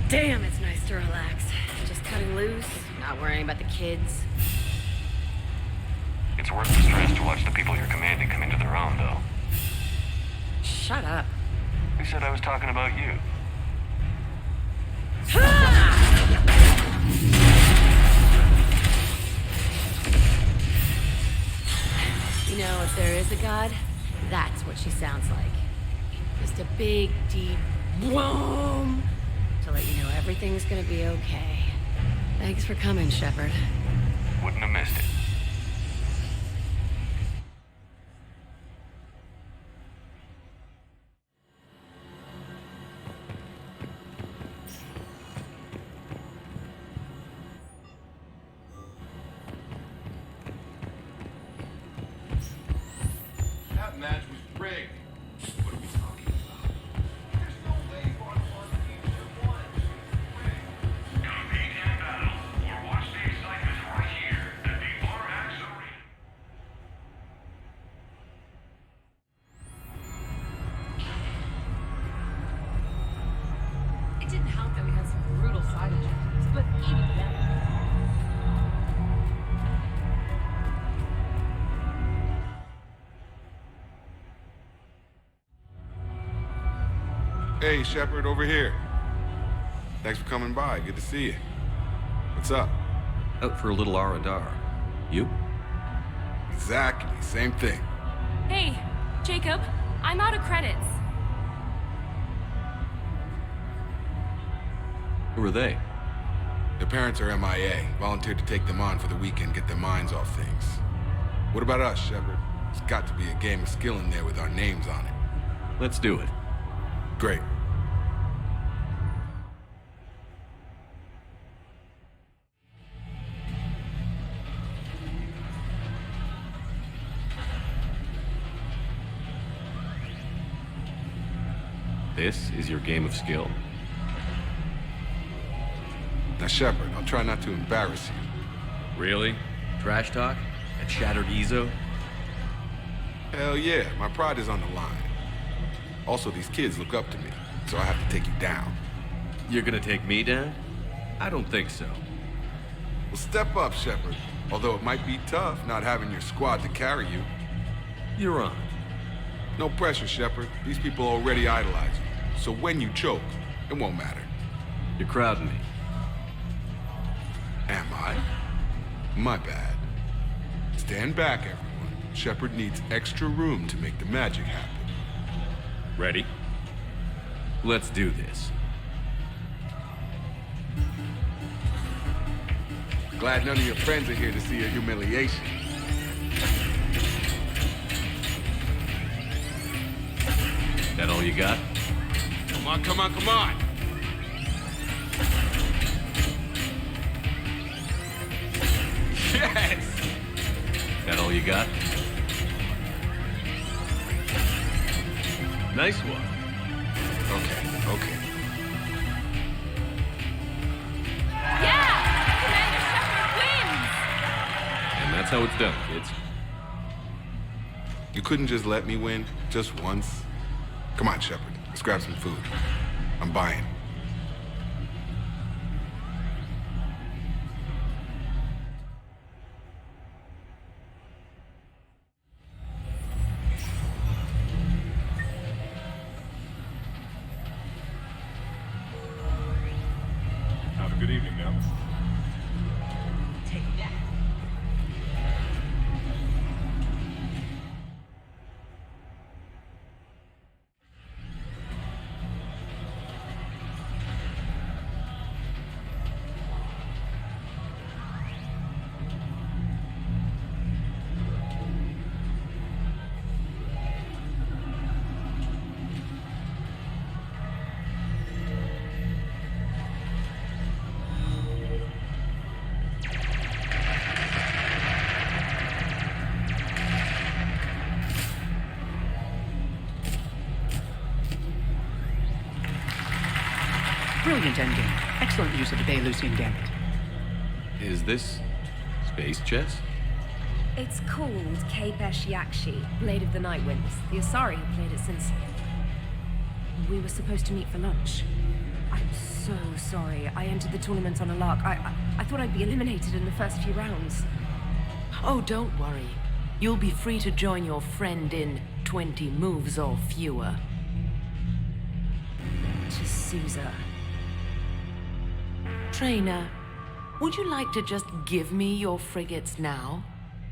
Damn, it's nice to relax. Just cutting loose, not worrying about the kids. It's worth the stress to watch the people you're commanding come into their own, though. Shut up. Who said I was talking about you? You know, if there is a god, that's what she sounds like. Just a big, deep boom to let you know everything's gonna be okay. Thanks for coming, Shepard. Wouldn't have missed it. That match was rigged. What are we talking about? There's no way Barcelona team should have won. Compete in battle, or watch the excitement right here at the RX Arena. It didn't help that we had some brutal side objectives, but even then. Hey, Shepard, over here. Thanks for coming by. Good to see you. What's up? Out for a little R&R. You? Exactly, same thing. Hey, Jacob, I'm out of credits. Who are they? Their parents are MIA. Volunteered to take them on for the weekend, get their minds off things. What about us, Shepard? There's got to be a game of skill in there with our names on it. Let's do it. Great. This is your game of skill? Now, Shepard, I'll try not to embarrass you. Really? Trash talk? At Shattered Ezo? Hell yeah, my pride is on the line. Also, these kids look up to me, so I have to take you down. You're gonna take me down? I don't think so. Well, step up, Shepard. Although it might be tough not having your squad to carry you. You're on. No pressure, Shepard. These people already idolize you. So when you choke, it won't matter. You're crowding me. Am I? My bad. Stand back, everyone. Shepard needs extra room to make the magic happen. Ready? Let's do this. Glad none of your friends are here to see your humiliation. That all you got? Come on, come on, come on! Yes! That all you got? Nice one. Okay. Yeah! Commander Shepard wins! And that's how it's done, kids. You couldn't just let me win, just once? Come on, Shepard. Let's grab some food. I'm buying. Have a good evening now. Take that. Brilliant endgame. Excellent use of the Baylusian Gambit. Is this space chess? It's called Kapesh Yakshi, Blade of the Night Winds. The Asari have played it since we were supposed to meet for lunch. I'm so sorry. I entered the tournament on a lark. I thought I'd be eliminated in the first few rounds. Oh, don't worry. You'll be free to join your friend in 20 moves or fewer. To Sousa. Trainer, would you like to just give me your frigates now?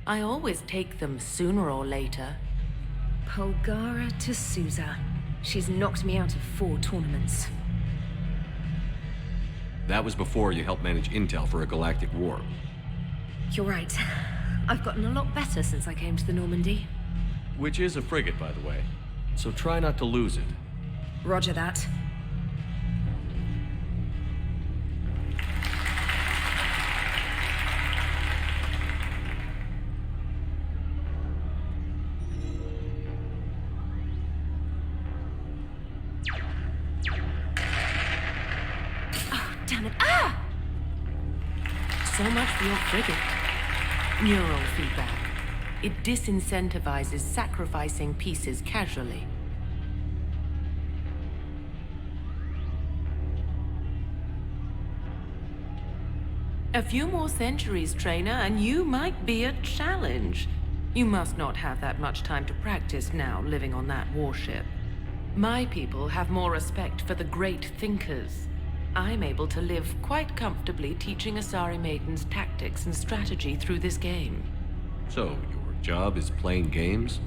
I always take them sooner or later. Polgara to Sousa. She's knocked me out of 4 tournaments. That was before you helped manage intel for a galactic war. You're right. I've gotten a lot better since I came to the Normandy. Which is a frigate, by the way. So try not to lose it. Roger that. Damn it. Ah! So much for your frigate. Neural feedback. It disincentivizes sacrificing pieces casually. A few more centuries, Trainer, and you might be a challenge. You must not have that much time to practice now, living on that warship. My people have more respect for the great thinkers. I'm able to live quite comfortably teaching Asari maidens tactics and strategy through this game. So, your job is playing games?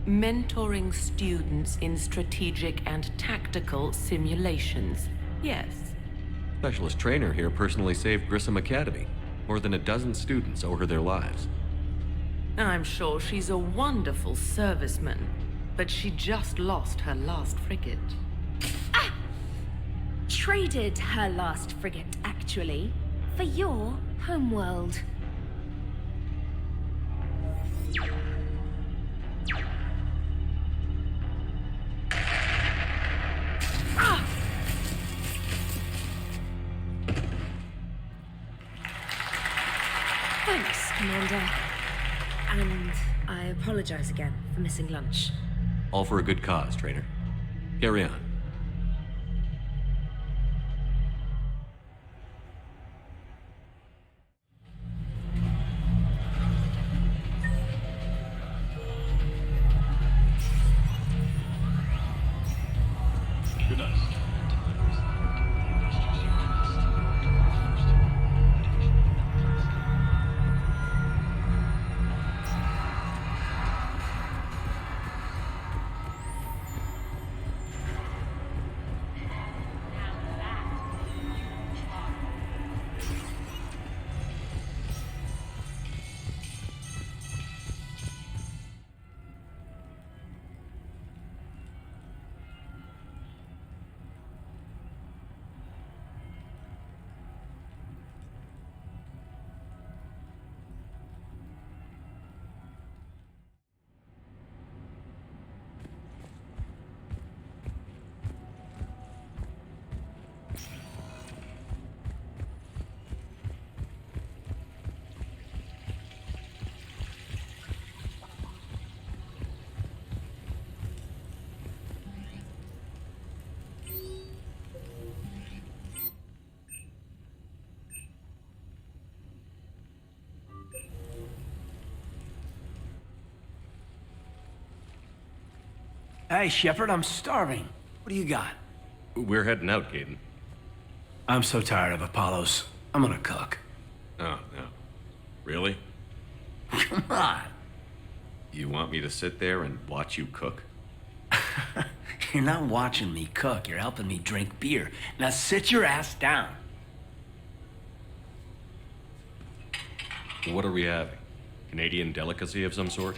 Mentoring students in strategic and tactical simulations. Yes. Specialist trainer here personally saved Grissom Academy. More than a dozen students owe her their lives. I'm sure she's a wonderful serviceman, but she just lost her last frigate. Traded her last frigate, actually, for your homeworld. Thanks, Commander. And I apologize again for missing lunch. All for a good cause, trainer. Carry on. Good night. Hey, Shepard, I'm starving. What do you got? We're heading out, Caden. I'm so tired of Apollos. I'm gonna cook. Oh, no. Really? Come on. You want me to sit there and watch you cook? You're not watching me cook. You're helping me drink beer. Now sit your ass down. What are we having? Canadian delicacy of some sort?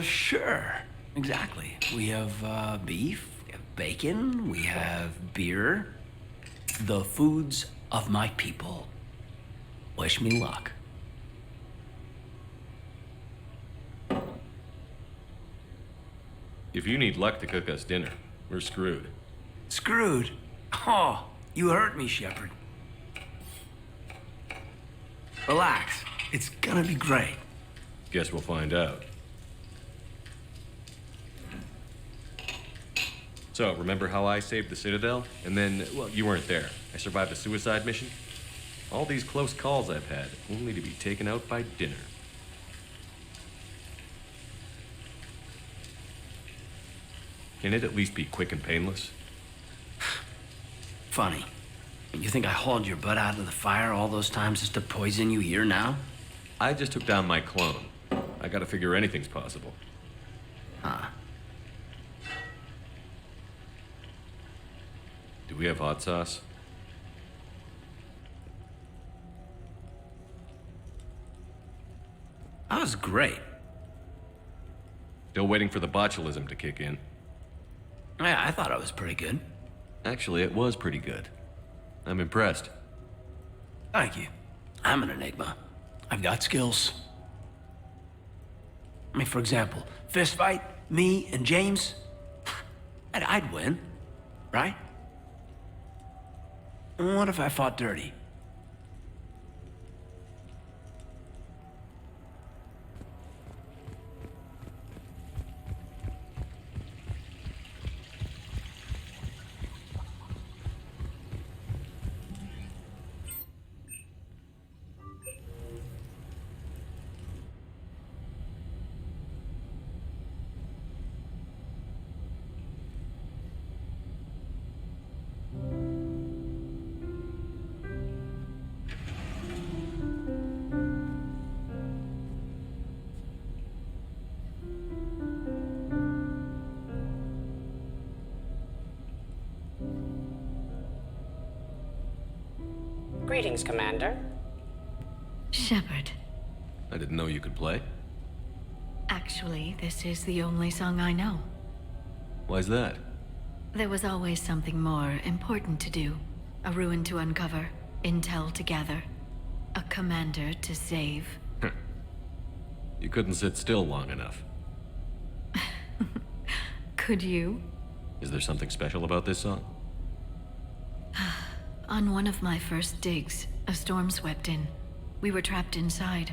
Sure. Exactly. We have, beef, we have bacon, we have beer. The foods of my people. Wish me luck. If you need luck to cook us dinner, we're screwed. Screwed? Oh, you hurt me, Shepard. Relax. It's gonna be great. Guess we'll find out. So, remember how I saved the Citadel? And then, well, you weren't there. I survived a suicide mission? All these close calls I've had, only to be taken out by dinner. Can it at least be quick and painless? Funny. You think I hauled your butt out of the fire all those times just to poison you here now? I just took down my clone. I gotta figure anything's possible. Huh. Do we have hot sauce? That was great. Still waiting for the botulism to kick in. Yeah, I thought it was pretty good. Actually, it was pretty good. I'm impressed. Thank you. I'm an enigma. I've got skills. I mean, for example, fist fight, me and James, I'd win, right? And what if I fought dirty? Greetings, Commander. Shepard. I didn't know you could play. Actually, this is the only song I know. Why's that? There was always something more important to do. A ruin to uncover, intel to gather, a commander to save. You couldn't sit still long enough. Could you? Is there something special about this song? On one of my first digs, a storm swept in. We were trapped inside.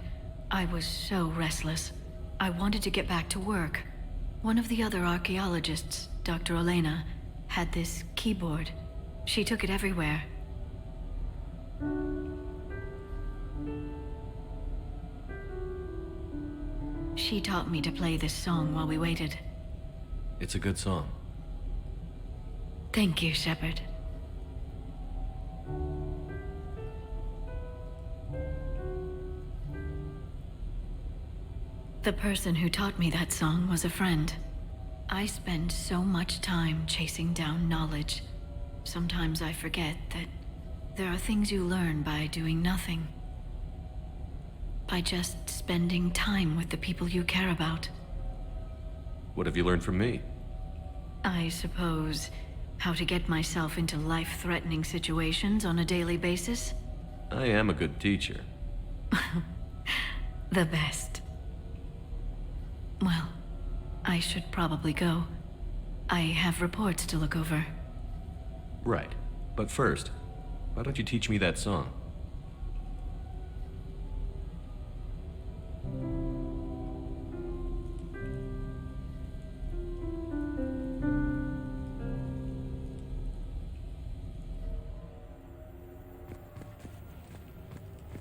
I was so restless. I wanted to get back to work. One of the other archaeologists, Dr. Elena, had this keyboard. She took it everywhere. She taught me to play this song while we waited. It's a good song. Thank you, Shepard. The person who taught me that song was a friend. I spend so much time chasing down knowledge. Sometimes I forget that there are things you learn by doing nothing. By just spending time with the people you care about. What have you learned from me? I suppose how to get myself into life-threatening situations on a daily basis? I am a good teacher. The best. Well, I should probably go. I have reports to look over. Right. But first, why don't you teach me that song?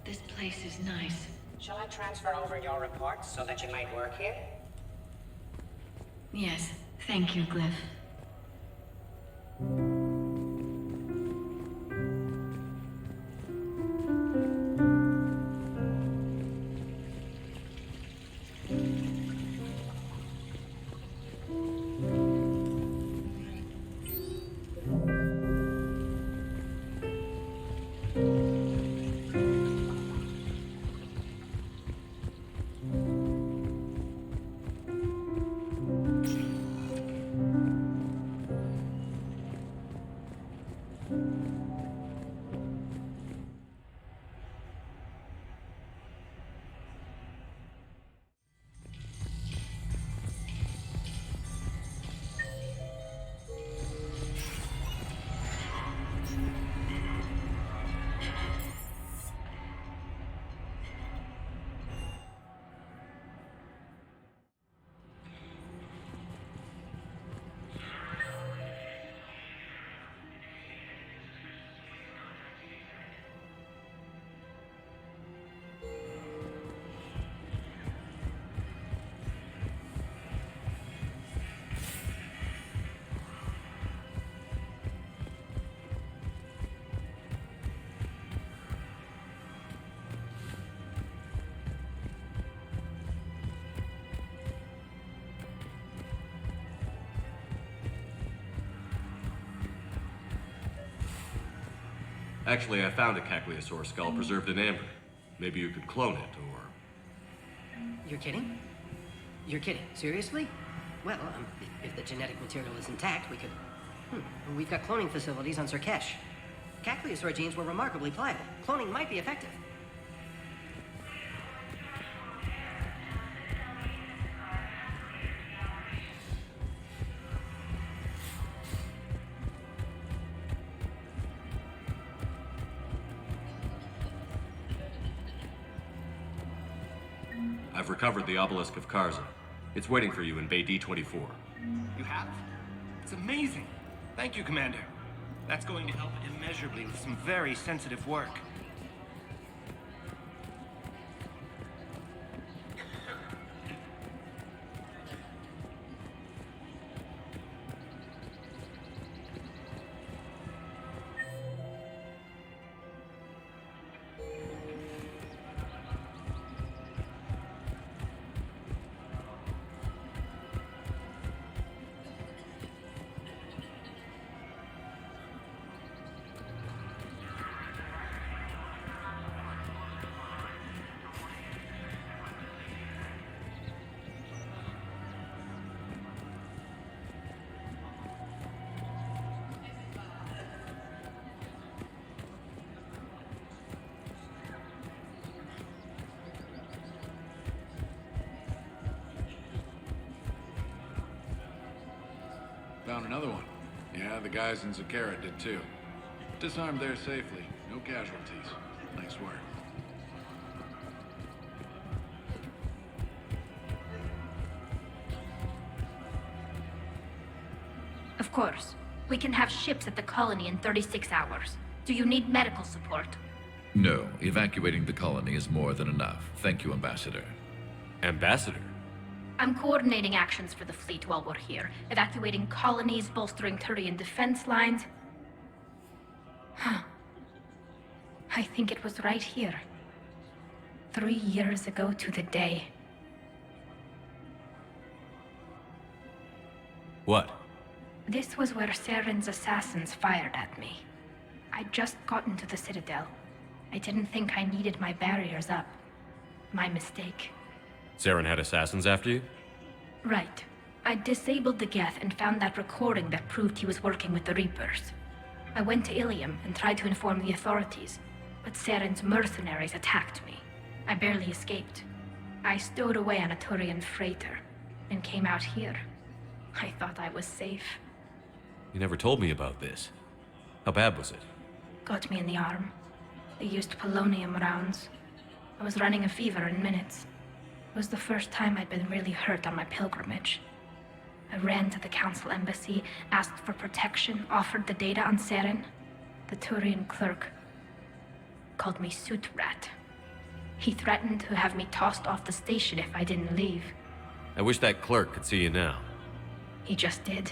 This place is nice. Shall I transfer over your reports so that you might work here? Yes, thank you, Glyph. Actually, I found a Cacliosaur skull preserved in amber. Maybe you could clone it, or... You're kidding? You're kidding. Seriously? Well, if the genetic material is intact, we could... We've got cloning facilities on Surkesh. Cacliosaur genes were remarkably pliable. Cloning might be effective. I've recovered the obelisk of Karza. It's waiting for you in Bay D-24. You have? It's amazing. Thank you, Commander. That's going to help immeasurably with some very sensitive work. Found another one. Yeah, the guys in Zakara did too. Disarmed there safely. No casualties. Nice work. Of course. We can have ships at the colony in 36 hours. Do you need medical support? No, evacuating the colony is more than enough. Thank you, Ambassador. Ambassador? I'm coordinating actions for the fleet while we're here. Evacuating colonies, bolstering Turian defense lines. I think it was right here. 3 years ago to the day. What? This was where Saren's assassins fired at me. I'd just gotten to the Citadel. I didn't think I needed my barriers up. My mistake. Saren had assassins after you? Right. I disabled the Geth and found that recording that proved he was working with the Reapers. I went to Ilium and tried to inform the authorities, but Saren's mercenaries attacked me. I barely escaped. I stowed away on a Turian freighter and came out here. I thought I was safe. You never told me about this. How bad was it? Got me in the arm. They used polonium rounds. I was running a fever in minutes. It was the first time I'd been really hurt on my pilgrimage. I ran to the Council embassy, asked for protection, offered the data on Saren. The Turian clerk called me Soot Rat. He threatened to have me tossed off the station if I didn't leave. I wish that clerk could see you now. He just did.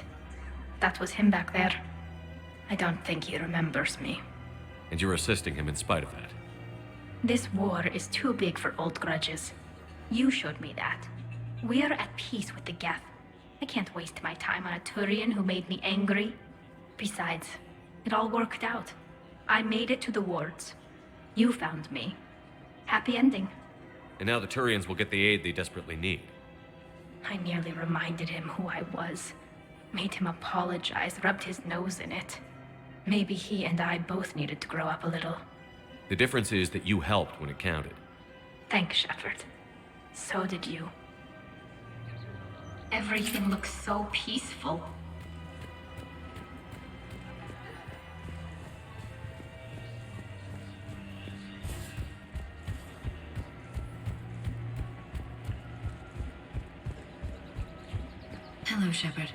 That was him back there. I don't think he remembers me. And you're assisting him in spite of that. This war is too big for old grudges. You showed me that. We're at peace with the Geth. I can't waste my time on a Turian who made me angry. Besides, it all worked out. I made it to the wards. You found me. Happy ending. And now the Turians will get the aid they desperately need. I nearly reminded him who I was. Made him apologize, rubbed his nose in it. Maybe he and I both needed to grow up a little. The difference is that you helped when it counted. Thanks, Shepard. So did you. Everything looks so peaceful. Hello, Shepard.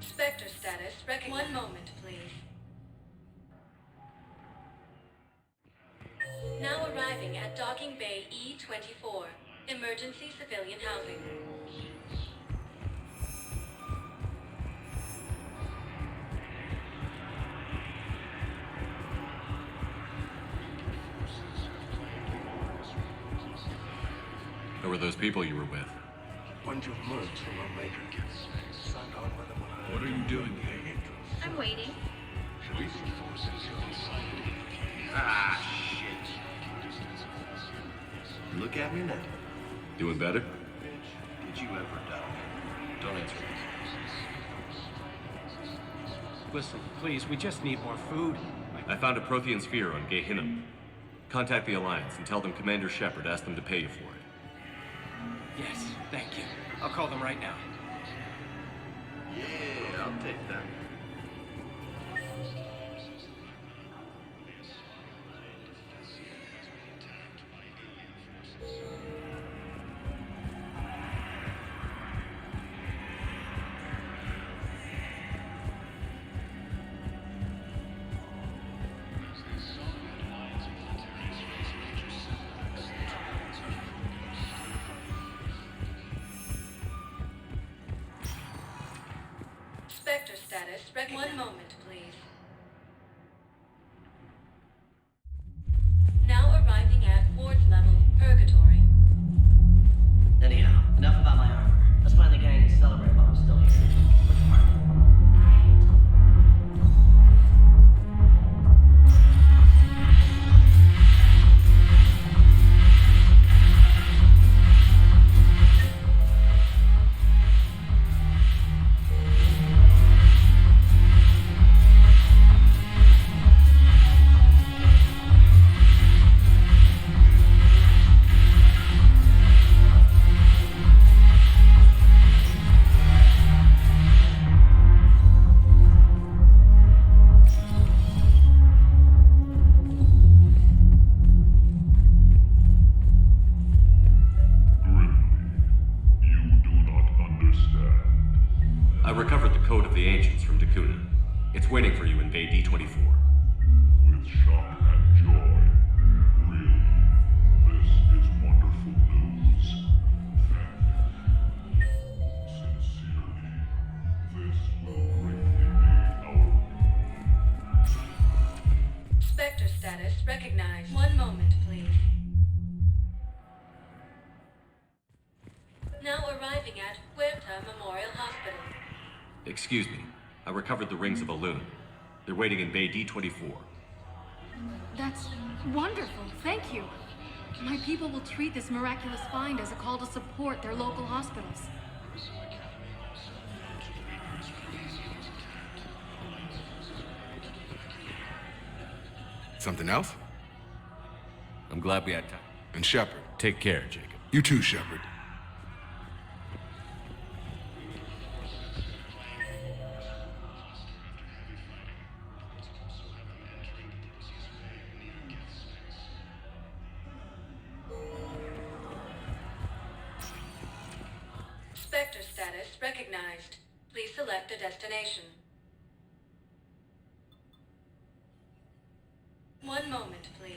Spectre status. One moment, please. Now arriving at Docking Bay E-24. Emergency civilian housing. Who were those people you were with? Bunch of mercs from a major kids. Signed on with them when I... What are you doing here? I'm waiting. Recent forces on site. Ah, shit. Look at me now. Doing better? Did you ever die? Don't answer me. Listen, please, we just need more food. I found a Prothean sphere on Gehinnom. Contact the Alliance and tell them Commander Shepard asked them to pay you for it. Yes, thank you. I'll call them right now. Yeah, I'll take that. Spectre status. One moment, please. Now arriving at ward level, Purgatory. The It's waiting for you in Bay D-24. With shock and joy. Really, this is wonderful news. And sincerely, this will greatly aid our... Spectre status recognized. One moment, please. Now arriving at Huerta Memorial Hospital. Excuse me. I recovered the rings of Elune. They're waiting in Bay D-24. That's wonderful. Thank you. My people will treat this miraculous find as a call to support their local hospitals. Something else? I'm glad we had time. And Shepard. Take care, Jacob. You too, Shepard. Spectre status recognized. Please select a destination. One moment, please.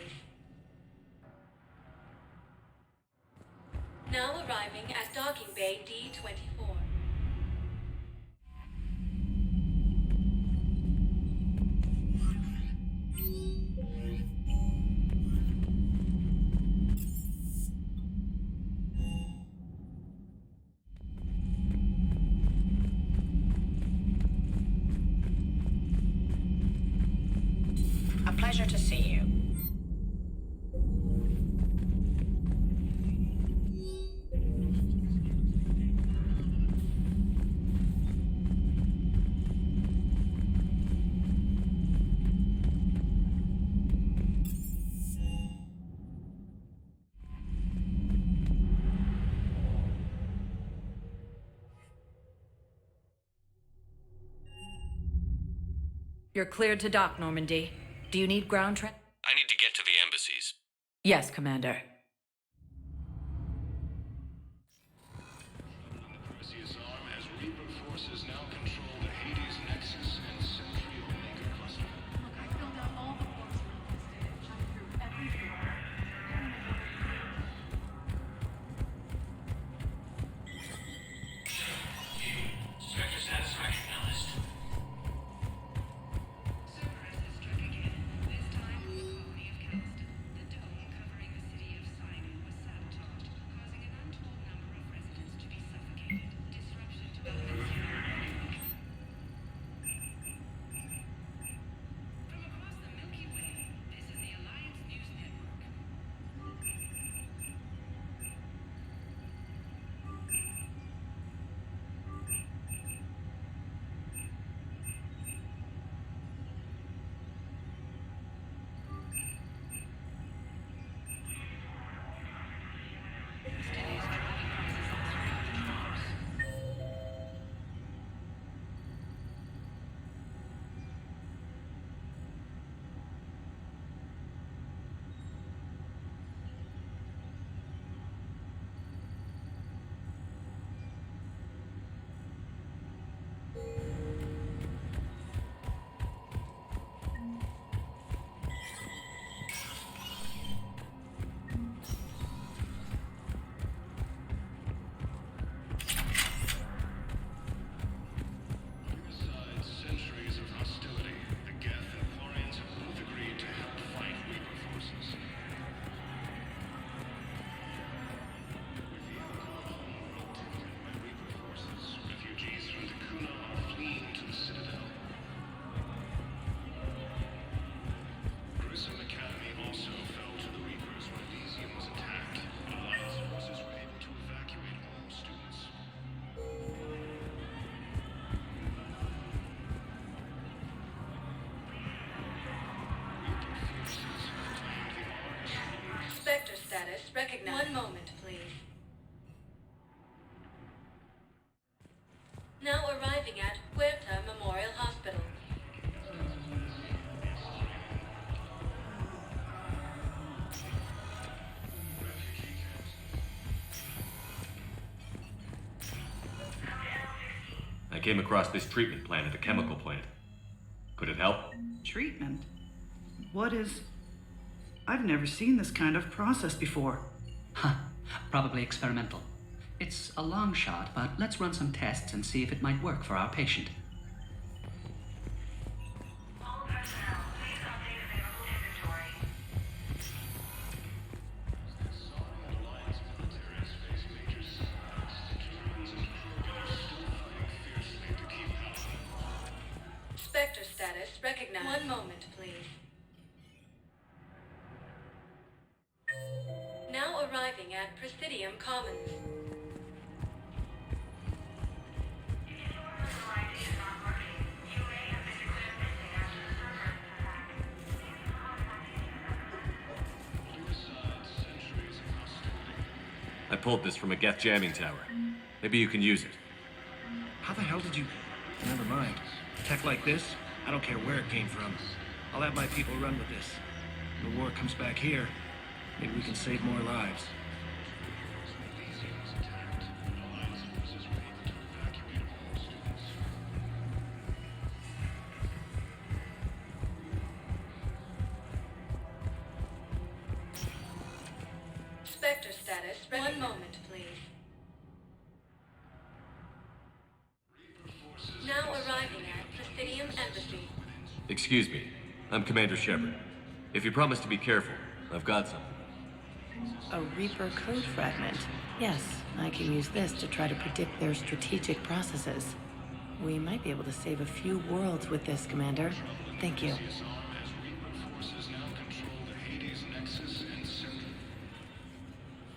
Now arriving at Docking Bay D-24. A pleasure to see you. You're cleared to dock, Normandy. Do you need ground tra- I need to get to the embassies. Yes, Commander. CSR as Reaper forces now control the Hades Nexus and Sentry Omega cluster. Look, I filled out all the forms requested and checked through everything. Spectre status recognized. Spectre status recognized. One moment, please. Now arriving at Huerta Memorial Hospital. I came across this treatment plant at a chemical plant. Could it help? Treatment? What is... I've never seen this kind of process before. Huh. Probably experimental. It's a long shot, but let's run some tests and see if it might work for our patient. Spectre status recognized. One moment, please. Now arriving at Presidium Commons. I pulled this from a Geth jamming tower. Maybe you can use it. How the hell did you... Never mind. Tech like this, I don't care where it came from. I'll have my people run with this. When the war comes back here, maybe we can save more lives. Spectre status. One moment, please. Now arriving at Presidium Embassy. Excuse me. I'm Commander Shepard. If you promise to be careful, I've got something. A Reaper code fragment. Yes, I can use this to try to predict their strategic processes. We might be able to save a few worlds with this, Commander. Thank you.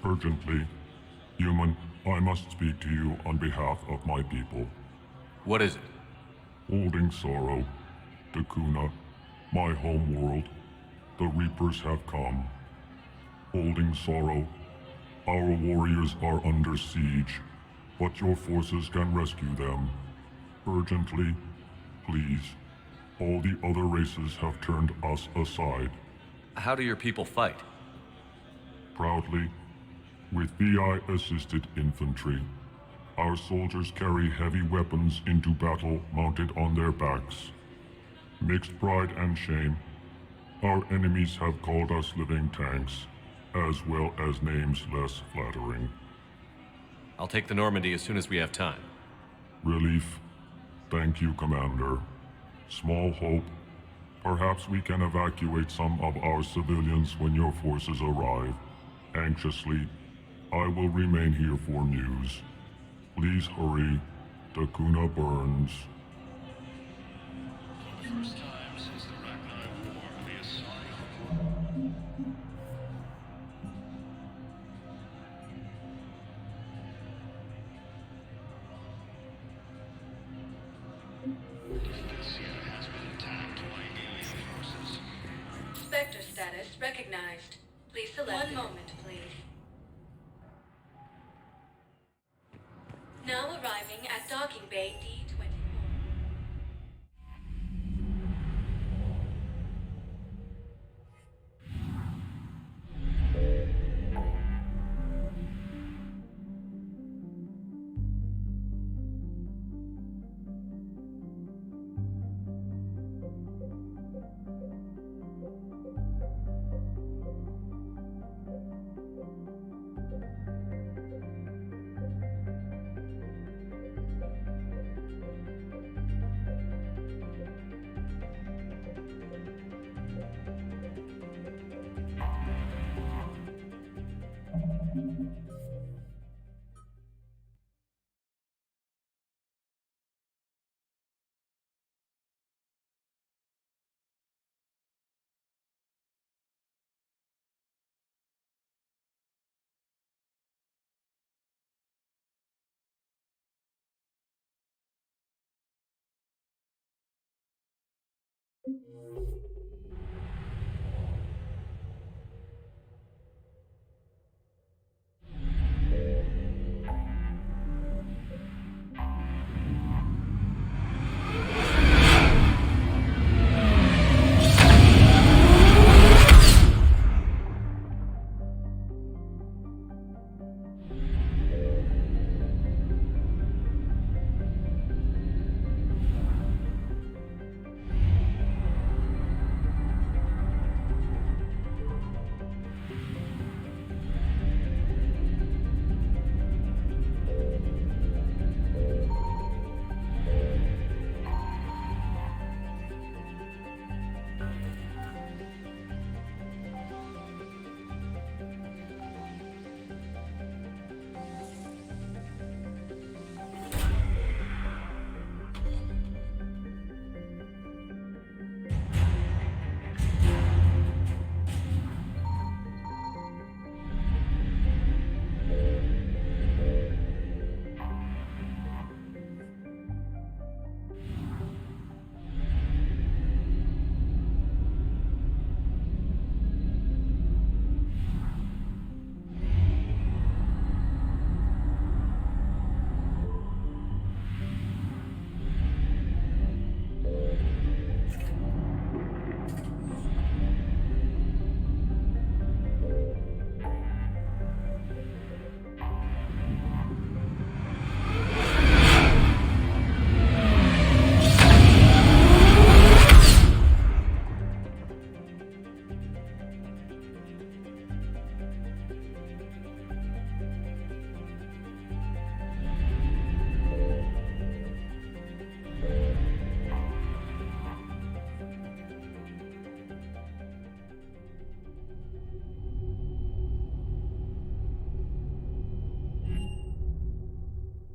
Urgently. Human, I must speak to you on behalf of my people. What is it? Holding Sorrow, Dakuna, my home world, the Reapers have come. Holding Sorrow, our warriors are under siege, but your forces can rescue them. Urgently, please. All the other races have turned us aside. How do your people fight? Proudly, with VI-assisted infantry. Our soldiers carry heavy weapons into battle mounted on their backs. Mixed pride and shame, our enemies have called us living tanks, as well as names less flattering. I'll take the Normandy as soon as we have time. Relief. Thank you, Commander. Small hope. Perhaps we can evacuate some of our civilians when your forces arrive. Anxiously, I will remain here for news. Please hurry. Dakuna burns. First time since the Ragnar War, we are sorry. Spectre status recognized. Please select. One moment, please. Now arriving at Docking Bay D24.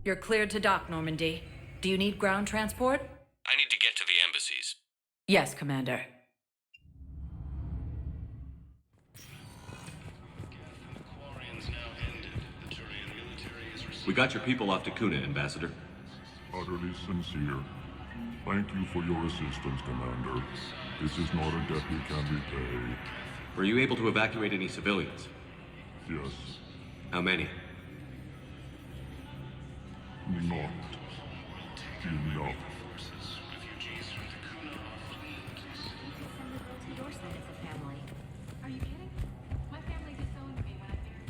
You're cleared to dock, Normandy. Do you need ground transport? I need to get to the embassies. Yes, Commander. We got your people off Dakuna, Ambassador. Utterly sincere. Thank you for your assistance, Commander. This is not a debt we can repay. Were you able to evacuate any civilians? Yes. How many? Not enough. Are you kidding? My family disowned me when I married.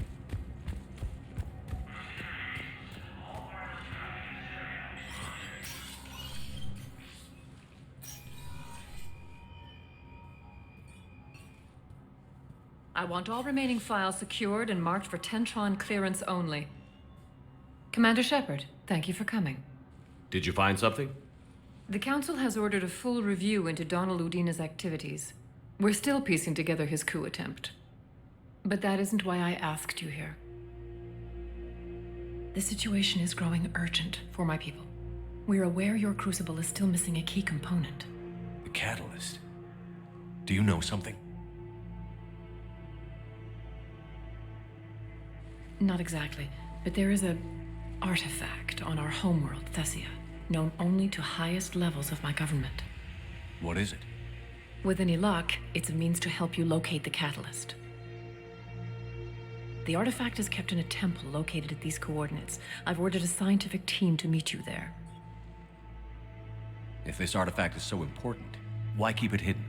I want all remaining files secured and marked for Tentron clearance only. Commander Shepard, thank you for coming. Did you find something? The Council has ordered a full review into Donald Udina's activities. We're still piecing together his coup attempt. But that isn't why I asked you here. The situation is growing urgent for my people. We're aware your crucible is still missing a key component. The catalyst. Do you know something? Not exactly, but there is a artifact on our homeworld, Thessia, known only to highest levels of my government. What is it? With any luck, it's a means to help you locate the catalyst. The artifact is kept in a temple located at these coordinates. I've ordered a scientific team to meet you there. If this artifact is so important, why keep it hidden?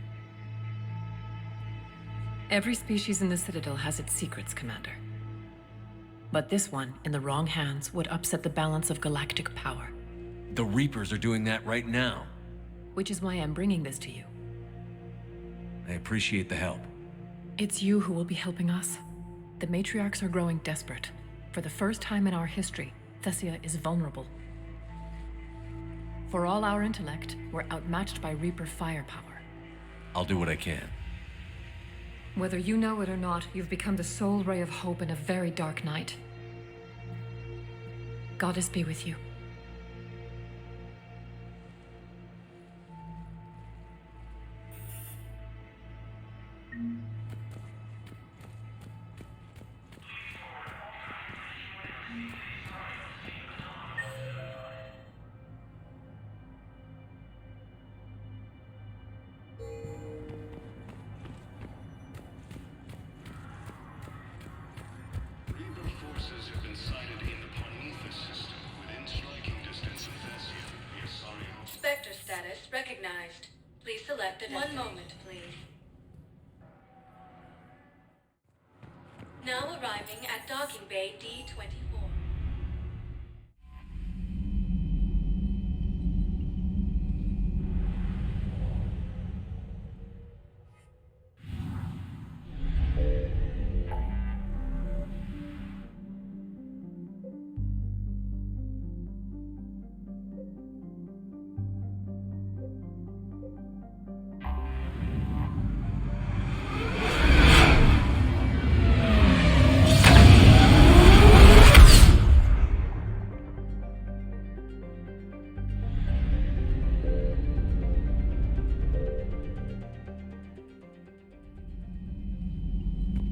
Every species in the Citadel has its secrets, Commander. But this one, in the wrong hands, would upset the balance of galactic power. The Reapers are doing that right now. Which is why I'm bringing this to you. I appreciate the help. It's you who will be helping us. The matriarchs are growing desperate. For the first time in our history, Thessia is vulnerable. For all our intellect, we're outmatched by Reaper firepower. I'll do what I can. Whether you know it or not, you've become the sole ray of hope in a very dark night. Goddess be with you. Spectre status recognized. Please select it. One moment, please. Now arriving at Docking Bay D-24.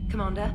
Commander,